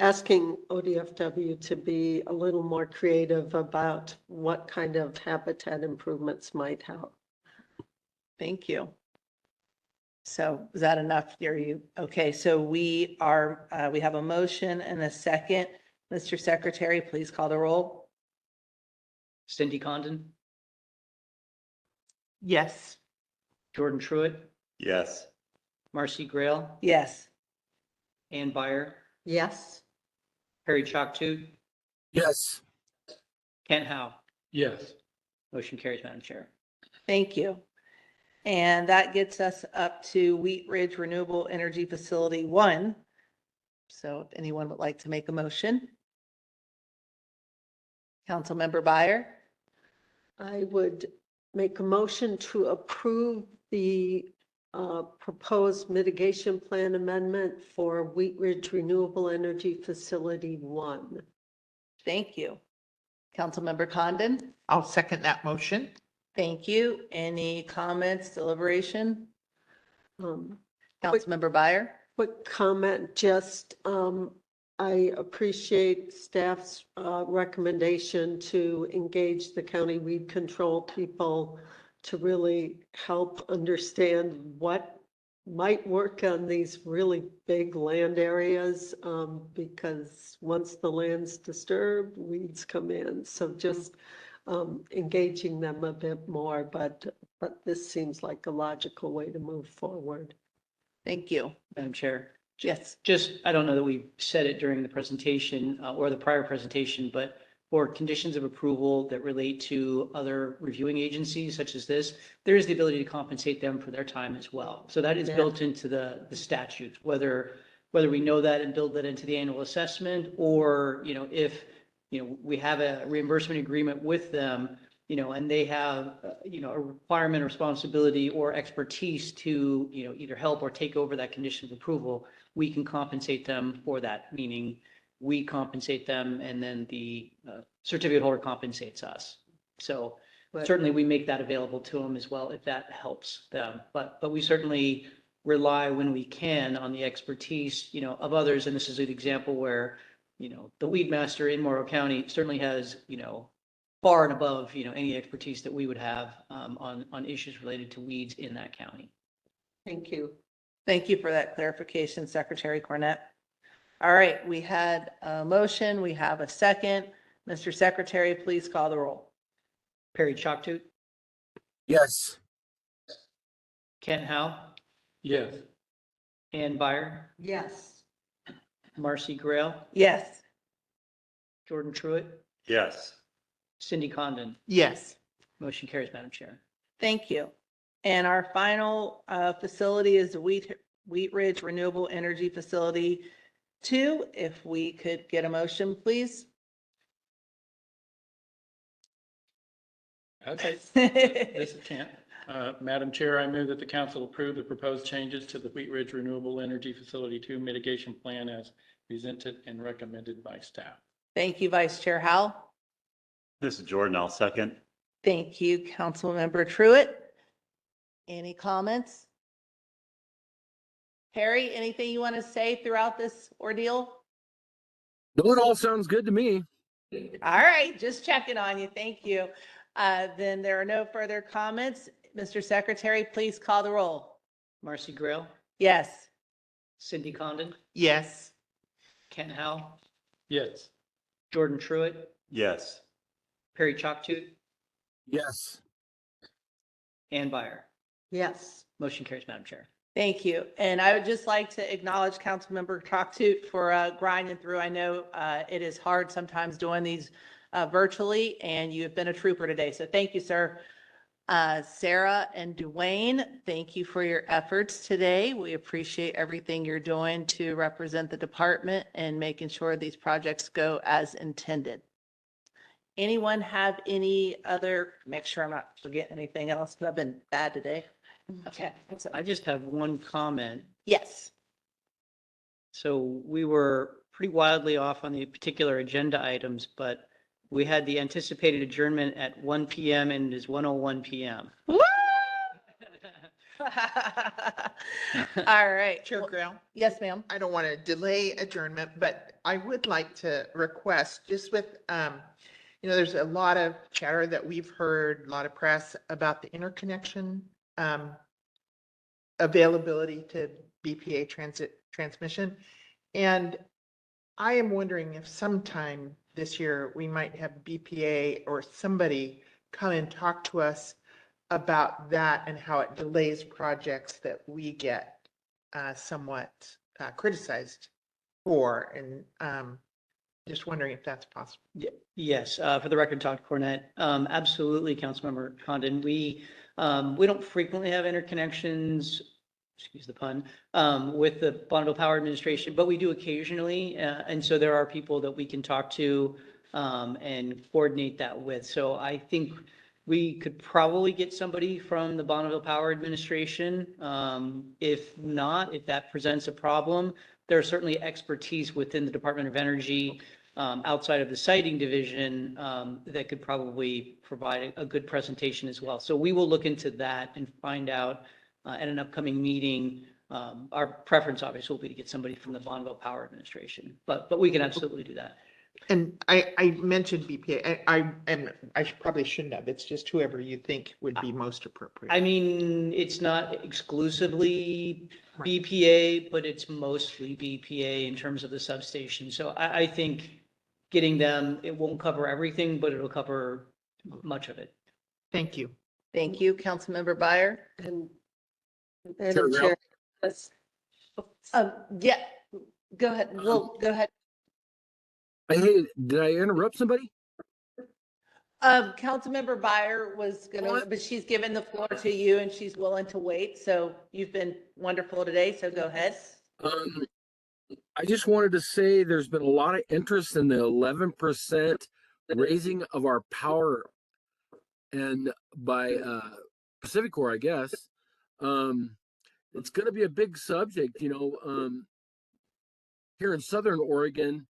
asking ODFW to be a little more creative about what kind of habitat improvements might help. Thank you. So is that enough? Are you, okay, so we have a motion and a second. Mr. Secretary, please call the roll. Cindy Condon, yes. Jordan Truitt, Yes. Marcy Grail, Yes. Ann Byer, Yes. Harry Chalktoot, Yes. Kent Howe. Yes. Motion carries, Madam Chair. Thank you. And that gets us up to Wheat Ridge Renewable Energy Facility 1. So if anyone would like to make a motion. Councilmember Byer? I would make a motion to approve the proposed mitigation plan amendment for Wheat Ridge Renewable Energy Facility 1. Thank you. Councilmember Condon? I'll second that motion. Thank you. Any comments, deliberation? Um, Councilmember Byer? Quick comment, just, I appreciate staff's recommendation to engage the county weed control people to really help understand what might work on these really big land areas, because once the land's disturbed, weeds come in. So just engaging them a bit more, but this seems like a logical way to move forward. Thank you. Madam Chair. Yes. Just, I don't know that we said it during the presentation or the prior presentation, but for conditions of approval that relate to other reviewing agencies such as this, there is the ability to compensate them for their time as well. So that is Yeah. built into the statute, whether we know that and build that into the annual assessment, or, if, we have a reimbursement agreement with them, and they have, a requirement, responsibility, or expertise to, either help or take over that condition of approval, we can compensate them for that, meaning we compensate them and then the certificate holder compensates us. So certainly we make that available to them as well if that helps them. But we certainly rely when we can on the expertise, of others. And this is an example where, the weed master in Morrow County certainly has, far and above, any expertise that we would have on issues related to weeds in that county. Thank you. Thank you for that clarification, Secretary Cornett. All right, we had a motion, we have a second. Mr. Secretary, please call the roll. Perry Chalktooth, Yes. Kent Howe, Yes. Ann Byer, Yes. Marcy Grail, Yes. Jordan Truitt, Yes. Cindy Condon. Yes. Motion carries, Madam Chair. Thank you. And our final facility is the Wheat Ridge Renewable Energy Facility 2. If we could get a motion, please. Okay, this is Kent. Madam Chair, I move that the council approve the proposed changes to the Wheat Ridge Renewable Energy Facility 2 mitigation plan as presented and recommended by staff. Thank you, Vice Chair Howell. This is Jordan. I'll second. Thank you, Councilmember Truitt. Any comments? Harry, anything you want to say throughout this ordeal? No, it all sounds good to me. All right, just checking on you. Thank you. Then there are no further comments. Mr. Secretary, please call the roll. Marcy Grail, Yes. Cindy Condon, Yes. Kent Howe, Yes. Jordan Truitt, Yes. Perry Chalktooth, Yes. Ann Byer. Yes. Motion carries, Madam Chair. Thank you. And I would just like to acknowledge Councilmember Chalktooth for grinding through. I know it is hard sometimes doing these virtually, and you have been a trooper today. So thank you, sir. Sarah and Dwayne, thank you for your efforts today. We appreciate everything you're doing to represent the department and making sure these projects go as intended. Anyone have any other, make sure I'm not forgetting anything else, because I've been bad today. Okay. I just have one comment. Yes. So we were pretty wildly off on the particular agenda items, but we had the anticipated adjournment at 1 PM and it is 1:01 PM. Woo! All right. Chair Grail, Yes, ma'am. I don't want to delay adjournment, but I would like to request, just with, there's a lot of chatter that we've heard, a lot of press about the interconnection availability to BPA transmission. And I am wondering if sometime this year we might have BPA or somebody come and talk to us about that and how it delays projects that we get somewhat criticized for. And just wondering if that's possible. Yes, for the record, Dr. Cornett, absolutely, Councilmember Condon. We don't frequently have interconnections, excuse the pun, with the Bonneville Power Administration, but we do occasionally. And so there are people that we can talk to and coordinate that with. So I think we could probably get somebody from the Bonneville Power Administration. If not, if that presents a problem, there's certainly expertise within the Department of Energy outside of the siting division that could probably provide a good presentation as well. So we will look into that and find out at an upcoming meeting. Our preference obviously will be to get somebody from the Bonneville Power Administration, but we can absolutely do that. And I mentioned BPA, I probably shouldn't have. It's just whoever you think would be most appropriate. I mean, it's not exclusively BPA, but it's mostly BPA in terms of the substation. So I think getting them, it won't cover everything, but it'll cover much of it. Thank you. Thank you, Councilmember Byer. And Chair Madam Chair, Yeah, go ahead. Well, go ahead. Hey, did I interrupt somebody? Councilmember Byer was gonna, but she's given the floor to you and she's willing to wait. So you've been wonderful today. So go ahead. I just wanted to say there's been a lot of interest in the 11% raising of our power and by Pacificor, I guess. It's going to be a big subject, here in Southern Oregon.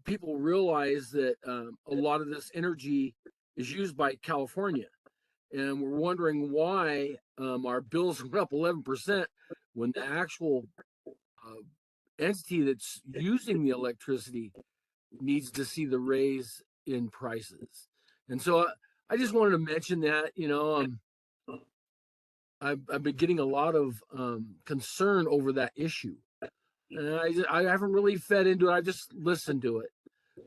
People realize that a lot of this energy is used by California. and we're wondering why our bills went up 11% when the actual entity that's using the electricity needs to see the raise in prices. And so I just wanted to mention that, I've been getting a lot of concern over that issue. And I haven't really fed into it. I just listened to it.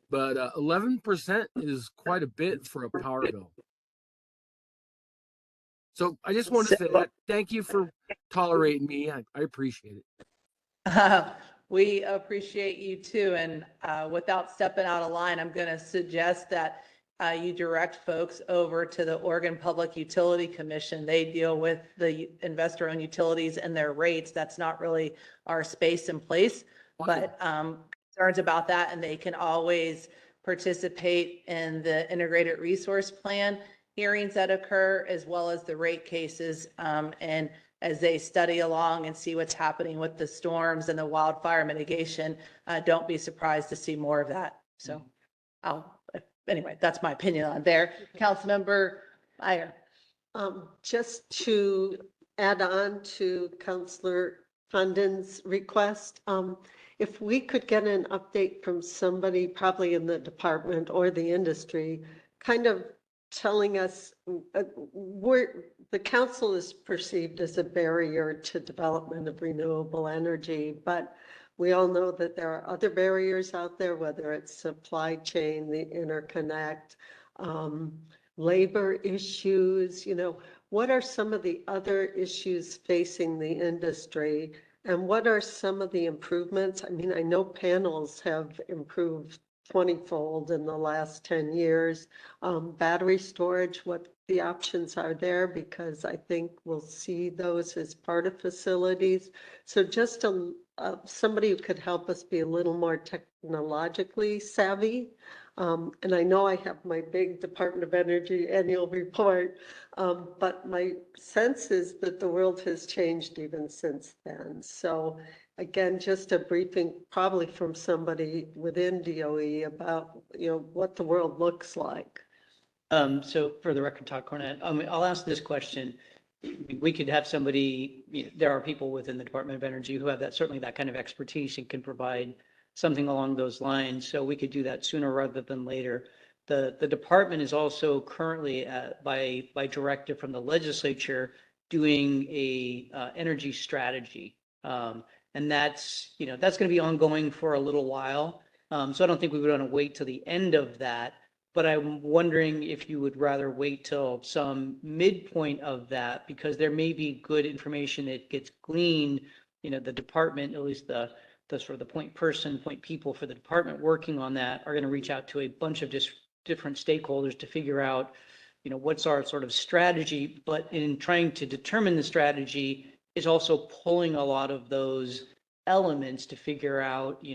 But 11% is quite a bit for a power bill. So I just wanted to say that. Thank you for tolerating me. I appreciate it. We appreciate you too. And without stepping out of line, I'm going to suggest that you direct folks over to the Oregon Public Utility Commission. They deal with the investor-owned utilities and their rates. That's not really our space and place, but concerns about that, and they can always participate in the integrated resource plan hearings that occur, as well as the rate cases. And as they study along and see what's happening with the storms and the wildfire mitigation, don't be surprised to see more of that. So anyway, that's my opinion on there. Councilmember Meyer. Just to add on to Councilor Condon's request, if we could get an update from somebody probably in the department or the industry, kind of telling us where the council is perceived as a barrier to development of renewable energy, but we all know that there are other barriers out there, whether it's supply chain, the interconnect, labor issues, what are some of the other issues facing the industry? And what are some of the improvements? I mean, I know panels have improved 20-fold in the last 10 years. Battery storage, what the options are there, because I think we'll see those as part of facilities. So just somebody who could help us be a little more technologically savvy. And I know I have my big Department of Energy annual report, but my sense is that the world has changed even since then. So again, just a briefing probably from somebody within DOE about, what the world looks like. So for the record, Todd Cornett, I'll ask this question. We could have somebody, there are people within the Department of Energy who have certainly that kind of expertise and can provide something along those lines. So we could do that sooner rather than later. The department is also currently by directive from the legislature doing a energy strategy. And that's going to be ongoing for a little while. So I don't think we would want to wait till the end of that. But I'm wondering if you would rather wait till some midpoint of that, because there may be good information that gets gleaned. The department, at least the sort of the point people for the department working on that are going to reach out to a bunch of different stakeholders to figure out, what's our sort of strategy. But in trying to determine the strategy is also pulling a lot of those elements to figure out,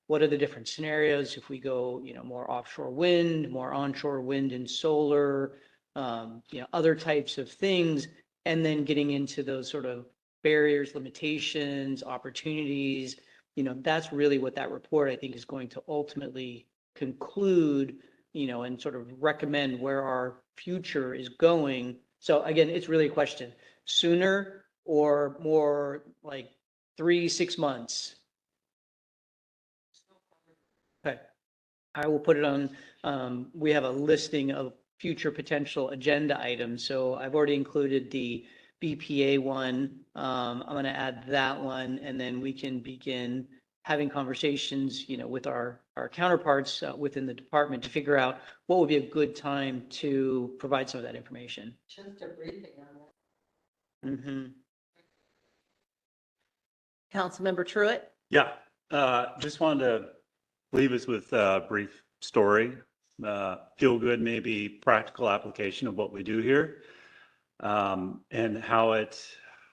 what are the different scenarios if we go, more offshore wind, more onshore wind and solar, other types of things, and then getting into those sort of barriers, limitations, opportunities. That's really what that report, I think, is going to ultimately conclude, and sort of recommend where our future is going. So again, it's really a question, sooner or more like 3-6 months. Okay, I will put it on. We have a listing of future potential agenda items. So I've already included the BPA one. I'm going to add that one, and then we can begin having conversations, with our counterparts within the department to figure out what would be a good time to provide some of that information. Just a briefing on that. Mm-hmm. Councilmember Truitt. Yeah, just wanted to leave us with a brief story, feel good, maybe practical application of what we do here, and how it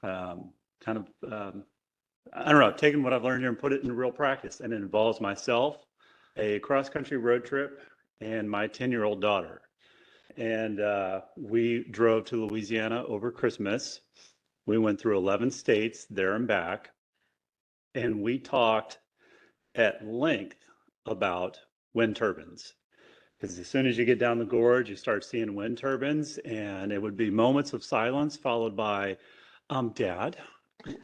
kind of, I don't know, taking what I've learned here and put it in real practice. And it involves myself, a cross-country road trip, and my 10-year-old daughter. And we drove to Louisiana over Christmas. We went through 11 states there and back, and we talked at length about wind turbines. Because as soon as you get down the gorge, you start seeing wind turbines, and it would be moments of silence followed by, Dad.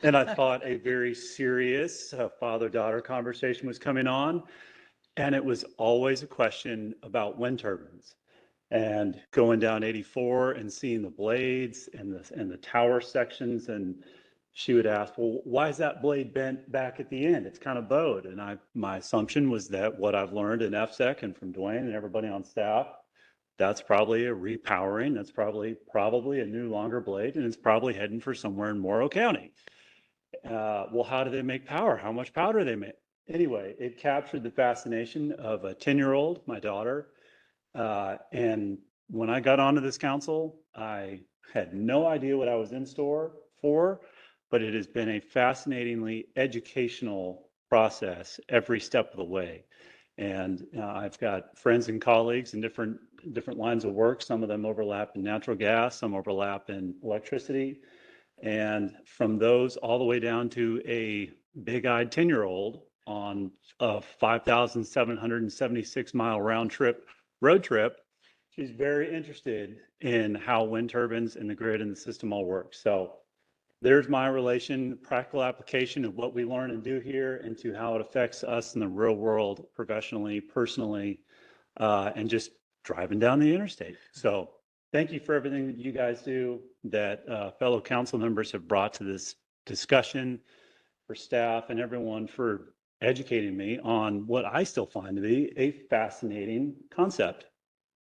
And I thought a very serious father-daughter conversation was coming on. And it was always a question about wind turbines. And going down 84 and seeing the blades and the tower sections, and she would ask, well, why is that blade bent back at the end? It's kind of bowed. And my assumption was that what I've learned in FSEC and from Dwayne and everybody on staff, that's probably a repowering. That's probably a new longer blade, and it's probably heading for somewhere in Morrow County. Well, how do they make power? How much power do they make? Anyway, it captured the fascination of a 10-year-old, my daughter. And when I got onto this council, I had no idea what I was in store for, but it has been a fascinatingly educational process every step of the way. And I've got friends and colleagues in different lines of work. Some of them overlap in natural gas, some overlap in electricity. And from those all the way down to a big-eyed 10-year-old on a 5,776 mile round road trip, she's very interested in how wind turbines and the grid and the system all work. So there's my practical application of what we learn and do here into how it affects us in the real world, professionally, personally, and just driving down the interstate. So thank you for everything that you guys do, that fellow council members have brought to this discussion, for staff and everyone for educating me on what I still find to be a fascinating concept.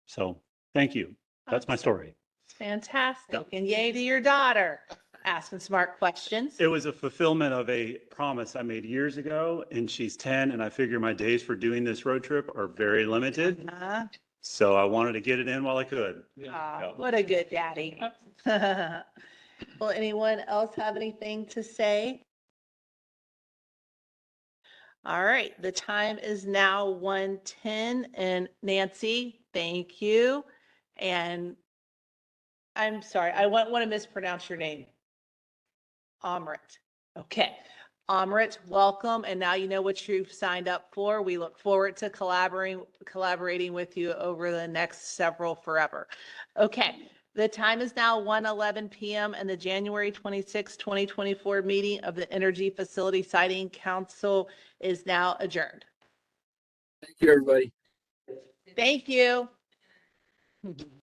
So thank you. That's my story. Fantastic. And yay to your daughter, asking smart questions. It was a fulfillment of a promise I made years ago, and she's 10, and I figure my days for doing this road trip are very limited. Uh-huh. So I wanted to get it in while I could. What a good daddy. Will anyone else have anything to say? All right, the time is now 1:10, and Nancy, thank you. And I'm sorry, I want to mispronounce your name. Amrit. Okay. Amrit, welcome. And now you know what you've signed up for. We look forward to collaborating with you over the next several forever. Okay. The time is now 1:11 p.m. and the January 26, 2024 meeting of the Energy Facility Siting Council is now adjourned. Thank you, everybody. Thank you.